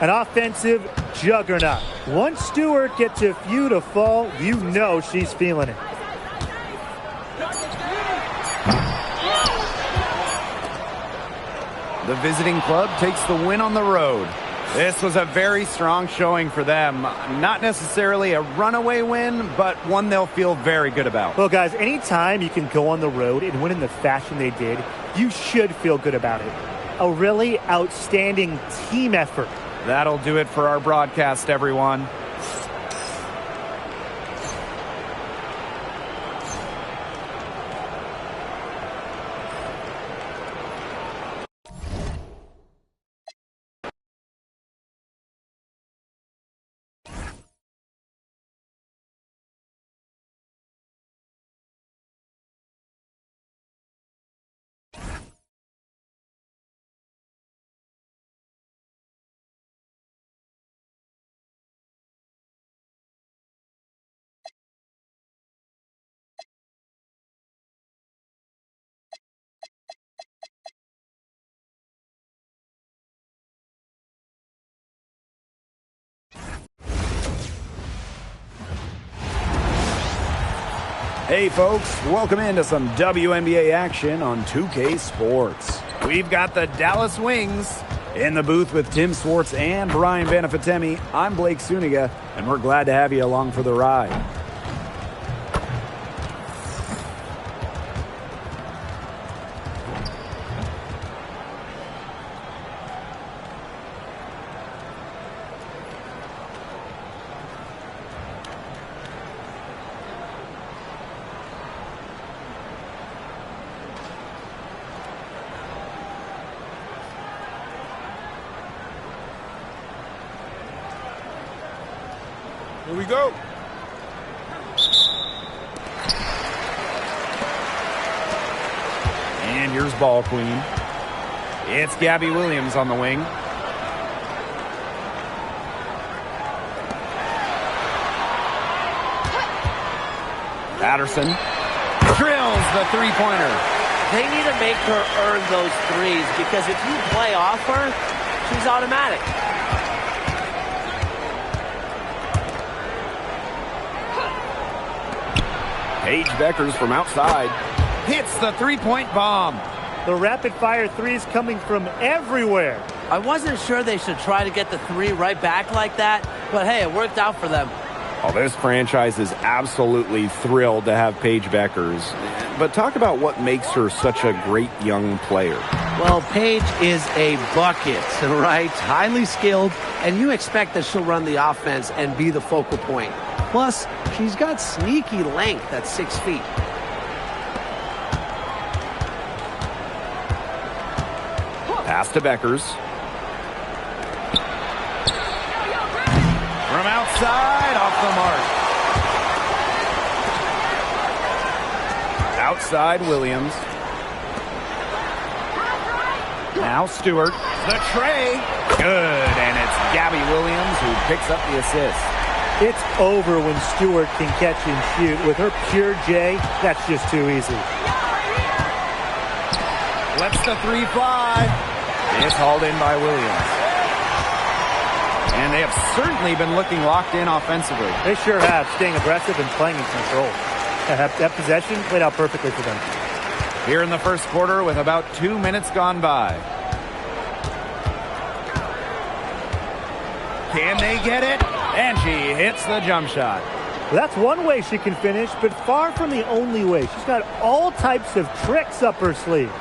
An offensive juggernaut. Once Stewart gets a few to fall, you know she's feeling it. The visiting club takes the win on the road. This was a very strong showing for them. Not necessarily a runaway win, but one they'll feel very good about. Well, guys, anytime you can go on the road and win in the fashion they did, you should feel good about it. A really outstanding team effort. That'll do it for our broadcast, everyone. Hey folks, welcome into some WNBA action on 2K Sports. We've got the Dallas Wings. In the booth with Tim Swartz and Brian Banafitemi, I'm Blake Suniga, and we're glad to have you along for the ride. Here we go. And here's Ball Queen. It's Gabby Williams on the wing. Patterson drills the three-pointer. They need to make her earn those threes, because if you play off her, she's automatic. Paige Beckers from outside hits the three-point bomb. The rapid-fire threes coming from everywhere. I wasn't sure they should try to get the three right back like that, but hey, it worked out for them. Oh, this franchise is absolutely thrilled to have Paige Beckers. But talk about what makes her such a great young player. Well, Paige is a bucket, right? Highly skilled, and you expect that she'll run the offense and be the focal point. Plus, she's got sneaky length at 6 feet. Pass to Beckers. From outside, off the mark. Outside, Williams. Now Stewart. The tray. Good, and it's Gabby Williams who picks up the assist. It's over when Stewart can catch and shoot. With her pure J, that's just too easy. Lets the three fly. It's hauled in by Williams. And they have certainly been looking locked in offensively. They sure have, staying aggressive and playing in control. That possession played out perfectly for them. Here in the first quarter with about 2 minutes gone by. Can they get it? And she hits the jump shot. Well, that's one way she can finish, but far from the only way. She's got all types of tricks up her sleeve.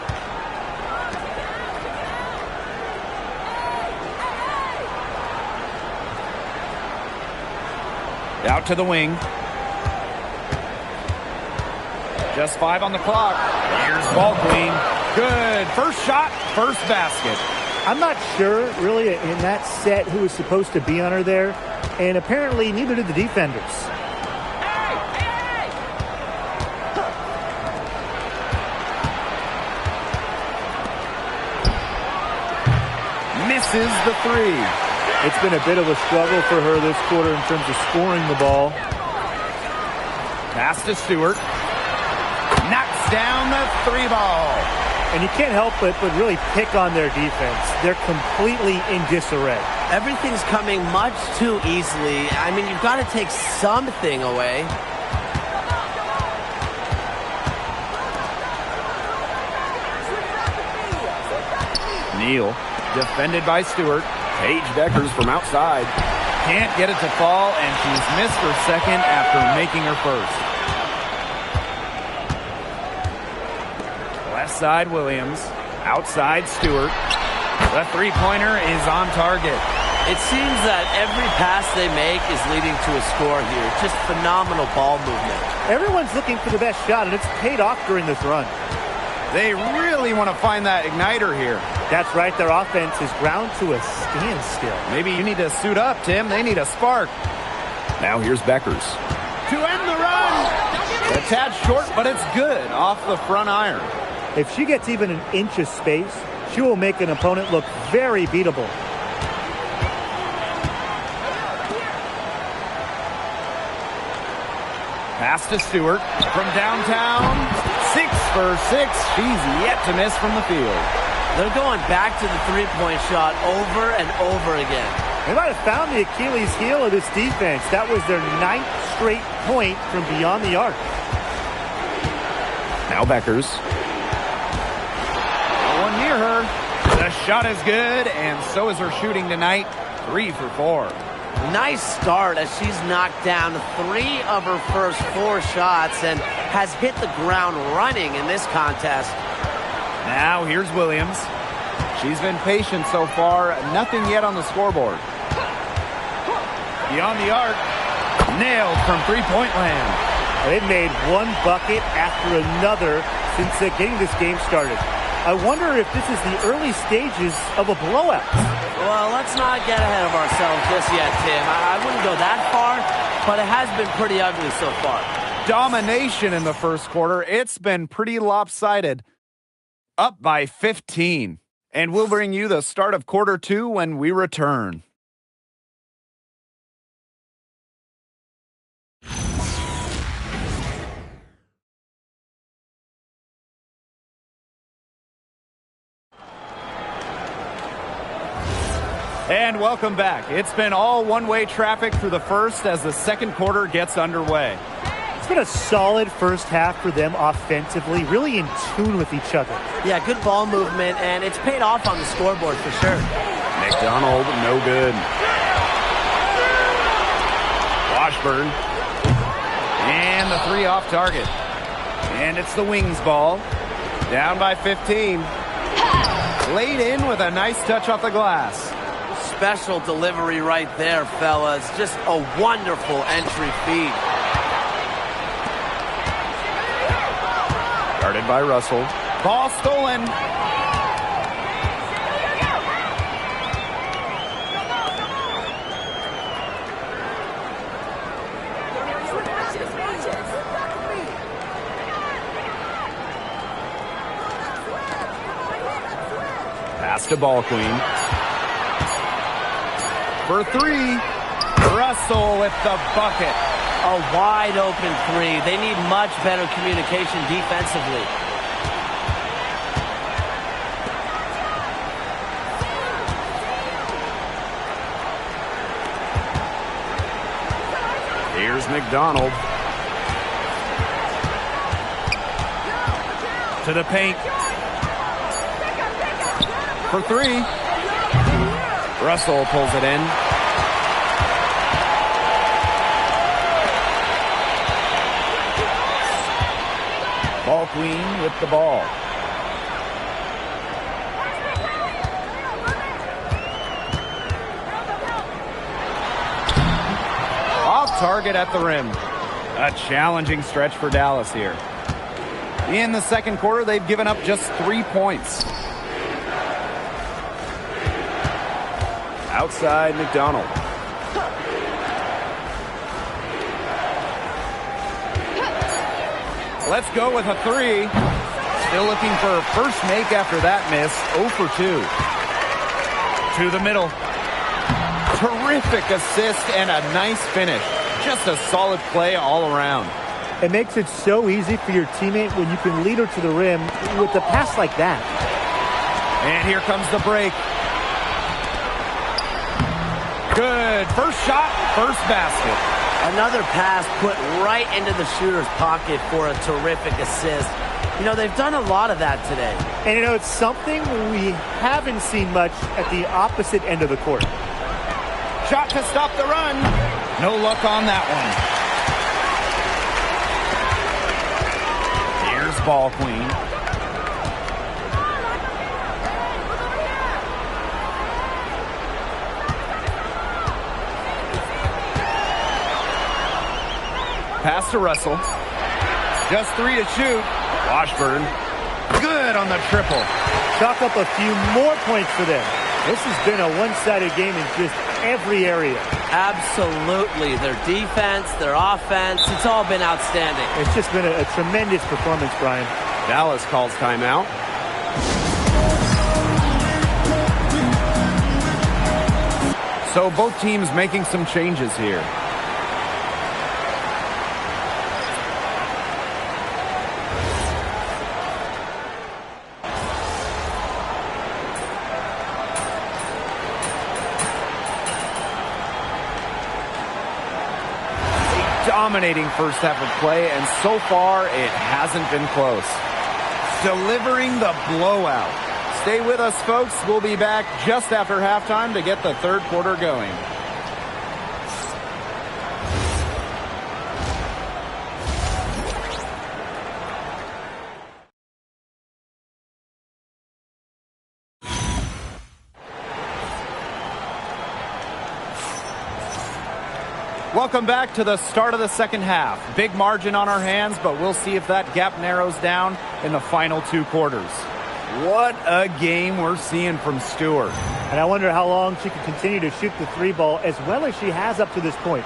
Out to the wing. Just 5 on the clock. Here's Ball Queen. Good. First shot, first basket. I'm not sure, really, in that set who was supposed to be on her there, and apparently neither did the defenders. Misses the 3. It's been a bit of a struggle for her this quarter in terms of scoring the ball. Pass to Stewart. Knocks down the 3 ball. And you can't help but really pick on their defense. They're completely in disarray. Everything's coming much too easily. I mean, you've got to take something away. Neal, defended by Stewart. Paige Beckers from outside. Can't get it to fall, and she's missed her second after making her first. Left side, Williams. Outside, Stewart. The three-pointer is on target. It seems that every pass they make is leading to a score here. Just phenomenal ball movement. Everyone's looking for the best shot, and it's paid off during this run. They really want to find that igniter here. That's right. Their offense is ground to a standstill. Maybe you need to suit up, Tim. They need a spark. Now here's Beckers. To end the run. A tad short, but it's good off the front iron. If she gets even an inch of space, she will make an opponent look very beatable. Pass to Stewart from downtown. 6 for 6. She's yet to miss from the field. They're going back to the three-point shot over and over again. They might have found the Achilles heel of this defense. That was their 9th straight point from beyond the arc. Now Beckers. No one near her. The shot is good, and so is her shooting tonight. 3 for 4. Nice start as she's knocked down 3 of her first 4 shots and has hit the ground running in this contest. Now here's Williams. She's been patient so far. Nothing yet on the scoreboard. Beyond the arc. Nailed from three-point land. They've made one bucket after another since getting this game started. I wonder if this is the early stages of a blowout. Well, let's not get ahead of ourselves just yet, Tim. I wouldn't go that far, but it has been pretty ugly so far. Domination in the first quarter. It's been pretty lopsided. Up by 15. And we'll bring you the start of quarter 2 when we return. And welcome back. It's been all one-way traffic through the first as the second quarter gets underway. It's been a solid first half for them offensively, really in tune with each other. Yeah, good ball movement, and it's paid off on the scoreboard for sure. McDonald, no good. Washburn. And the 3 off target. And it's the Wings ball. Down by 15. Laid in with a nice touch off the glass. Special delivery right there, fellas. Just a wonderful entry feed. Guarded by Russell. Ball stolen. Pass to Ball Queen. For 3, Russell with the bucket. A wide open 3. They need much better communication defensively. Here's McDonald. To the paint. For 3. Russell pulls it in. Ball Queen with the ball. Off target at the rim. A challenging stretch for Dallas here. In the second quarter, they've given up just 3 points. Outside McDonald. Let's go with a 3. Still looking for a first make after that miss. 0 for 2. To the middle. Terrific assist and a nice finish. Just a solid play all around. It makes it so easy for your teammate when you can lead her to the rim with a pass like that. And here comes the break. Good. First shot, first basket. Another pass put right into the shooter's pocket for a terrific assist. You know, they've done a lot of that today. And, you know, it's something we haven't seen much at the opposite end of the court. Shot to stop the run. No luck on that one. Here's Ball Queen. Pass to Russell. Just 3 to shoot. Washburn. Good on the triple. Chalk up a few more points for them. This has been a one-sided game in just every area. Absolutely. Their defense, their offense, it's all been outstanding. It's just been a tremendous performance, Brian. Dallas calls timeout. So both teams making some changes here. Dominating first half of play, and so far it hasn't been close. Delivering the blowout. Stay with us, folks. We'll be back just after halftime to get the third quarter going. Welcome back to the start of the second half. Big margin on our hands, but we'll see if that gap narrows down in the final 2 quarters. What a game we're seeing from Stewart. And I wonder how long she can continue to shoot the 3 ball as well as she has up to this point.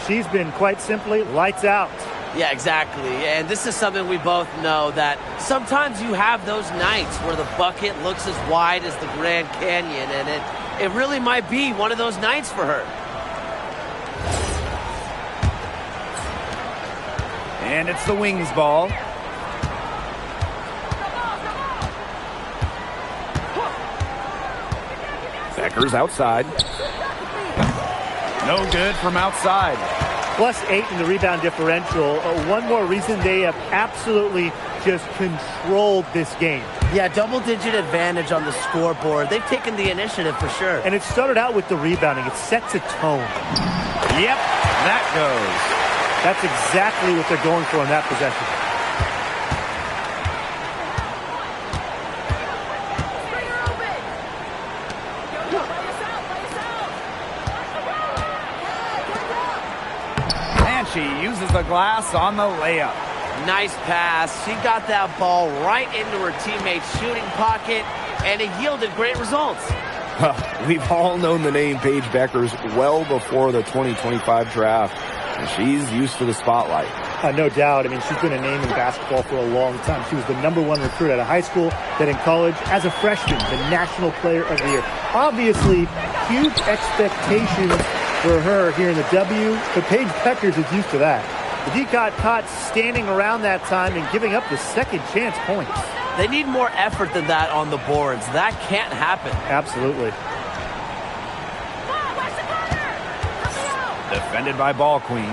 She's been quite simply lights out. Yeah, exactly. And this is something we both know, that sometimes you have those nights where the bucket looks as wide as the Grand Canyon, and it really might be one of those nights for her. And it's the Wings ball. Becker's outside. No good from outside. +8 in the rebound differential. One more reason they have absolutely just controlled this game. Yeah, double-digit advantage on the scoreboard. They've taken the initiative for sure. And it started out with the rebounding. It sets a tone. Yep, that goes. That's exactly what they're going for in that possession. And she uses the glass on the layup. Nice pass. She got that ball right into her teammate's shooting pocket, and it yielded great results. We've all known the name Paige Bueckers well before the 2025 draft. And she's used to the spotlight. No doubt. I mean, she's been a name in basketball for a long time. She was the #1 recruit out of high school, then in college, as a freshman, the National Player of the Year. Obviously, huge expectations for her here in the W, but Paige Bueckers is used to that. The D got caught standing around that time and giving up the second chance points. They need more effort than that on the boards. That can't happen. Absolutely. Defended by Ball Queen.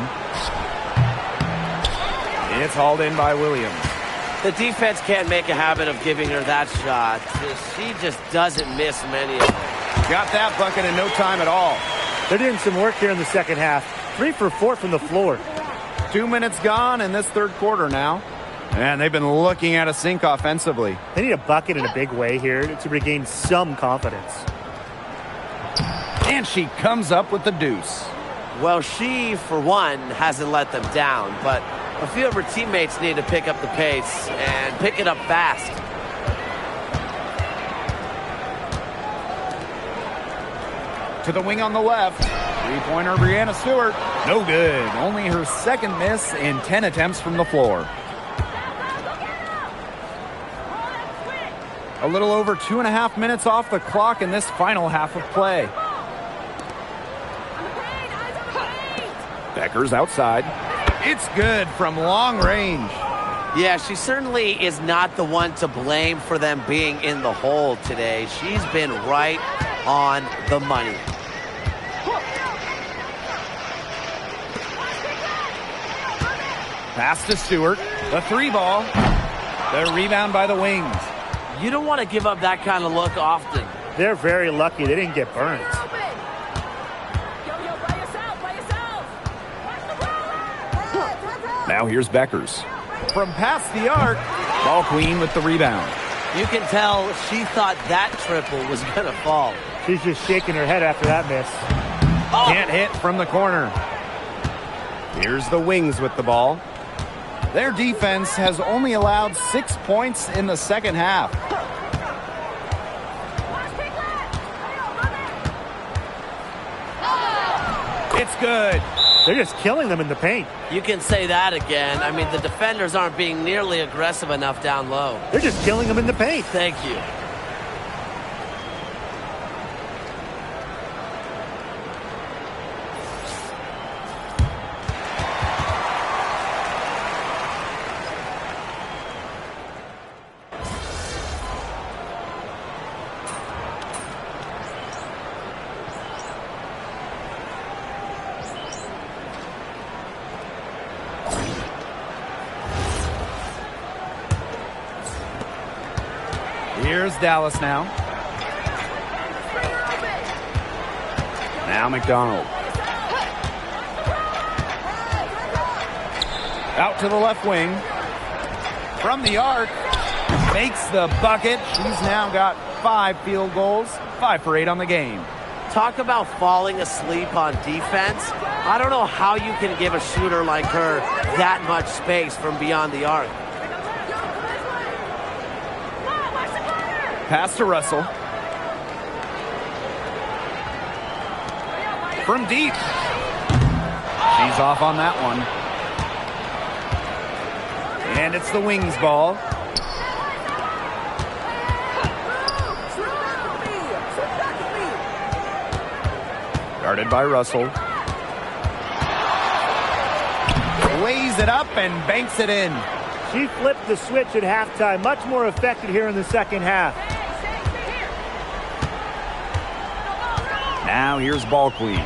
It's hauled in by Williams. The defense can't make a habit of giving her that shot. She just doesn't miss many of them. Got that bucket in no time at all. They're doing some work here in the second half. 3 for 4 from the floor. 2 minutes gone in this third quarter now. And they've been looking at a sink offensively. They need a bucket in a big way here to regain some confidence. And she comes up with the deuce. Well, she, for one, hasn't let them down, but A few of her teammates need to pick up the pace and pick it up fast. To the wing on the left. Three-pointer, Breanna Stewart. No good. Only her second miss in 10 attempts from the floor. A little over 2.5 minutes off the clock in this final half of play. Becker's outside. It's good from long range. Yeah, she certainly is not the one to blame for them being in the hole today. She's been right on the money. Pass to Stewart. The three ball. The rebound by the Wings. You don't want to give up that kind of look often. They're very lucky they didn't get burned. Now here's Beckers. From past the arc, Ball Queen with the rebound. You can tell she thought that triple was going to fall. She's just shaking her head after that miss. Can't hit from the corner. Here's the Wings with the ball. Their defense has only allowed 6 points in the second half. It's good. They're just killing them in the paint. You can say that again. I mean, the defenders aren't being nearly aggressive enough down low. They're just killing them in the paint. Thank you. Here's Dallas now. Now McDonald. Out to the left wing. From the arc. Makes the bucket. She's now got 5 field goals. 5 for 8 on the game. Talk about falling asleep on defense. I don't know how you can give a shooter like her that much space from beyond the arc. Pass to Russell. From deep. She's off on that one. And it's the Wings ball. Guarded by Russell. Lays it up and banks it in. She flipped the switch at halftime. Much more effective here in the second half. Now here's Ball Queen.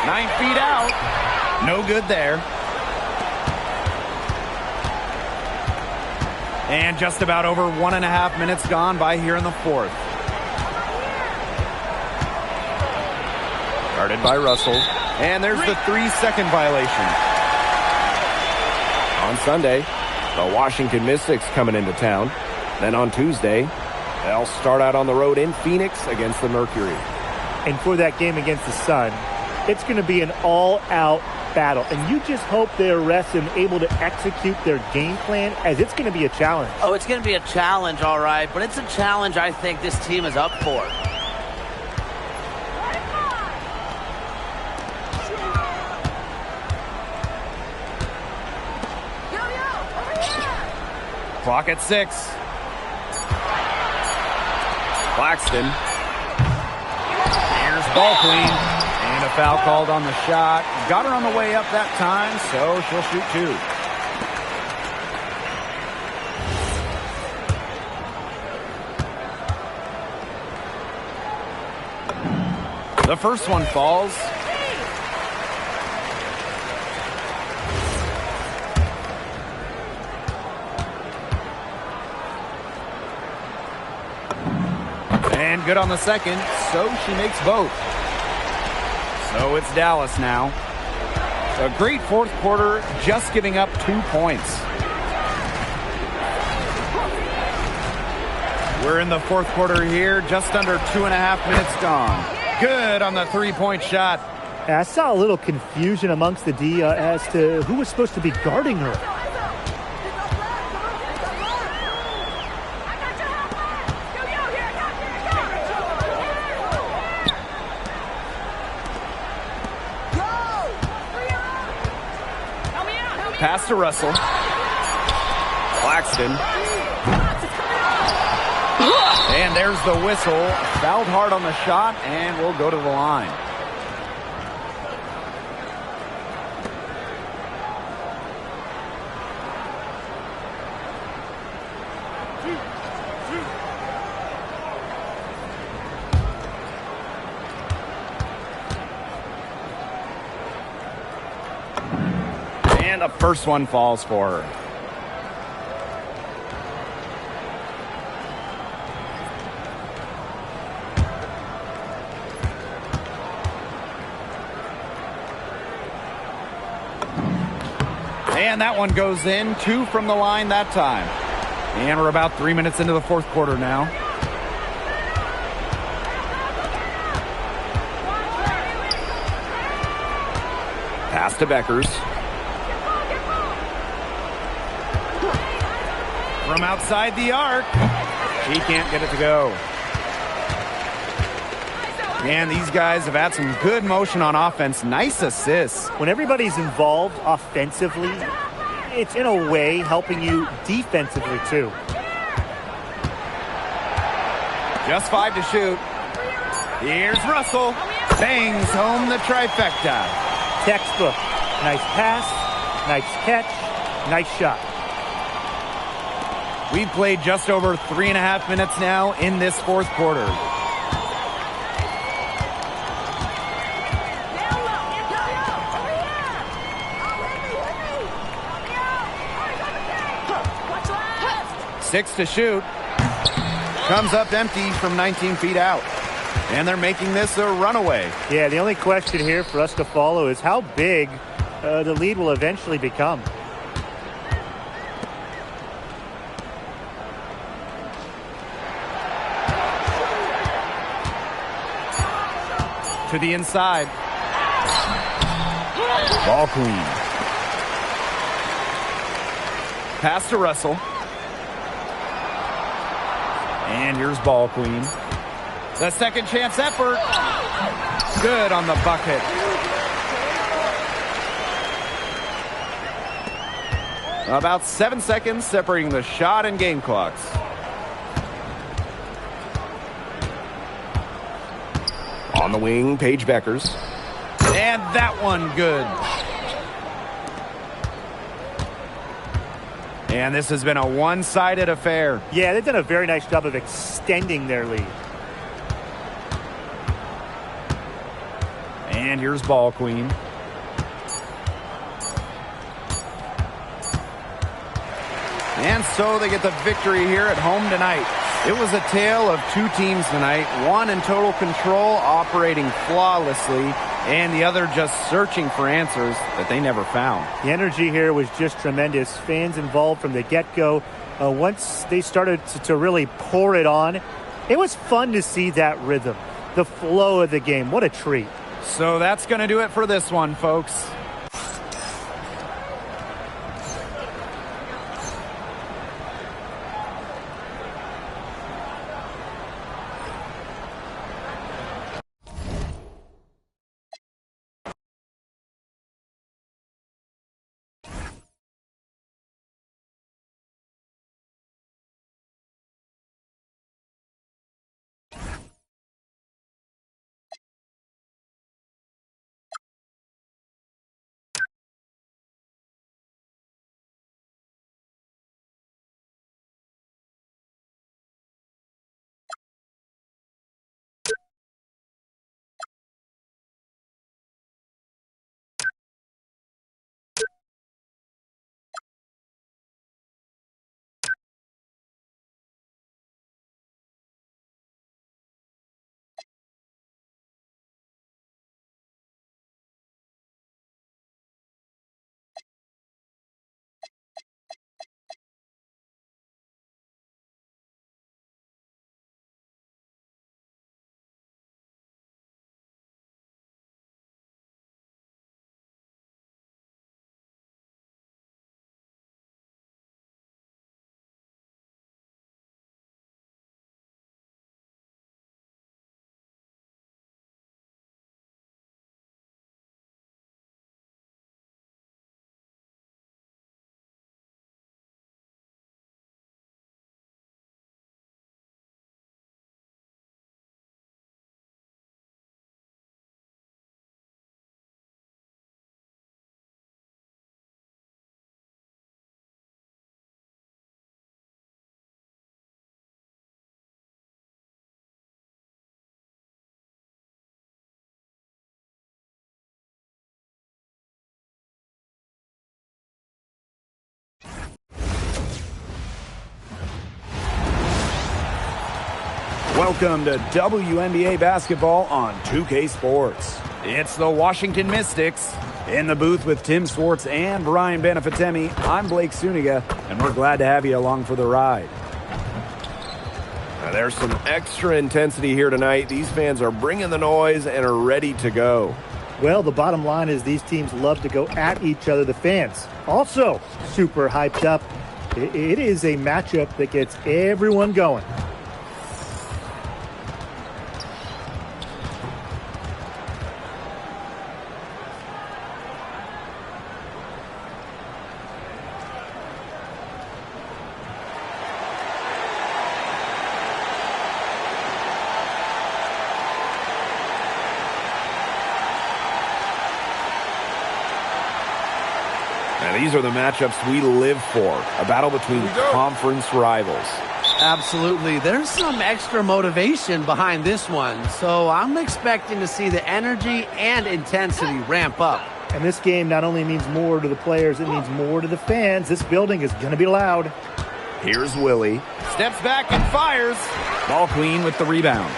Nine feet out. No good there. And just about over 1.5 minutes gone by here in the fourth. Guarded by Russell. And there's the 3-second violation. On Sunday, the Washington Mystics coming into town. Then on Tuesday, they'll start out on the road in Phoenix against the Mercury. And for that game against the Sun, it's going to be an all-out battle. And you just hope they're rested and able to execute their game plan, as it's going to be a challenge. Oh, it's going to be a challenge, all right. But it's a challenge I think this team is up for. Clock at 6. Claxton. Here's Ball Queen. And a foul called on the shot. Got her on the way up that time, so she'll shoot 2. The first one falls. And good on the second, so she makes both. So it's Dallas now. A great fourth quarter, just giving up 2 points. We're in the fourth quarter here, just under 2.5 minutes gone. Good on the three-point shot. I saw a little confusion amongst the D as to who was supposed to be guarding her. Pass to Russell. Claxton. And there's the whistle. Fouled hard on the shot, and we'll go to the line. And the first one falls for her. And that one goes in. 2 from the line that time. And we're about 3 minutes into the fourth quarter now. Pass to Beckers. From outside the arc. She can't get it to go. And these guys have had some good motion on offense. Nice assists. When everybody's involved offensively, it's in a way helping you defensively too. Just 5 to shoot. Here's Russell. Bangs home the trifecta. Textbook. Nice pass, nice catch, nice shot. We've played just over 3.5 minutes now in this fourth quarter. Six to shoot. Comes up empty from 19 feet out. And they're making this a runaway. Yeah, the only question here for us to follow is how big the lead will eventually become. To the inside. Ball queen. Pass to Russell. And here's ball queen. The second chance effort. Good on the bucket. About 7 seconds separating the shot and game clocks. On the wing, Paige Beckers. And that one good. And this has been a one-sided affair. Yeah, they've done a very nice job of extending their lead. And here's ball queen. And so they get the victory here at home tonight. It was a tale of two teams tonight, one in total control, operating flawlessly, and the other just searching for answers that they never found. The energy here was just tremendous. Fans involved from the get-go. Once they started to really pour it on, it was fun to see that rhythm, the flow of the game. What a treat. So that's going to do it for this one, folks. Welcome to WNBA basketball on 2K Sports. It's the Washington Mystics. In the booth with Tim Swartz and Brian Benefitemi, I'm Blake Suniga, and we're glad to have you along for the ride. Now, there's some extra intensity here tonight. These fans are bringing the noise and are ready to go. Well, the bottom line is these teams love to go at each other, the fans. Also, super hyped up. It is a matchup that gets everyone going. These are the matchups we live for, a battle between conference rivals. Absolutely. There's some extra motivation behind this one, so I'm expecting to see the energy and intensity ramp up. And this game not only means more to the players, it means more to the fans. This building is going to be loud. Here's Willie. Steps back and fires. Ball queen with the rebound.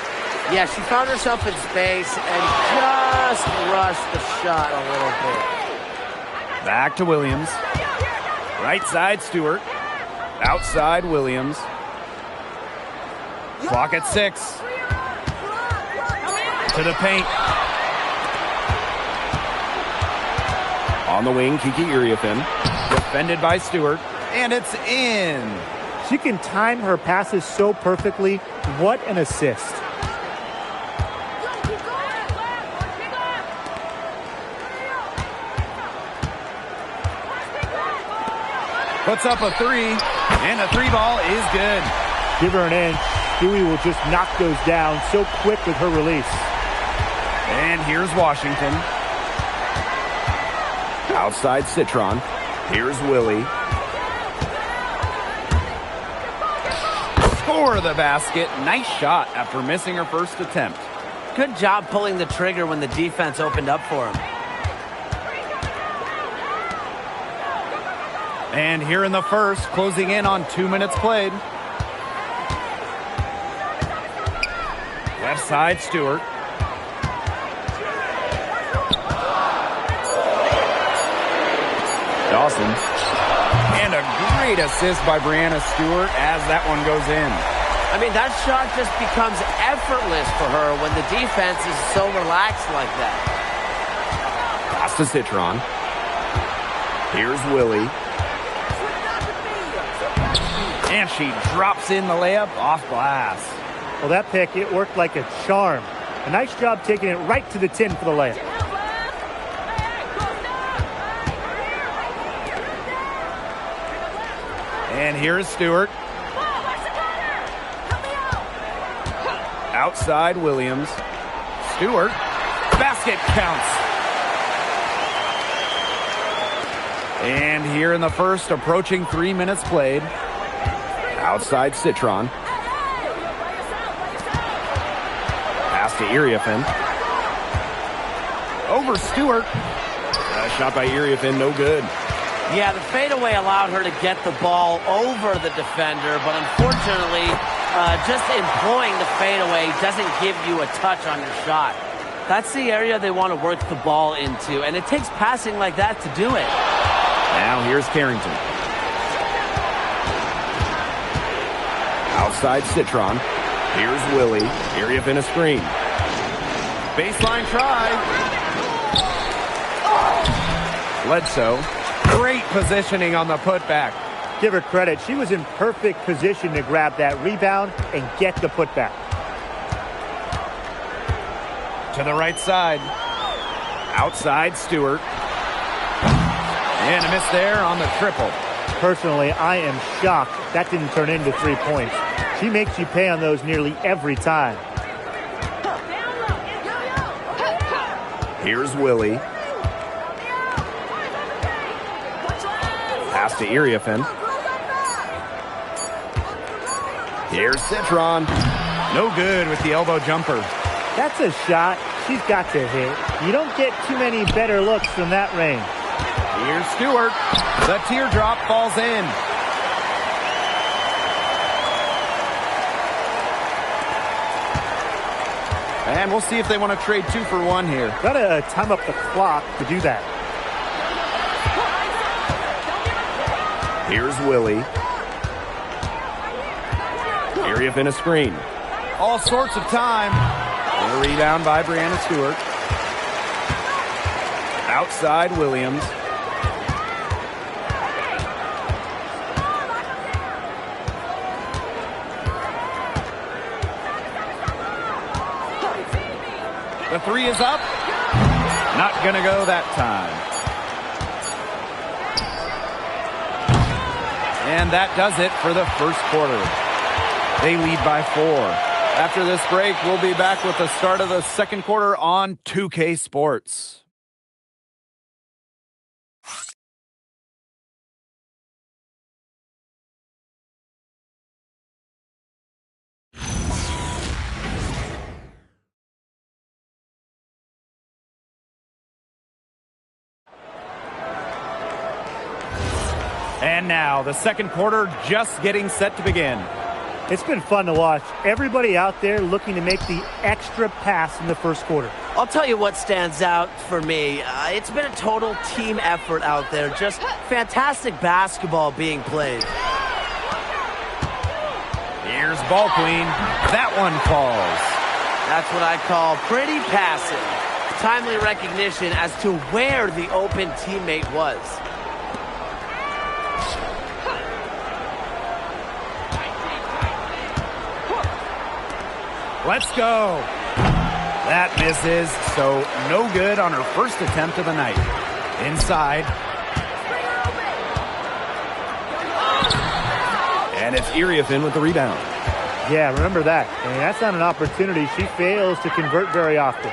Yeah, she found herself in space and just rushed the shot a little bit. Back to Williams. Right side, Stewart. Outside, Williams. Clock at 6. To the paint. On the wing, Kiki Iriafen. Defended by Stewart. And it's in. She can time her passes so perfectly. What an assist. Puts up a 3, and the 3 ball is good. Give her an inch. Dewey will just knock those down so quick with her release. And here's Washington. Outside Citron. Here's Willie. Score the basket. Nice shot after missing her first attempt. Good job pulling the trigger when the defense opened up for him. And here in the first, closing in on 2 minutes played. Left side, Stewart. Dawson. And a great assist by Brianna Stewart as that one goes in. I mean, that shot just becomes effortless for her when the defense is so relaxed like that. Pass to Citron. Here's Willie. And she drops in the layup off glass. Well, that pick, it worked like a charm. A nice job taking it right to the tin for the layup. And here's Stewart. Outside Williams. Stewart. Basket counts. And here in the first, approaching 3 minutes played. Outside Citron. Pass to Iriafen. Over Stewart. Shot by Iriafen, no good. Yeah, the fadeaway allowed her to get the ball over the defender, but unfortunately, just employing the fadeaway doesn't give you a touch on your shot. That's the area they want to work the ball into, and it takes passing like that to do it. Now here's Carrington. Outside Citron. Here's Willie. Iriafen a screen. Baseline try. Bledsoe. Great positioning on the putback. Give her credit. She was in perfect position to grab that rebound and get the putback. To the right side. Outside Stewart. And a miss there on the triple. Personally, I am shocked that didn't turn into 3 points. She makes you pay on those nearly every time. Here's Willie. Pass to Iriafen. Here's Citron. No good with the elbow jumper. That's a shot she's got to hit. You don't get too many better looks from that range. Here's Stewart. The teardrop falls in. And we'll see if they want to trade 2 for 1 here. Got to time up the clock to do that. Here's Willie. Area Finn a screen. All sorts of time. And a rebound by Brianna Stewart. Outside Williams. The 3 is up. Not going to go that time. And that does it for the first quarter. They lead by 4. After this break, we'll be back with the start of the second quarter on 2K Sports. And now, the second quarter just getting set to begin. It's been fun to watch. Everybody out there looking to make the extra pass in the first quarter. I'll tell you what stands out for me. It's been a total team effort out there. Just fantastic basketball being played. Here's Ball Queen. That one falls. That's what I call pretty passive. Timely recognition as to where the open teammate was. Let's go. That misses, so no good on her first attempt of the night. Inside. And it's Area Finn with the rebound. Yeah, remember that. I mean, that's not an opportunity she fails to convert very often.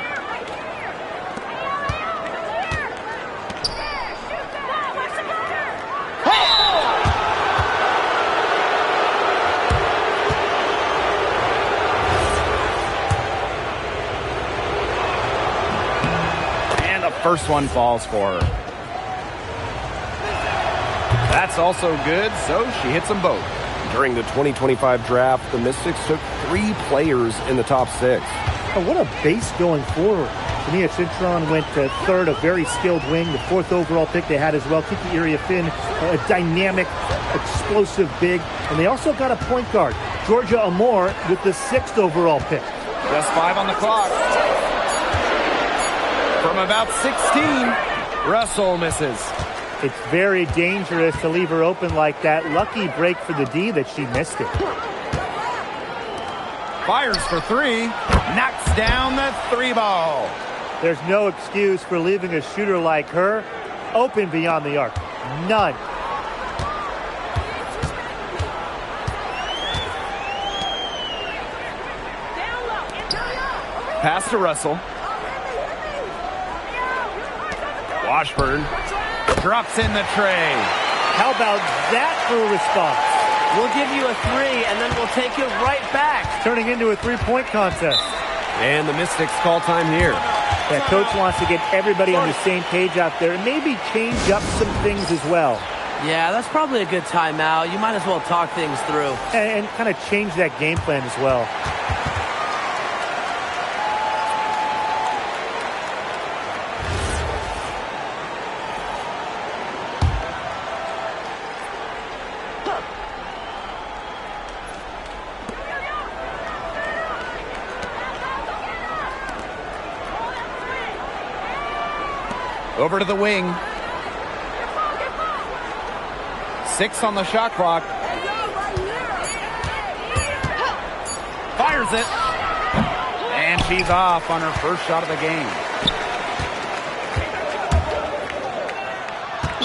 First one falls for her. That's also good, so she hits them both. During the 2025 draft, the Mystics took 3 players in the top 6. Oh, what a base going forward. Tania Cintron went to third, a very skilled wing, the 4th overall pick they had as well. Kiki Area Finn, a dynamic, explosive big. And they also got a point guard, Georgia Amore, with the 6th overall pick. Just 5 on the clock. From about 16, Russell misses. It's very dangerous to leave her open like that. Lucky break for the D that she missed it. Fires for 3. Knocks down the 3 ball. There's no excuse for leaving a shooter like her open beyond the arc. None. Pass to Russell. Washburn drops in the tray. How about that for a response? We'll give you a 3, and then we'll take it right back. Turning into a 3-point contest. And the Mystics call time here. Yeah, coach wants to get everybody on the same page out there and maybe change up some things as well. Yeah, that's probably a good timeout. You might as well talk things through. And kind of change that game plan as well. Over to the wing. 6 on the shot clock. Fires it. And she's off on her first shot of the game.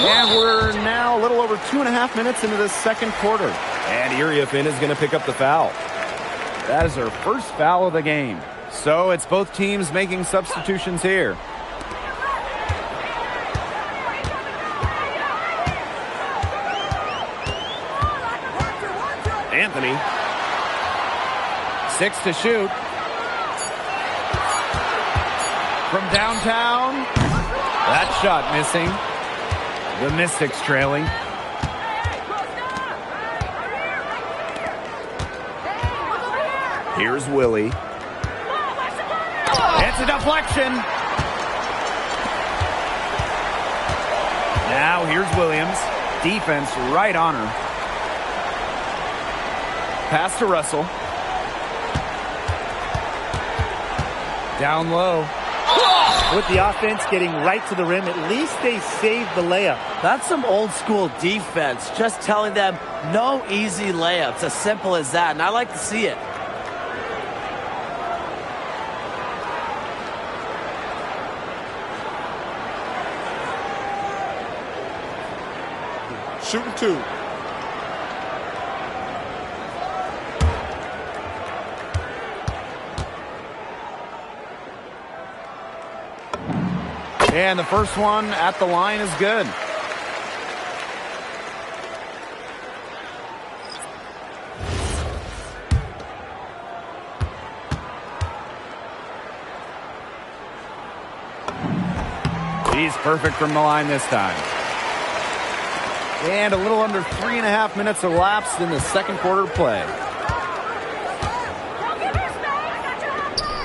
And we're now a little over 2.5 minutes into the second quarter. And Area Finn is going to pick up the foul. That is her first foul of the game. So it's both teams making substitutions here. Anthony. 6 to shoot. From downtown. That shot missing. The Mystics trailing. Here's Willie. It's a deflection. Now here's Williams. Defense right on her. Pass to Russell. Down low. With the offense getting right to the rim, at least they saved the layup. That's some old school defense, just telling them no easy layups, as simple as that, and I like to see it. Shooting 2. And the first one at the line is good. He's perfect from the line this time. And a little under 3.5 minutes elapsed in the second quarter play.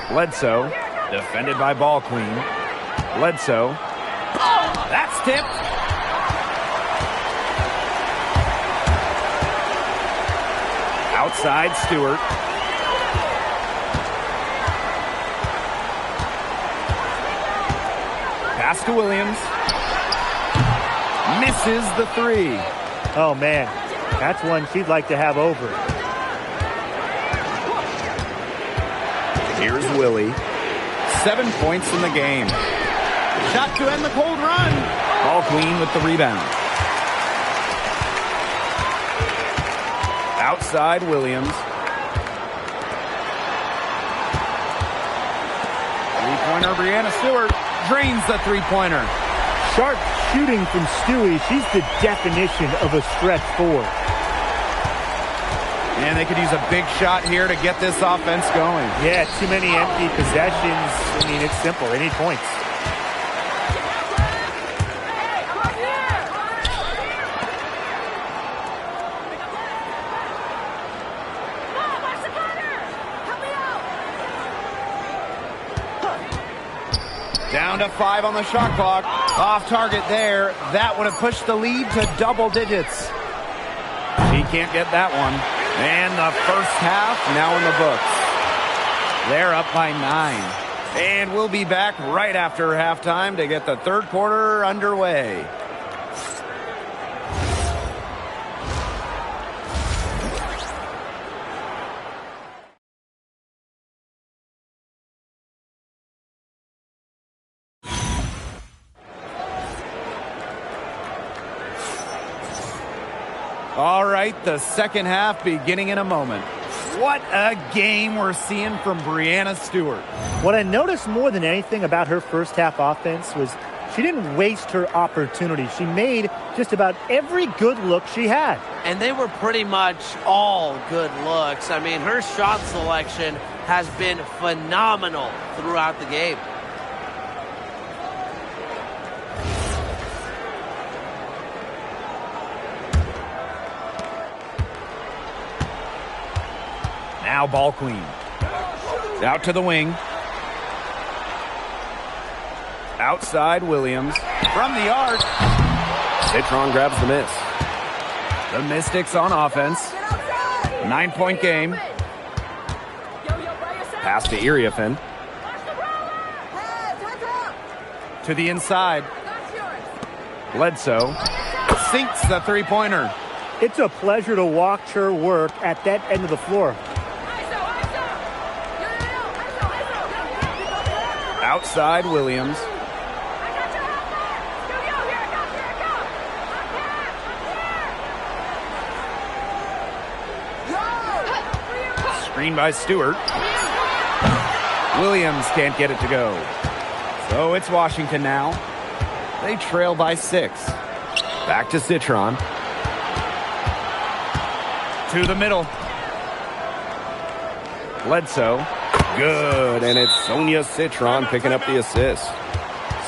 Bledsoe, defended by Ball Queen. Bledsoe. That's tipped. Outside Stewart. Pass to Williams. Misses the three. Oh, man. That's one she'd like to have over. Here's Willie. 7 points in the game. Shot to end the cold run. Ball Queen with the rebound. Outside Williams. Three-pointer Brianna Stewart drains the three-pointer. Sharp shooting from Stewie. She's the definition of a stretch 4. And they could use a big shot here to get this offense going. Yeah, too many empty possessions. I mean, it's simple. They need points. Down to 5 on the shot clock. Off target there. That would have pushed the lead to double digits. She can't get that one. And the first half now in the books. They're up by 9. And we'll be back right after halftime to get the third quarter underway. All right, the second half beginning in a moment. What a game we're seeing from Brianna Stewart. What I noticed more than anything about her first half offense was she didn't waste her opportunity. She made just about every good look she had. And they were pretty much all good looks. I mean, her shot selection has been phenomenal throughout the game. Now Ball Queen. Out to the wing. Outside Williams. From the arc. Citron grabs the miss. The Mystics on offense. 9-point game. Pass to Iriafen. To the inside. Bledsoe. Sinks the three-pointer. It's a pleasure to watch her work at that end of the floor. Outside Williams. Screen by Stewart. Williams can't get it to go. So it's Washington now. They trail by 6. Back to Citron. To the middle. Bledsoe. Good, and it's Sonia Citron picking up the assist.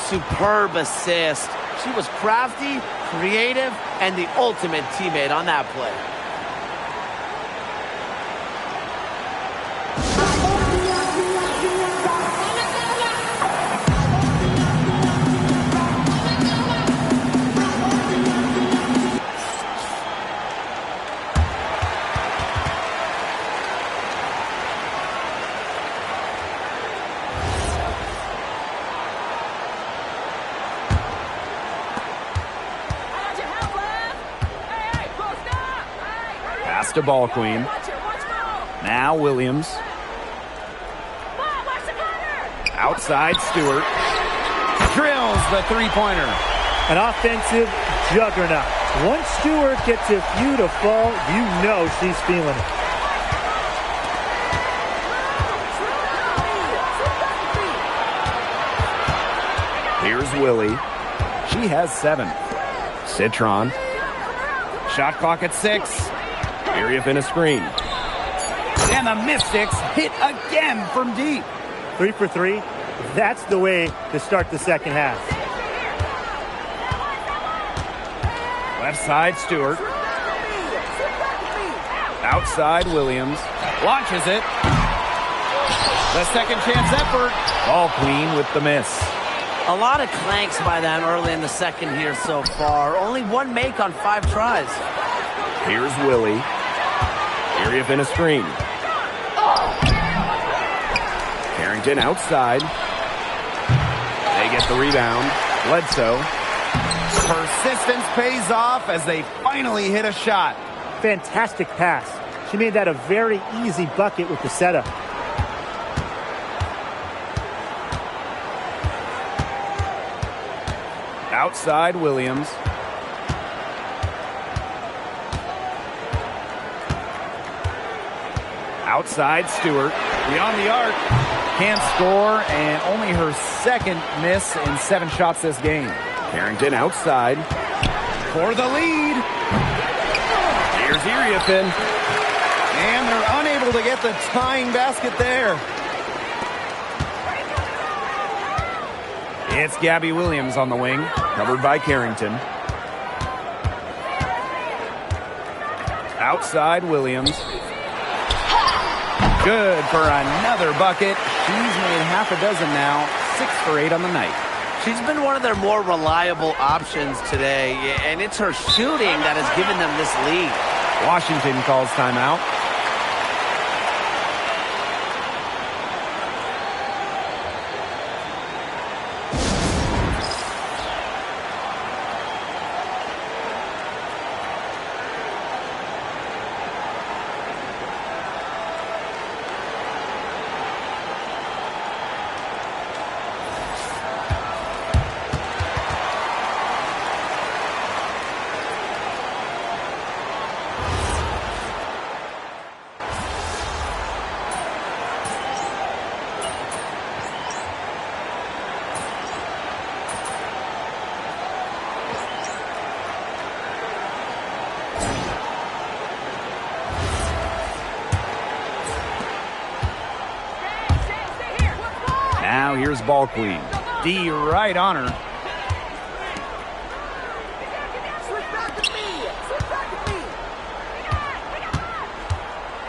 Superb assist. She was crafty, creative, and the ultimate teammate on that play. Pass to Ball Queen. Now Williams. Outside Stewart. Drills the three-pointer. An offensive juggernaut. Once Stewart gets a few to fall, you know she's feeling it. Here's Willie. She has 7. Citron. Shot clock at 6. Area in a screen. And the Mystics hit again from deep. 3 for 3. That's the way to start the second half. Left side, Stewart. Outside, Williams. Launches it. The second chance effort. Ball Queen with the miss. A lot of clanks by them early in the second here so far. Only 1 make on 5 tries. Here's Willie. Area in a screen. Carrington outside. They get the rebound. Bledsoe. Persistence pays off as they finally hit a shot. Fantastic pass. She made that a very easy bucket with the setup. Outside Williams. Outside Stewart. Beyond the arc. Can't score, and only her second miss in 7 shots this game. Carrington outside. For the lead. Here's Iriafin. And they're unable to get the tying basket there. It's Gabby Williams on the wing, covered by Carrington. Outside Williams. Good for another bucket. She's made half a dozen now, 6 for 8 on the night. She's been one of their more reliable options today, and it's her shooting that has given them this lead. Washington calls timeout. Now here's Ball Queen. D right on her.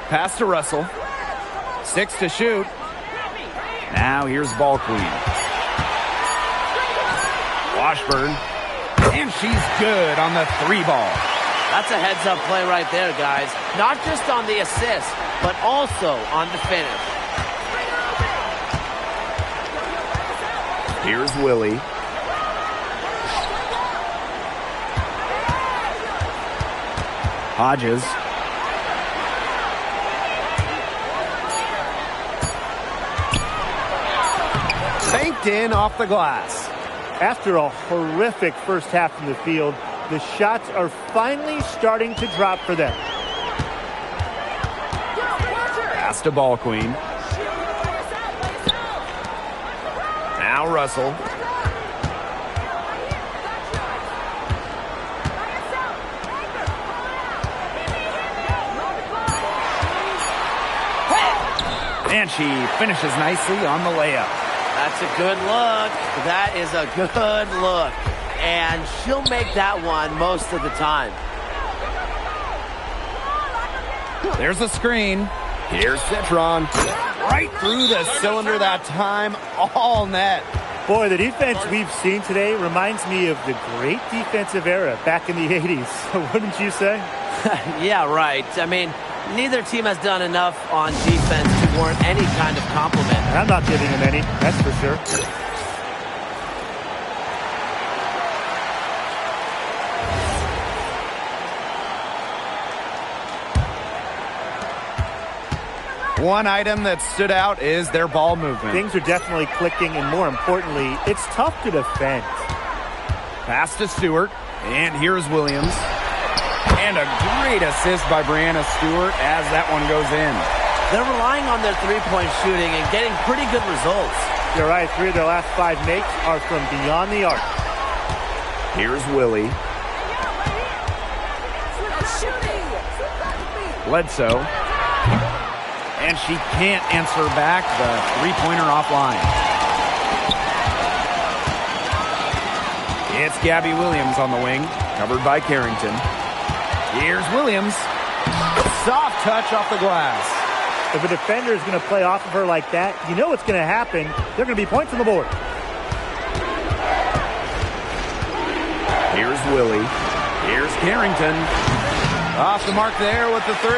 Pass to Russell. 6 to shoot. Now here's Ball Queen. Washburn. And she's good on the 3-ball. That's a heads-up play right there, guys. Not just on the assist, but also on the finish. Here's Willie. Hodges. Banked in off the glass. After a horrific first half in the field, the shots are finally starting to drop for them. Pass to Ball Queen. Now Russell. And she finishes nicely on the layup. That's a good look. That is a good look. And she'll make that one most of the time. There's a screen. Here's Citron. Right through the cylinder that time. All net. Boy, the defense we've seen today reminds me of the great defensive era back in the 80s. Wouldn't you say? Yeah, right. I mean, neither team has done enough on defense to warrant any kind of compliment. I'm not giving them any, that's for sure. One item that stood out is their ball movement. Things are definitely clicking, and more importantly, it's tough to defend. Pass to Stewart, and here's Williams. And a great assist by Brianna Stewart as that one goes in. They're relying on their three-point shooting and getting pretty good results. You're right, 3 of their last 5 makes are from beyond the arc. Here's Willie. Bledsoe. And she can't answer back the three-pointer offline. It's Gabby Williams on the wing, covered by Carrington. Here's Williams. Soft touch off the glass. If a defender is going to play off of her like that, you know what's going to happen. There are going to be points on the board. Here's Willie. Here's Carrington. Off the mark there with the 3.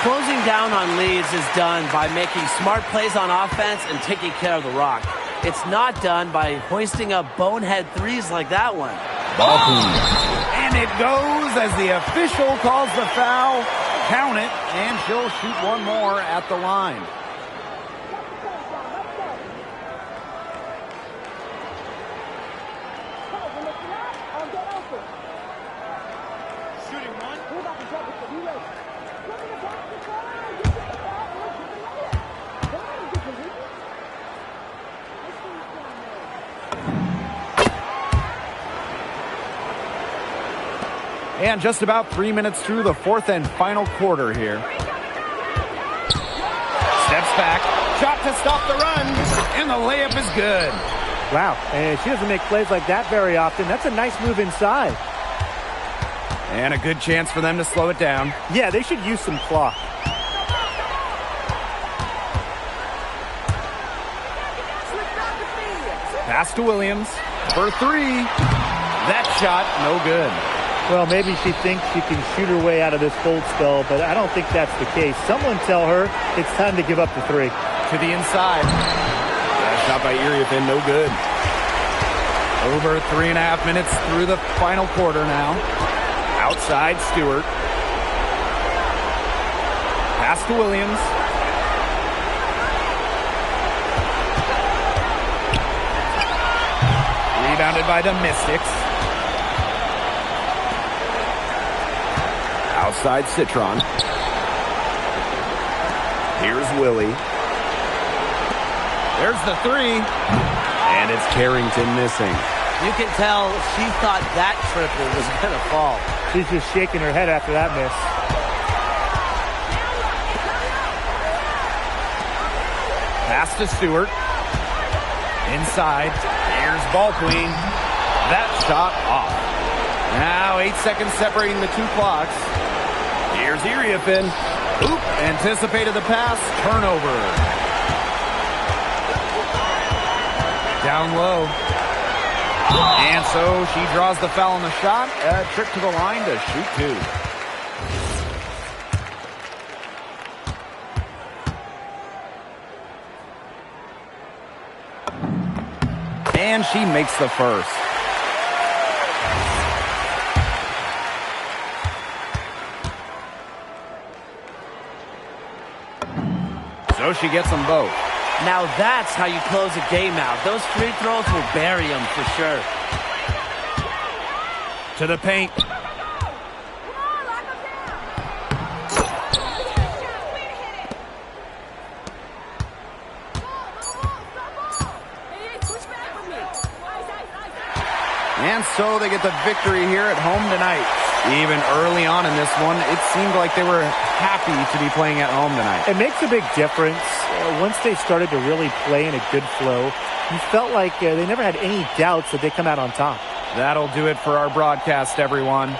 Closing down on leads is done by making smart plays on offense and taking care of the rock. It's not done by hoisting up bonehead threes like that one. And it goes as the official calls the foul. Count it, and she'll shoot one more at the line. And just about 3 minutes through the 4th and final quarter here. Steps back, shot to stop the run, and the layup is good. Wow, and she doesn't make plays like that very often. That's a nice move inside. And a good chance for them to slow it down. Yeah, they should use some clock. Pass to Williams for 3. That shot, no good. Well, maybe she thinks she can shoot her way out of this cold spell, but I don't think that's the case. Someone tell her it's time to give up the 3. To the inside. That shot by Iriafen, no good. Over 3.5 minutes through the final quarter now. Outside, Stewart. Pass to Williams. Rebounded by the Mystics. Outside Citron. Here's Willie. There's the 3. And it's Carrington missing. You can tell she thought that triple was going to fall. She's just shaking her head after that miss. Pass to Stewart. Inside. Here's Ball Queen. That shot off. Now 8 seconds separating the 2 clocks. Here's Iriafen. Oop, anticipated the pass. Turnover. Down low. And so she draws the foul on the shot. A trip to the line to shoot 2. And she makes the first. So she gets them both. Now that's how you close a game out. Those free throws will bury them for sure. To the paint. And so they get the victory here at home tonight. Even early on in this one, it seemed like they were happy to be playing at home tonight. It makes a big difference. Once they started to really play in a good flow, you felt like they never had any doubts that they come out on top. That'll do it for our broadcast, everyone.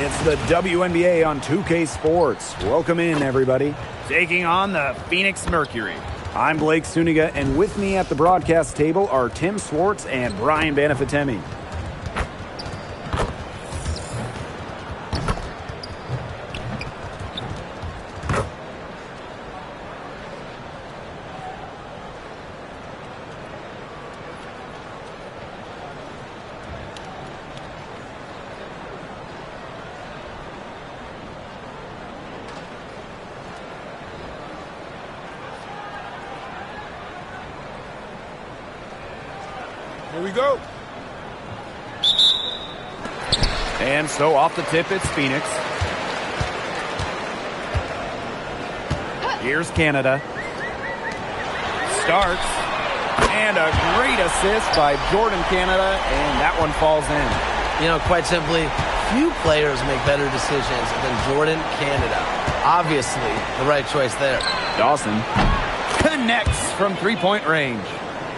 It's the WNBA on 2K Sports. Welcome in, everybody. Taking on the Phoenix Mercury. I'm Blake Suniga, and with me at the broadcast table are Tim Swartz and Brian Banafitemi. Here we go. And so off the tip, it's Phoenix. Here's Canada. Starts. And a great assist by Jordan Canada, and that one falls in. You know, quite simply, few players make better decisions than Jordan Canada. Obviously, the right choice there. Dawson connects from three-point range.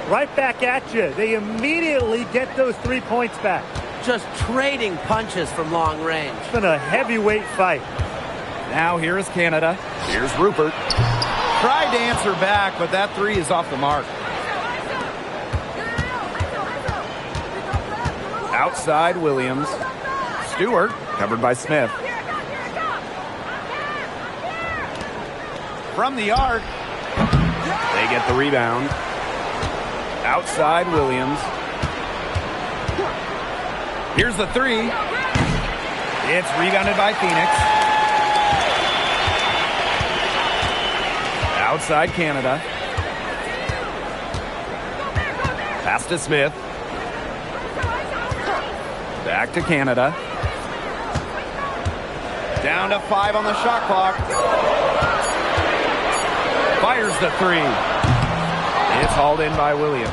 Right back at you. They immediately get those 3 points back. Just trading punches from long range. It's been a heavyweight fight. Now here is Canada. Here's Rupert. Tried to answer back, but that three is off the mark. Outside Williams. Stewart covered by Smith. From the arc. They get the rebound. Outside Williams. Here's the three. It's rebounded by Phoenix. Outside Canada. Pass to Smith. Back to Canada. Down to 5 on the shot clock. Fires the three. It's hauled in by Williams.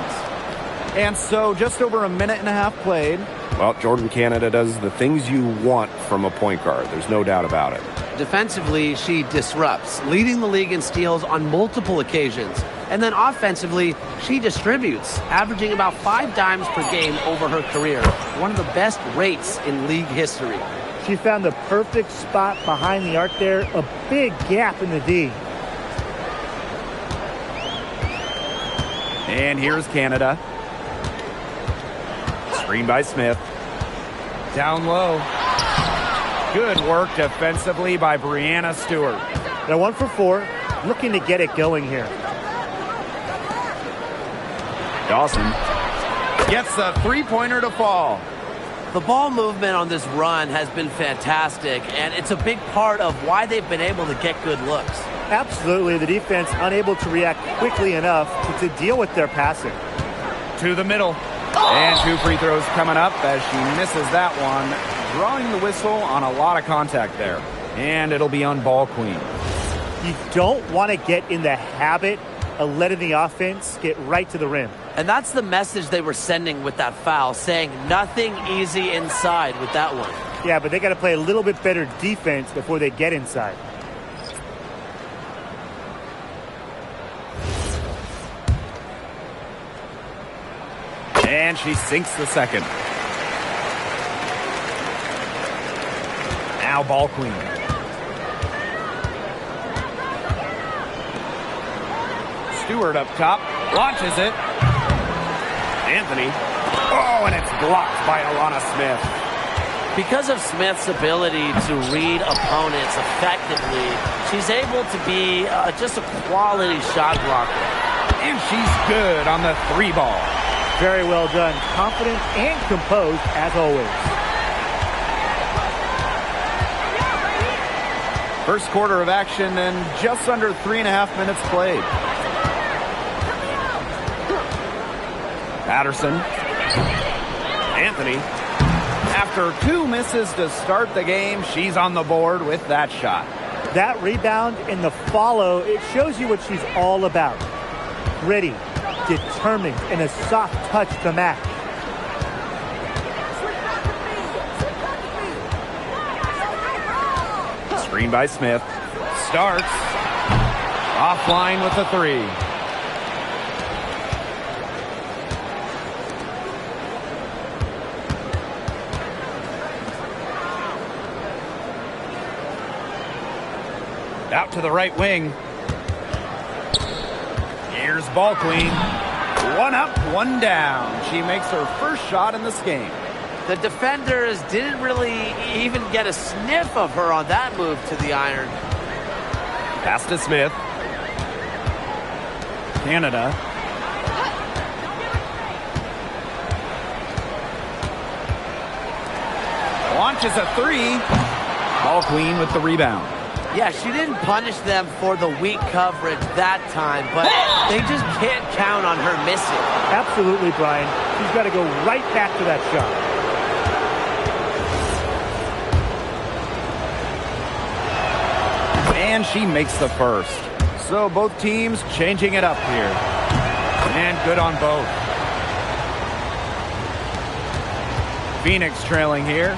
And so just over a minute and a half played. Well, Jordan Canada does the things you want from a point guard. There's no doubt about it. Defensively, she disrupts, leading the league in steals on multiple occasions. And then offensively, she distributes, averaging about 5 dimes per game over her career. One of the best rates in league history. She found the perfect spot behind the arc there. A big gap in the D. And here's Canada. Screen by Smith. Down low. Good work defensively by Breanna Stewart. They're 1 for 4, looking to get it going here. Dawson gets a three-pointer to fall. The ball movement on this run has been fantastic, and it's a big part of why they've been able to get good looks. Absolutely, the defense unable to react quickly enough to deal with their passing. To the middle. And 2 free throws coming up as she misses that one. Drawing the whistle on a lot of contact there. And it'll be on Ball Queen. You don't want to get in the habit of letting the offense get right to the rim. And that's the message they were sending with that foul, saying nothing easy inside with that one. Yeah, but they got to play a little bit better defense before they get inside. And she sinks the second. Now Ball Queen. Stewart up top. Launches it. Anthony. Oh, and it's blocked by Alana Smith. Because of Smith's ability to read opponents effectively, she's able to be just a quality shot blocker. And she's good on the 3 ball. Very well done. Confident and composed as always. First quarter of action and just under 3.5 minutes played. Patterson. Anthony. After 2 misses to start the game, she's on the board with that shot. That rebound and the follow, it shows you what she's all about. Gritty, determined, and a soft touch to match. Screen by Smith. Starts. Offline with the 3. Out to the right wing. Here's Ball Queen. One up, one down. She makes her first shot in this game. The defenders didn't really even get a sniff of her on that move to the iron. Pass to Smith. Canada. Launches a three. Ball Queen with the rebound. Yeah, she didn't punish them for the weak coverage that time, but they just can't count on her missing. Absolutely, Brian. She's got to go right back to that shot. And she makes the first. So both teams changing it up here. And good on both. Phoenix trailing here.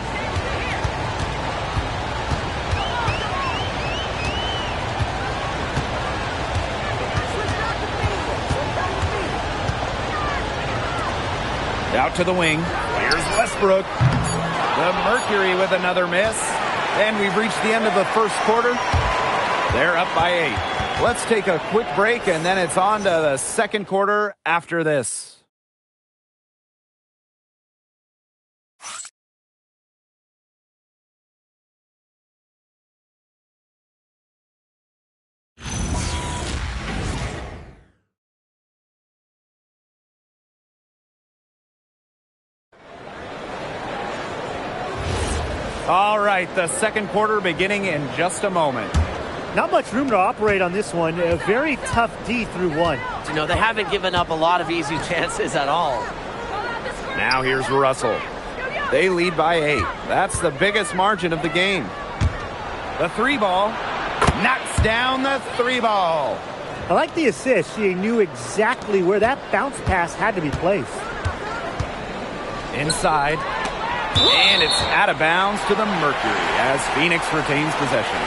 Out to the wing. Here's Westbrook. The Mercury with another miss. And we've reached the end of the first quarter. They're up by 8. Let's take a quick break, and then it's on to the second quarter after this. All right, the second quarter beginning in just a moment. Not much room to operate on this one. A very tough D through 1. You know, they haven't given up a lot of easy chances at all. Now here's Russell. They lead by 8. That's the biggest margin of the game. The 3-ball knocks down the 3-ball. I like the assist. She knew exactly where that bounce pass had to be placed. Inside. And it's out of bounds to the Mercury as Phoenix retains possession.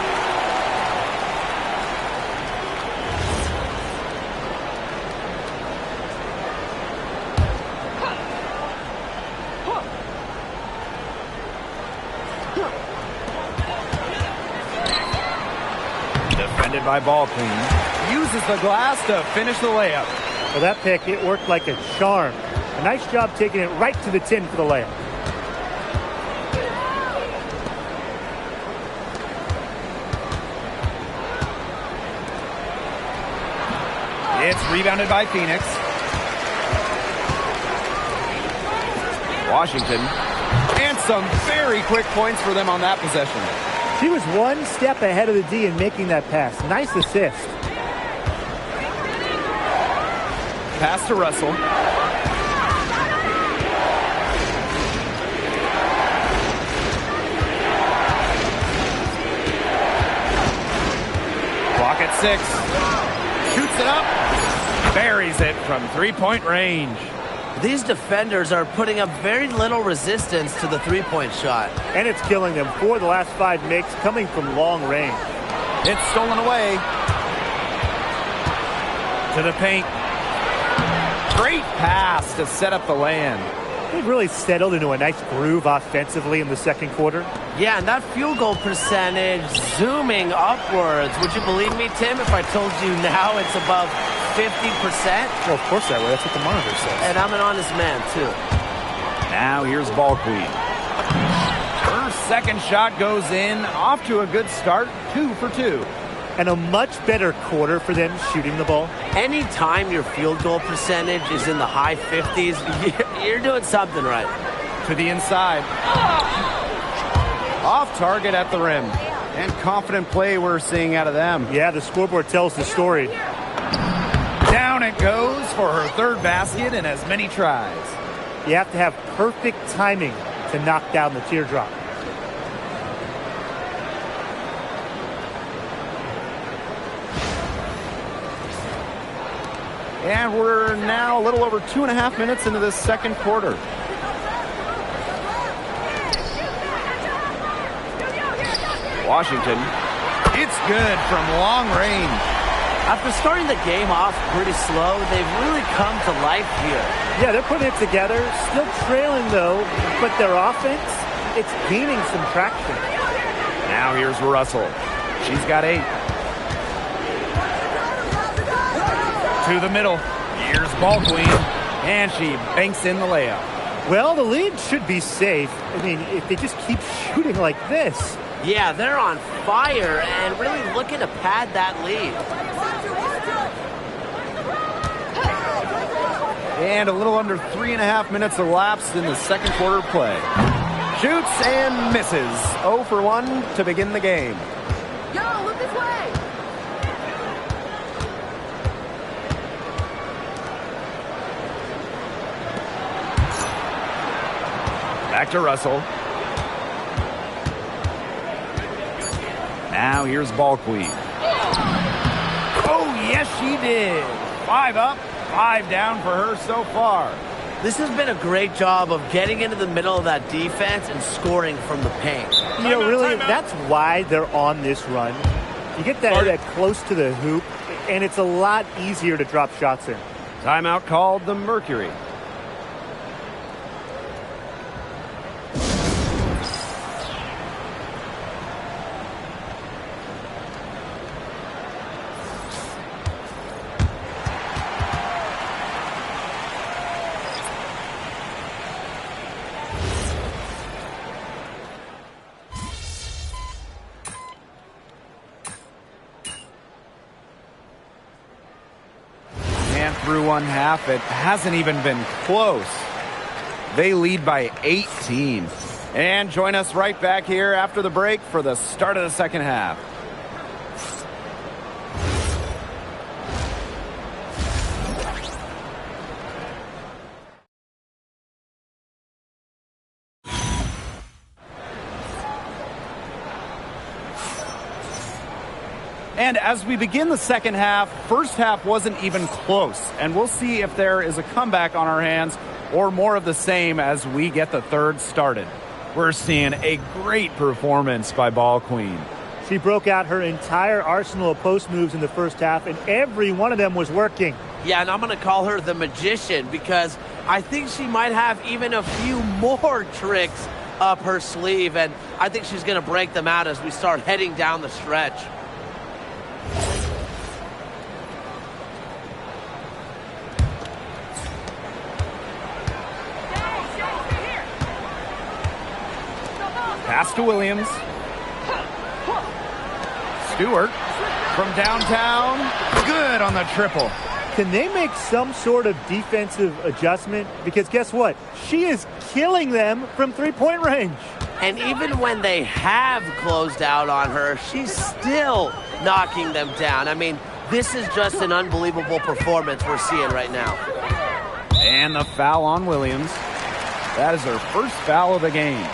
Defended by Ball Queen. Uses the glass to finish the layup. Well, that pick, it worked like a charm. A nice job taking it right to the tin for the layup. It's rebounded by Phoenix. Washington. And some very quick points for them on that possession. She was one step ahead of the D in making that pass. Nice assist. Pass to Russell. Clock at 6. Shoots it up. Buries it from three-point range. These defenders are putting up very little resistance to the three-point shot. And it's killing them. 4 of the last 5 makes coming from long range. It's stolen away. To the paint. Great pass to set up the land. They've really settled into a nice groove offensively in the second quarter. Yeah, and that field goal percentage zooming upwards. Would you believe me, Tim, if I told you now it's above 50%? Well, of course I would. That's what the monitor says. And I'm an honest man, too. Now here's Ball Queen. Her second shot goes in. Off to a good start. 2 for 2. And a much better quarter for them shooting the ball. Anytime your field goal percentage is in the high 50s, you're doing something right. To the inside. Off target at the rim. And confident play we're seeing out of them. Yeah, the scoreboard tells the story. Down it goes for her third basket in as many tries. You have to have perfect timing to knock down the teardrop. And we're now a little over 2.5 minutes into this second quarter. Washington. It's good from long range. After starting the game off pretty slow, they've really come to life here. Yeah, they're putting it together. Still trailing, though, but their offense, it's gaining some traction. Now here's Russell. She's got 8. To the middle. Here's Ball Queen. And she banks in the layup. Well, the lead should be safe. I mean, if they just keep shooting like this. Yeah, they're on fire and really looking to pad that lead. And a little under 3.5 minutes elapsed in the second quarter play. Shoots and misses. 0 for 1 to begin the game. Yo, look this way. Back to Russell. Now here's Ball Queen. Oh, yes, she did. 5 up, 5 down for her so far. This has been a great job of getting into the middle of that defense and scoring from the paint. You know, really, that's why they're on this run. You get that close to the hoop, and it's a lot easier to drop shots in. Timeout called the Mercury. Through one half, it hasn't even been close. They lead by 18. And join us right back here after the break for the start of the second half. And as we begin the second half, first half wasn't even close. And we'll see if there is a comeback on our hands or more of the same as we get the third started. We're seeing a great performance by Ball Queen. She broke out her entire arsenal of post moves in the first half, and every one of them was working. Yeah, and I'm going to call her the magician because I think she might have even a few more tricks up her sleeve, and I think she's going to break them out as we start heading down the stretch. Pass to Williams. Stewart from downtown. Good on the triple. Can they make some sort of defensive adjustment? Because guess what? She is killing them from three-point range. And even when they have closed out on her, she's still knocking them down. I mean, this is just an unbelievable performance we're seeing right now. And the foul on Williams. That is her first foul of the game.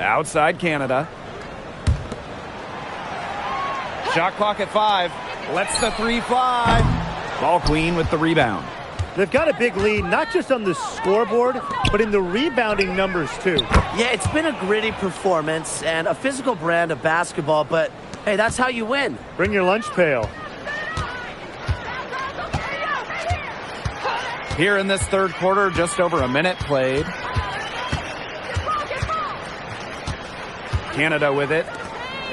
Outside Canada. Shot clock at 5. Lets the 3 fly. Ball Queen with the rebound. They've got a big lead, not just on the scoreboard, but in the rebounding numbers, too. Yeah, it's been a gritty performance and a physical brand of basketball, but, hey, that's how you win. Bring your lunch pail. Here in this third quarter, just over a minute played. Canada with it.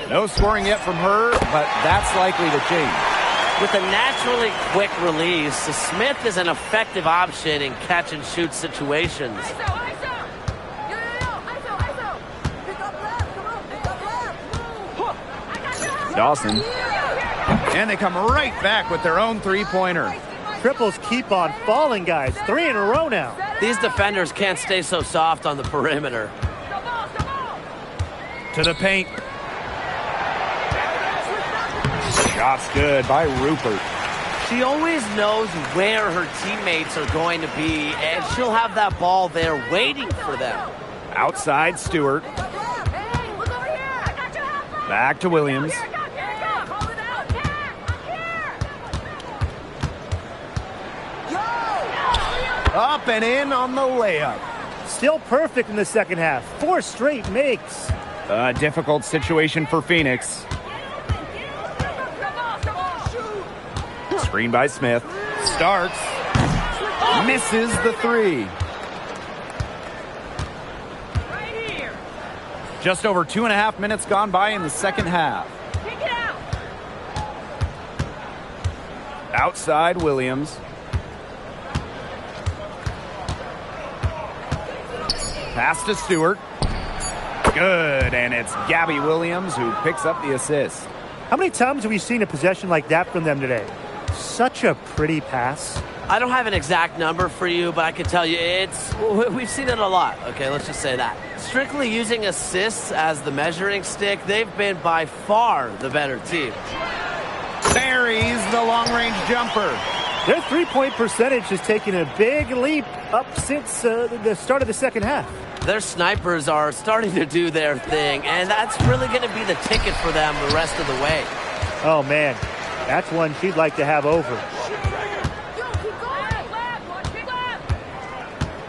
No scoring yet from her, but that's likely to change. With a naturally quick release, Smith is an effective option in catch-and-shoot situations. Dawson. And they come right back with their own three-pointer. Triples keep on falling, guys. 3 in a row now. These defenders can't stay so soft on the perimeter. To the paint. Shot's good by Rupert. She always knows where her teammates are going to be, and she'll have that ball there waiting for them. Outside Stewart. Back to Williams. Up and in on the layup. Still perfect in the second half. 4 straight makes. A difficult situation for Phoenix. Screen by Smith. Starts. Misses the three. Just over 2.5 minutes gone by in the second half. Outside Williams. Pass to Stewart. Good, and it's Gabby Williams who picks up the assist. How many times have we seen a possession like that from them today? Such a pretty pass. I don't have an exact number for you, but I can tell you we've seen it a lot. Okay, let's just say that. Strictly using assists as the measuring stick, they've been by far the better team. Buries the long-range jumper. Their three-point percentage has taken a big leap up since the start of the second half. Their snipers are starting to do their thing, and that's really going to be the ticket for them the rest of the way. Oh, man. That's one she'd like to have over.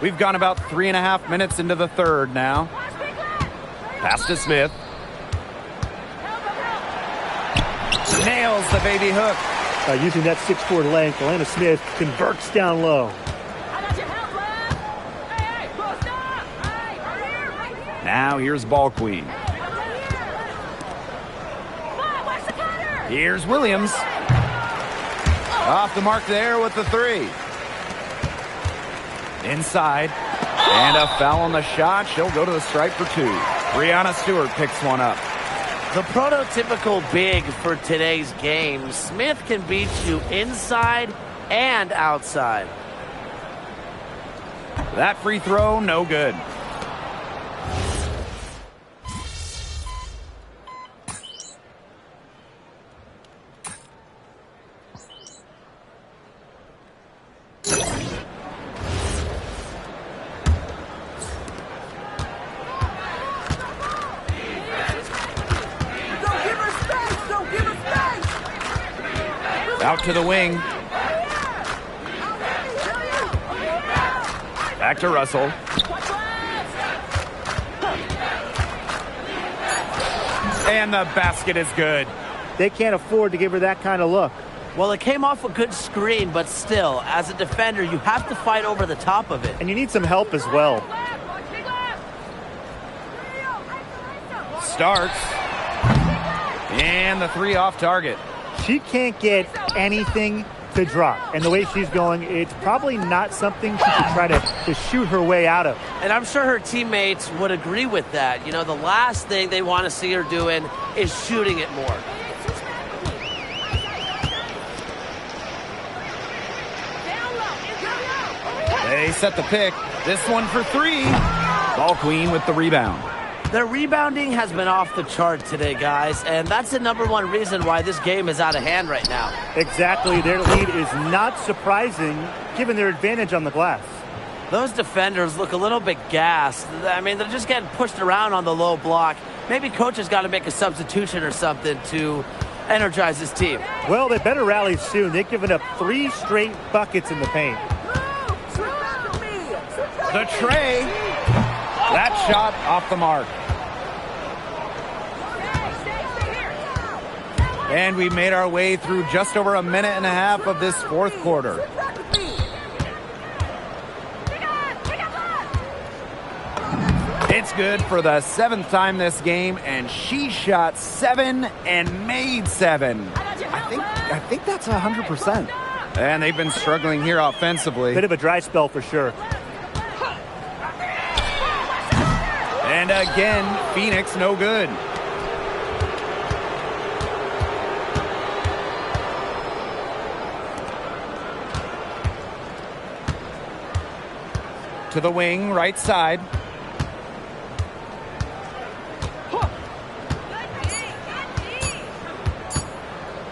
We've gone about 3.5 minutes into the third now. Pass to Smith. Nails the baby hook. Using that 6'4" length, Alana Smith converts down low. Now here's Ball Queen. Here's Williams. Off the mark there with the three. Inside. And a foul on the shot. She'll go to the stripe for two. Breanna Stewart picks one up. The prototypical big for today's game. Smith can beat you inside and outside. That free throw, no good. Out to the wing. Back to Russell. And the basket is good. They can't afford to give her that kind of look. Well, it came off a good screen, but still, as a defender, you have to fight over the top of it. And you need some help as well. Starts. And the three off target. She can't get anything to drop. And the way she's going, it's probably not something she can try to shoot her way out of. And I'm sure her teammates would agree with that. You know, the last thing they want to see her doing is shooting it more. They set the pick. This one for three. Ball Queen with the rebound. Their rebounding has been off the chart today, guys, and that's the #1 reason why this game is out of hand right now. Exactly. Their lead is not surprising given their advantage on the glass. Those defenders look a little bit gassed. I mean, they're just getting pushed around on the low block. Maybe coach has got to make a substitution or something to energize his team. Well, they better rally soon. They've given up 3 straight buckets in the paint. The tray. That shot off the mark. And we made our way through just over a minute and a half of this fourth quarter. It's good for the 7th time this game, and she shot 7 and made 7. I think that's 100%. And they've been struggling here offensively. Bit of a dry spell for sure. And again, Phoenix no good. To the wing, right side.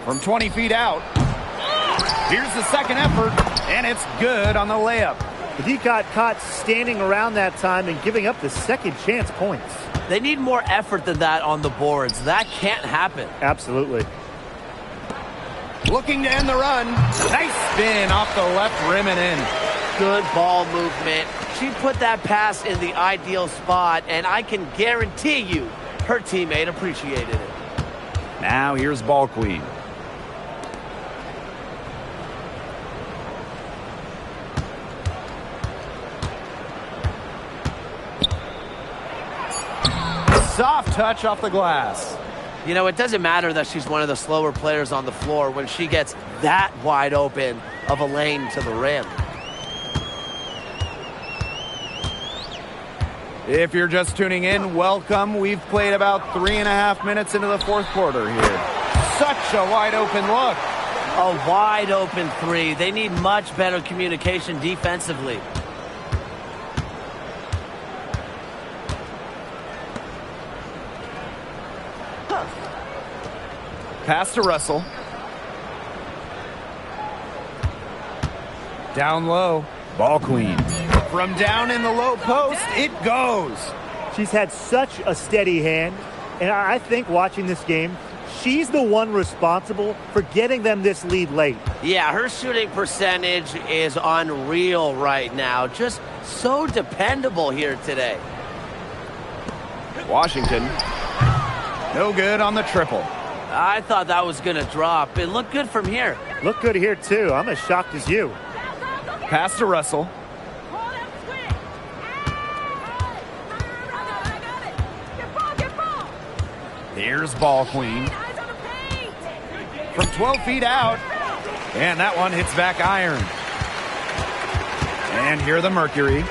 From 20 feet out. Here's the second effort, and it's good on the layup. But he got caught standing around that time and giving up the second chance points. They need more effort than that on the boards. That can't happen. Absolutely. Looking to end the run. Nice spin off the left rim and in. Good ball movement. She put that pass in the ideal spot, and I can guarantee you her teammate appreciated it. Now here's Ball Queen. soft touch off the glass. You know, it doesn't matter that she's one of the slower players on the floor when she gets that wide open of a lane to the rim. If you're just tuning in, welcome. We've played about 3.5 minutes into the fourth quarter here. Such a wide open look. A wide open three. They need much better communication defensively. Pass to Russell. Down low. Ball queen. From down in the low post, it goes. She's had such a steady hand, and I think watching this game, she's the one responsible for getting them this lead late. Yeah, her shooting percentage is unreal right now. Just so dependable here today. Washington. No good on the triple. I thought that was going to drop. It looked good from here. Look good here, too. I'm as shocked as you. Pass to Russell. Here's ball queen. From 12 feet out. And that one hits back iron. And here the Mercury.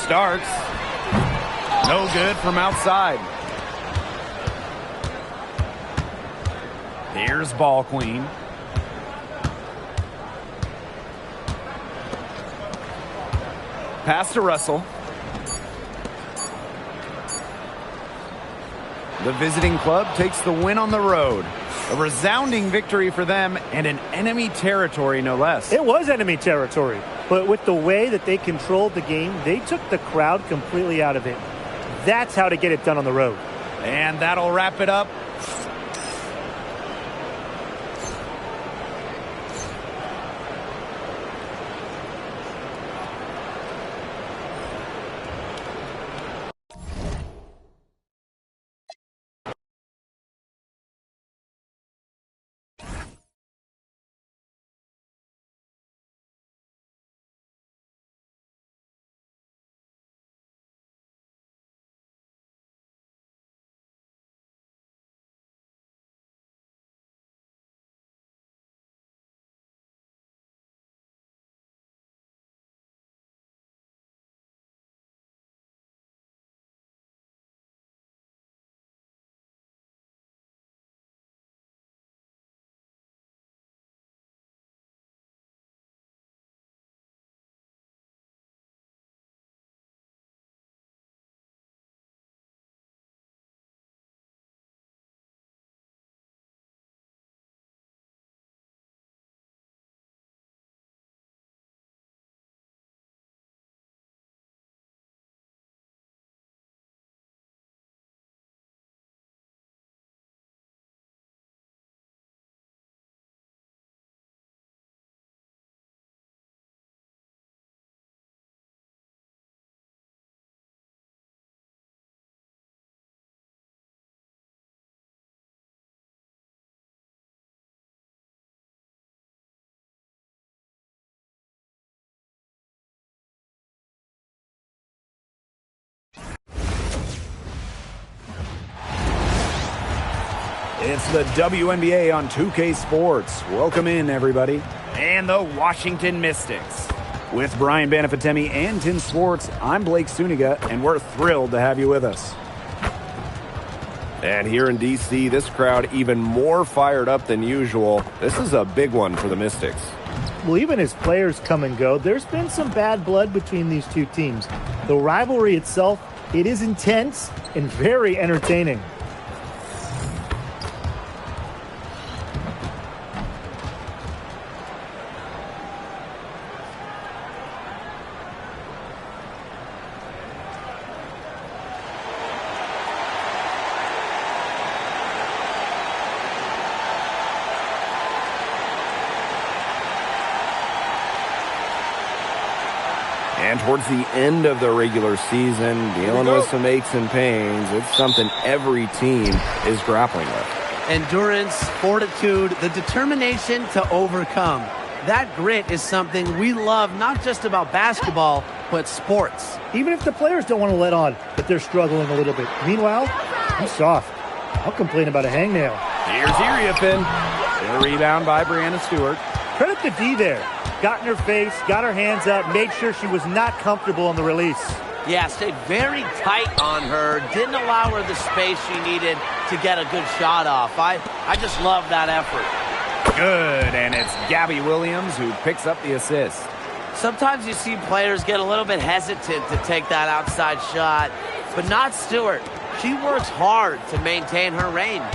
Starts. No good from outside. Here's ball queen. Pass to Russell. The visiting club takes the win on the road. A resounding victory for them and an enemy territory, no less. It was enemy territory, but with the way that they controlled the game, they took the crowd completely out of it. That's how to get it done on the road. And that'll wrap it up. It's the WNBA on 2K Sports. Welcome in, everybody. And the Washington Mystics. With Brian Banafitemi and Tim Swartz, I'm Blake Suniga, and we're thrilled to have you with us. And here in D.C., this crowd even more fired up than usual. This is a big one for the Mystics. Well, even as players come and go, there's been some bad blood between these two teams. The rivalry itself, it is intense and very entertaining. And towards the end of the regular season, dealing with some aches and pains, it's something every team is grappling with. Endurance, fortitude, the determination to overcome. That grit is something we love, not just about basketball, but sports. Even if the players don't want to let on that they're struggling a little bit. Meanwhile, he's soft. I'll complain about a hangnail. Here's Iriefin. The rebound by Brianna Stewart. Credit the D there. Got in her face, got her hands up, made sure she was not comfortable on the release. Yeah, stayed very tight on her. Didn't allow her the space she needed to get a good shot off. I just love that effort. Good, and it's Gabby Williams who picks up the assist. Sometimes you see players get a little bit hesitant to take that outside shot, but not Stewart. She works hard to maintain her range.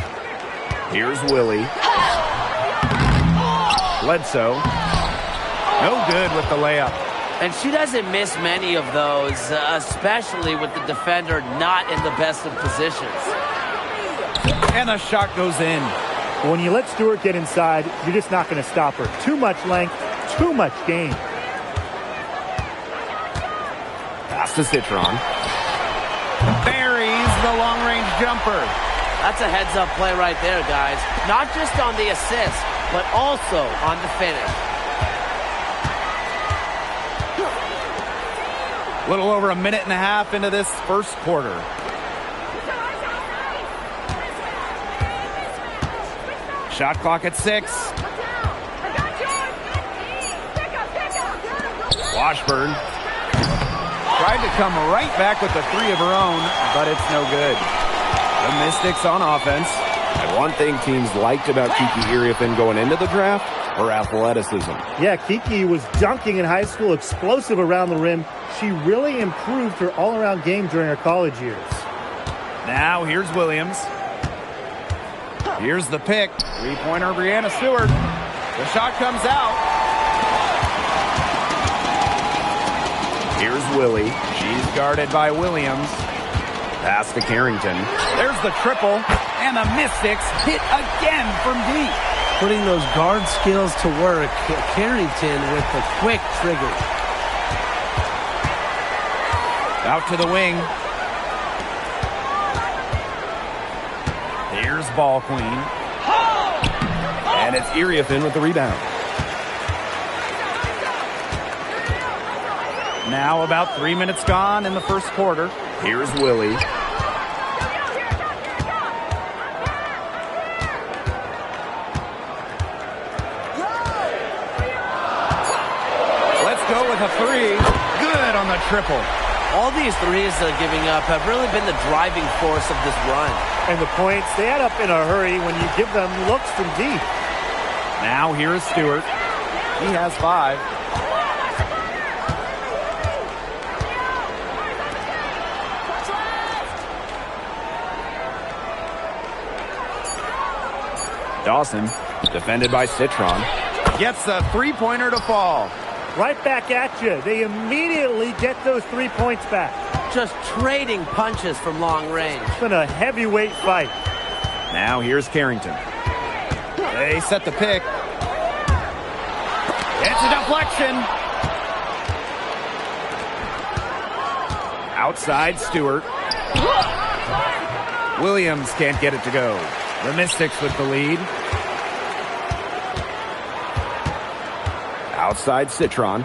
Here's Willie. Bledsoe. No good with the layup. And she doesn't miss many of those, especially with the defender not in the best of positions. And the shot goes in. When you let Stewart get inside, you're just not going to stop her. Too much length, too much game. Pass to Citron. Buries the long-range jumper. That's a heads-up play right there, guys. Not just on the assist, but also on the finish. A little over a minute and a half into this first quarter. Shot clock at 6. Washburn tried to come right back with the three of her own, but it's no good. The Mystics on offense. And one thing teams liked about Kiki Iriefin going into the draft, her athleticism. Yeah, Kiki was dunking in high school, explosive around the rim. She really improved her all-around game during her college years. Now here's Williams. Here's the pick. Three-pointer Brianna Stewart. The shot comes out. Here's Willie. She's guarded by Williams. Pass to Carrington. There's the triple. And the Mystics hit again from deep. Putting those guard skills to work. Carrington with the quick trigger. Out to the wing. Here's Ball Queen. And it's Iriefin with the rebound. Now about 3 minutes gone in the first quarter. Here's Willie. Let's go with a three. Good on the triple. All these threes they're giving up have really been the driving force of this run. And the points, they add up in a hurry when you give them looks from deep. Now here's Stewart. He has 5. Dawson, defended by Citron, gets the three-pointer to fall. Right back at you. They immediately get those 3 points back. Just trading punches from long range. It's been a heavyweight fight. Now here's Carrington. They set the pick. It's a deflection. Outside Stewart. Williams can't get it to go. The Mystics with the lead. Outside Citron.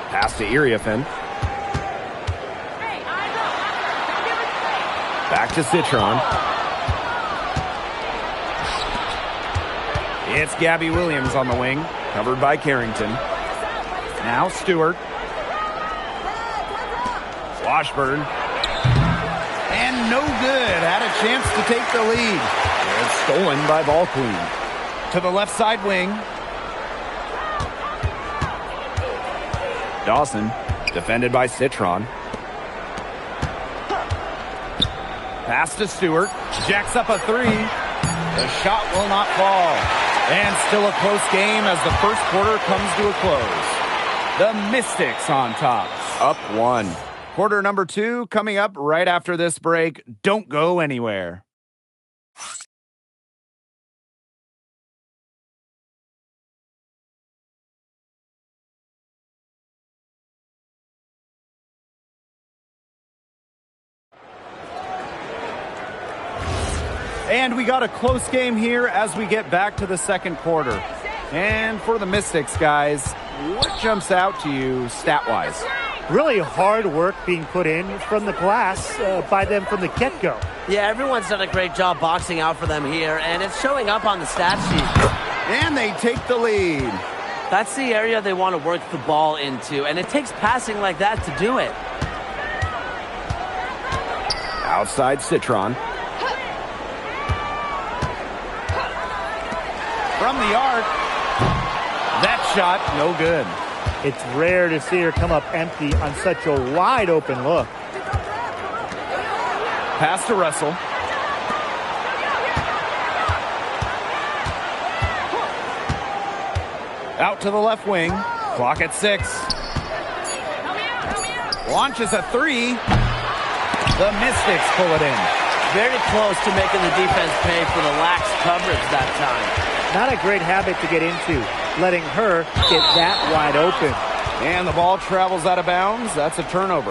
Pass to Iriefin. Back to Citron. It's Gabby Williams on the wing, covered by Carrington. Now Stewart. Washburn. And no good. Had a chance to take the lead. It's stolen by Ball Queen. To the left side wing. Dawson, defended by Citron. Pass to Stewart. Jacks up a three. The shot will not fall. And still a close game as the first quarter comes to a close. The Mystics on top. Up 1. Quarter number 2 coming up right after this break. Don't go anywhere. And we got a close game here as we get back to the second quarter. And for the Mystics, guys, what jumps out to you stat-wise? Really hard work being put in from the glass by them from the get-go. Yeah, everyone's done a great job boxing out for them here, and it's showing up on the stat sheet. And they take the lead. That's the area they want to work the ball into, and it takes passing like that to do it. Outside Citron. From the arc. That shot, no good. It's rare to see her come up empty on such a wide open look. Pass to Russell. Out to the left wing. Clock at 6. Launches a 3. The Mystics pull it in. Very close to making the defense pay for the lax coverage that time. Not a great habit to get into, letting her get that wide open. And the ball travels out of bounds. That's a turnover.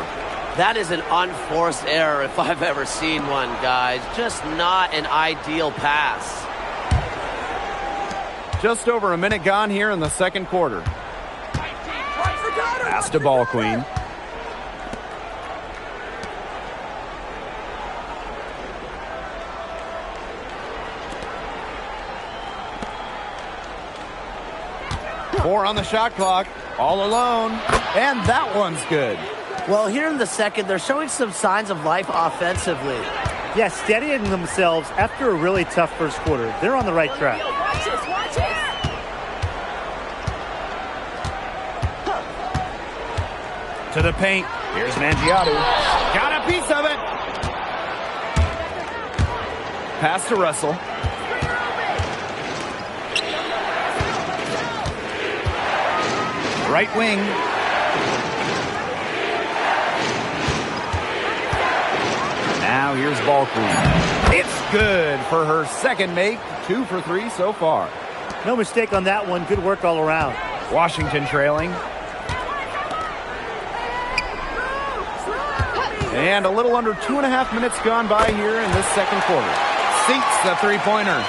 That is an unforced error if I've ever seen one, guys. Just not an ideal pass. Just over a minute gone here in the second quarter. Pass to Ball Queen. Four on the shot clock, all alone, and that one's good. Well, here in the second, they're showing some signs of life offensively. Yeah, steadying themselves after a really tough first quarter. They're on the right track. Watch this, watch this. To the paint, here's Mangiato. Got a piece of it. Pass to Russell. Right wing. Now here's Ball Queen. It's good for her second make. 2 for 3 so far. No mistake on that one. Good work all around. Washington trailing. And a little under 2.5 minutes gone by here in this second quarter. Sinks the three-pointer.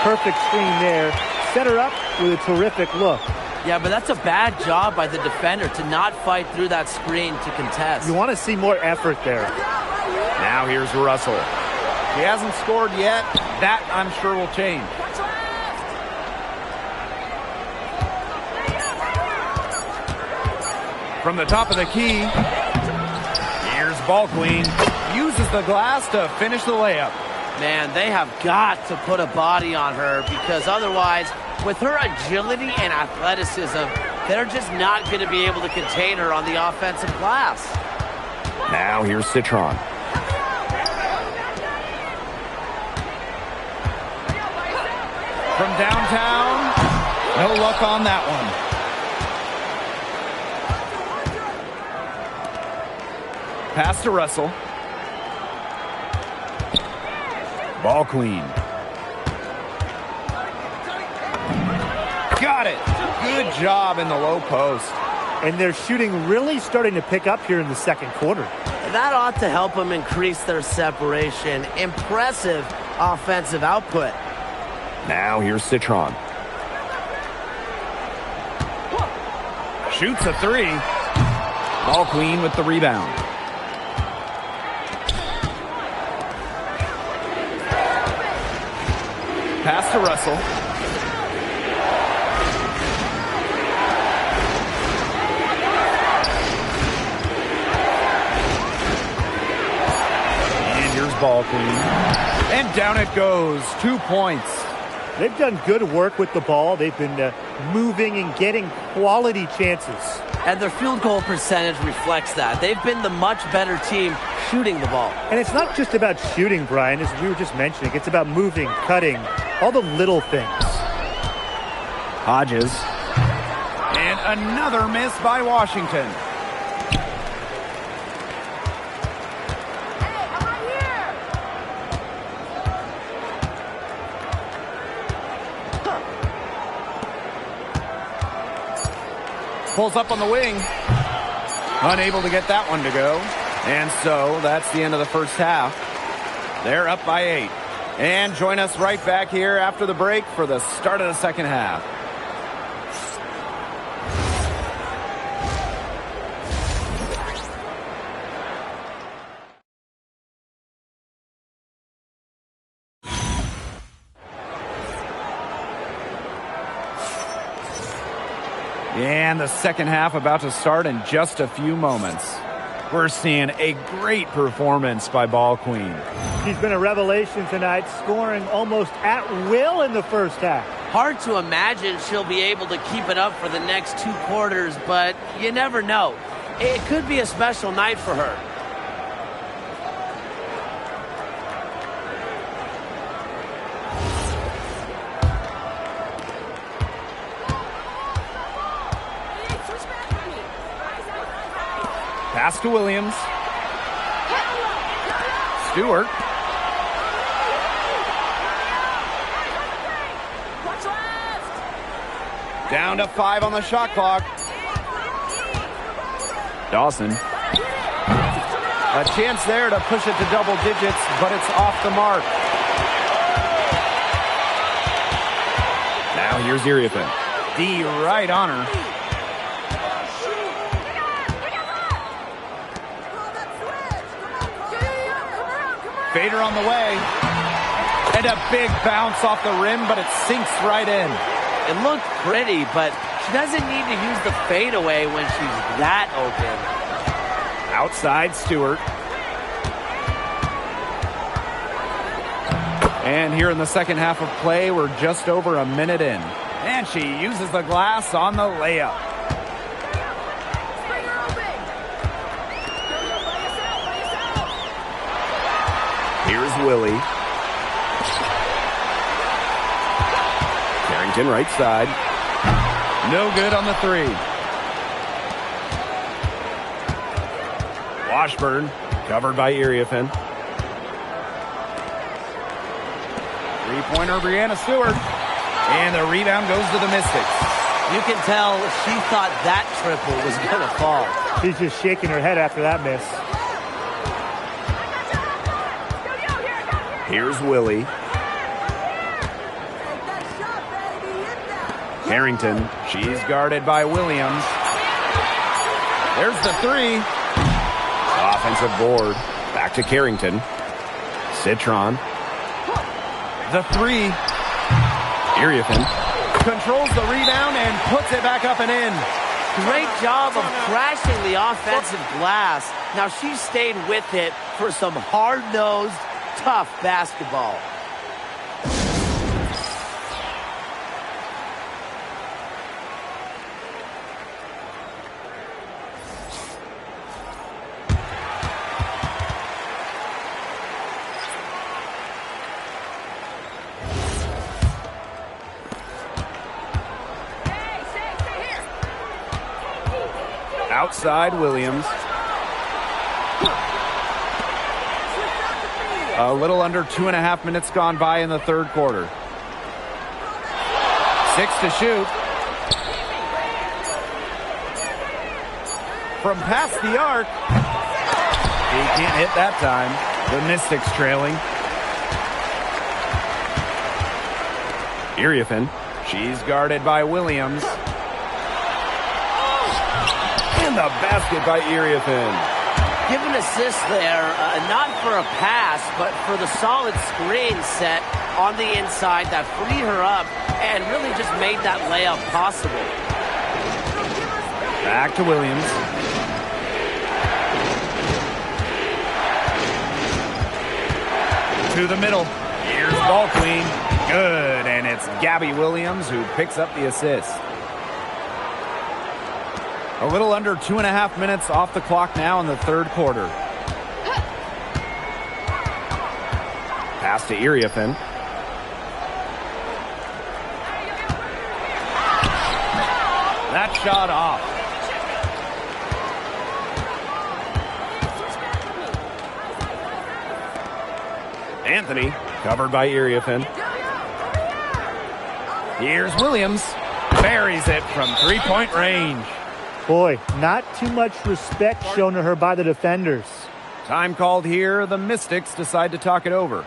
Perfect screen there. Set her up with a terrific look. Yeah, but that's a bad job by the defender to not fight through that screen to contest. You want to see more effort there. Now here's Russell. He hasn't scored yet. That, I'm sure, will change. From the top of the key, here's Ball Queen. Uses the glass to finish the layup. Man, they have got to put a body on her because otherwise, with her agility and athleticism, they're just not going to be able to contain her on the offensive glass. Now here's Citron. From downtown, no luck on that one. Pass to Russell. Ball Queen. Got it. Good job in the low post. And their shooting really starting to pick up here in the second quarter. That ought to help them increase their separation. Impressive offensive output. Now here's Citron. Shoots a 3. Ball Queen with the rebound. Pass to Russell. And here's Ball Queen. And down it goes. 2 points. They've done good work with the ball. They've been moving and getting quality chances. And their field goal percentage reflects that. They've been the much better team shooting the ball. And it's not just about shooting, Brian, as we were just mentioning. It's about moving, cutting, all the little things. Hodges. And another miss by Washington. Pulls up on the wing. Unable to get that one to go. And so that's the end of the first half. They're up by 8. And join us right back here after the break for the start of the second half. And the second half about to start in just a few moments. We're seeing a great performance by Ball Queen. She's been a revelation tonight, scoring almost at will in the first half. Hard to imagine she'll be able to keep it up for the next 2 quarters, but you never know. It could be a special night for her. Pass to Williams. Stewart. Down to 5 on the shot clock. Dawson. A chance there to push it to double digits, but it's off the mark. Now here's Iriafen. D right on her. Fader on the way. And a big bounce off the rim, but it sinks right in. It looked pretty, but she doesn't need to use the fadeaway when she's that open. Outside Stewart. And here in the second half of play, we're just over a minute in. And she uses the glass on the layup. Here's Willie. Carrington right side. No good on the 3. Washburn covered by Iriafen. Three-pointer, Breanna Stewart. And the rebound goes to the Mystics. You can tell she thought that triple was going to fall. She's just shaking her head after that miss. Here's Willie. Carrington. She's guarded by Williams. There's the 3. Offensive board. Back to Carrington. Citron. The 3. Iriafen. Controls the rebound and puts it back up and in. Great job of crashing the offensive glass. Now she stayed with it for some hard-nosed, tough basketball. Outside Williams. A little under 2.5 minutes gone by in the third quarter. 6 to shoot. From past the arc. He can't hit that time. The Mystics trailing. Iriafen. She's guarded by Williams. And the basket by Iriafen. Give an assist there, not for a pass, but for the solid screen set on the inside that freed her up and really just made that layup possible. Back to Williams. To the middle. Here's Ball Queen. Good, and it's Gabby Williams who picks up the assist. A little under 2.5 minutes off the clock now in the third quarter. Pass to Iriafen. That shot off. Anthony covered by Iriafen. Here's Williams. Buries it from three-point range. Boy, not too much respect shown to her by the defenders. Time called here. The Mystics decide to talk it over.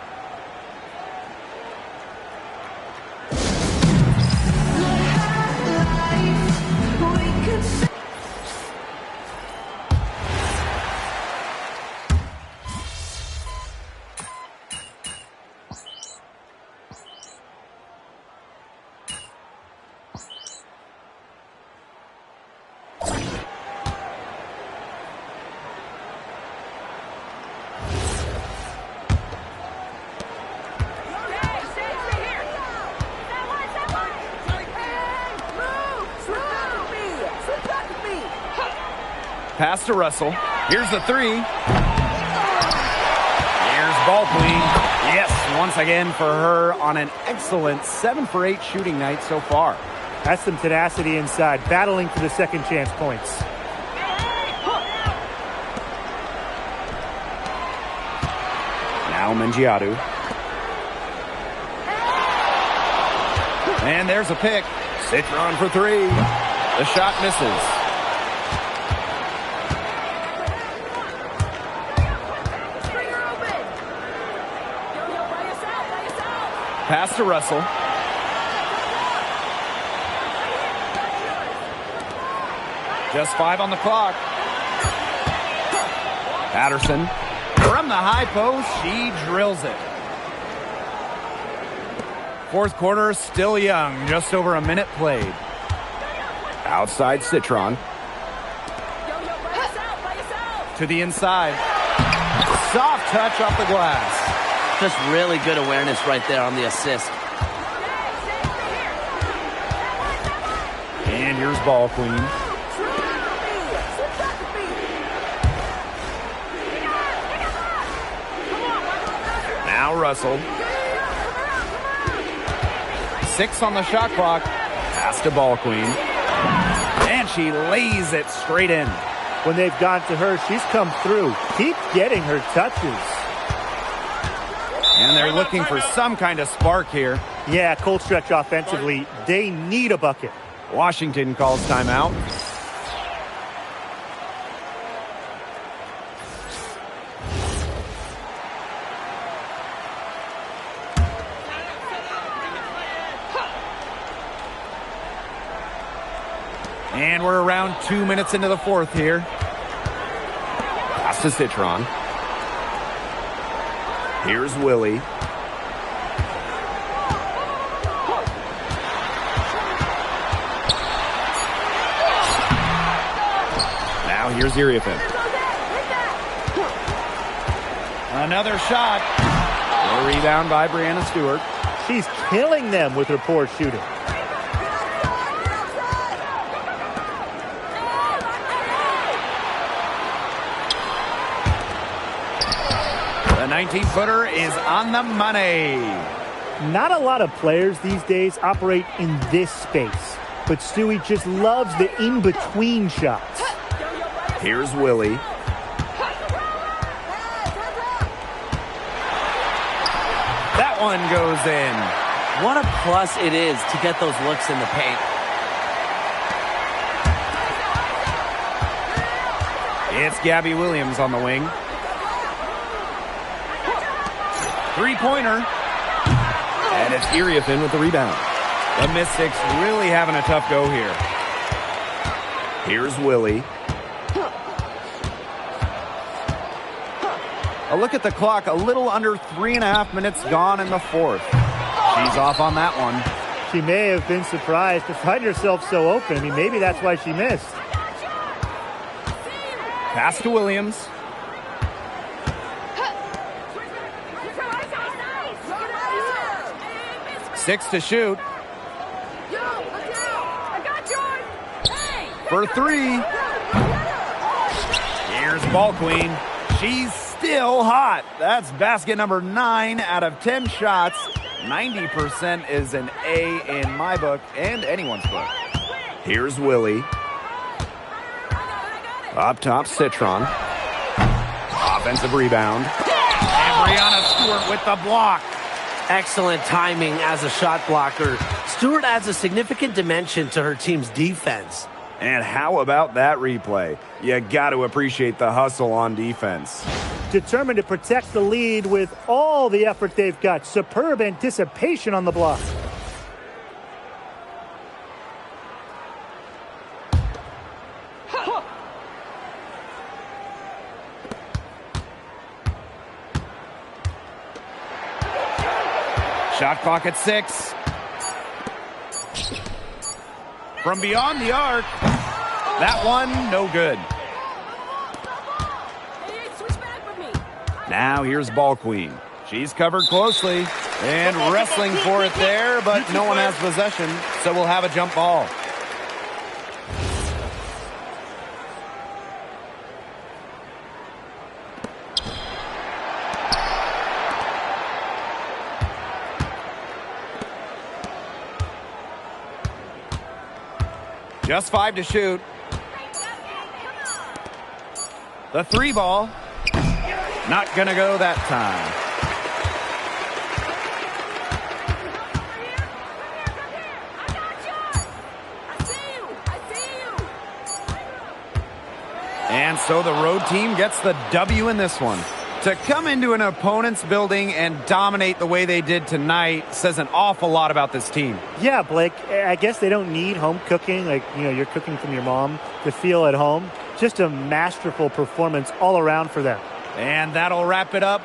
Pass to Russell. Here's the three. Here's ball queen. Yes, once again for her on an excellent 7 for 8 shooting night so far. That's some tenacity inside, battling for the second chance points. Now Mengiadu. And there's a pick. Citron for three. The shot misses. Pass to Russell. Just 5 on the clock. Patterson from the high post. She drills it. Fourth quarter still young. Just over a minute played. Outside Citron. To the inside. Soft touch off the glass. Just really good awareness right there on the assist. And here's ball queen. Now Russell. 6 on the shot clock. Pass to ball queen. And she lays it straight in. When they've gone to her, she's come through. Keep getting her touches. And they're looking for some kind of spark here. Yeah, cold stretch offensively. They need a bucket. Washington calls timeout. And we're around 2 minutes into the fourth here. Pass to Citron. Here's Willie. Now here's Iriafen. Another shot. A rebound by Brianna Stewart. She's killing them with her poor shooting. The 19-footer is on the money. Not a lot of players these days operate in this space, but Stewie just loves the in-between shots. Here's Willie. That one goes in. What a plus it is to get those looks in the paint. It's Gabby Williams on the wing. Three-pointer. And it's Iriafen with the rebound. The Mystics really having a tough go here. Here's Willie. A look at the clock. A little under 3.5 minutes gone in the fourth. She's off on that one. She may have been surprised to find herself so open. I mean, maybe that's why she missed. Pass to Williams. Six to shoot. For three. Here's ball queen. She's still hot. That's basket number 9 out of 10 shots. 90% is an A in my book and anyone's book. Here's Willie. Up top, Citron. Offensive rebound. And Brianna Stewart with the block. Excellent timing as a shot blocker. Stewart adds a significant dimension to her team's defense. And how about that replay? You got to appreciate the hustle on defense. Determined to protect the lead with all the effort they've got. Superb anticipation on the block. Shot clock at 6. From beyond the arc. That one, no good. Now here's ball queen. She's covered closely and wrestling for it there, but no one has possession, so we'll have a jump ball. Just 5 to shoot. The 3 ball. Not going to go that time. And so the road team gets the W in this one. To come into an opponent's building and dominate the way they did tonight says an awful lot about this team. Yeah, Blake, I guess they don't need home cooking, like, you're cooking from your mom, to feel at home. Just a masterful performance all around for them. And that'll wrap it up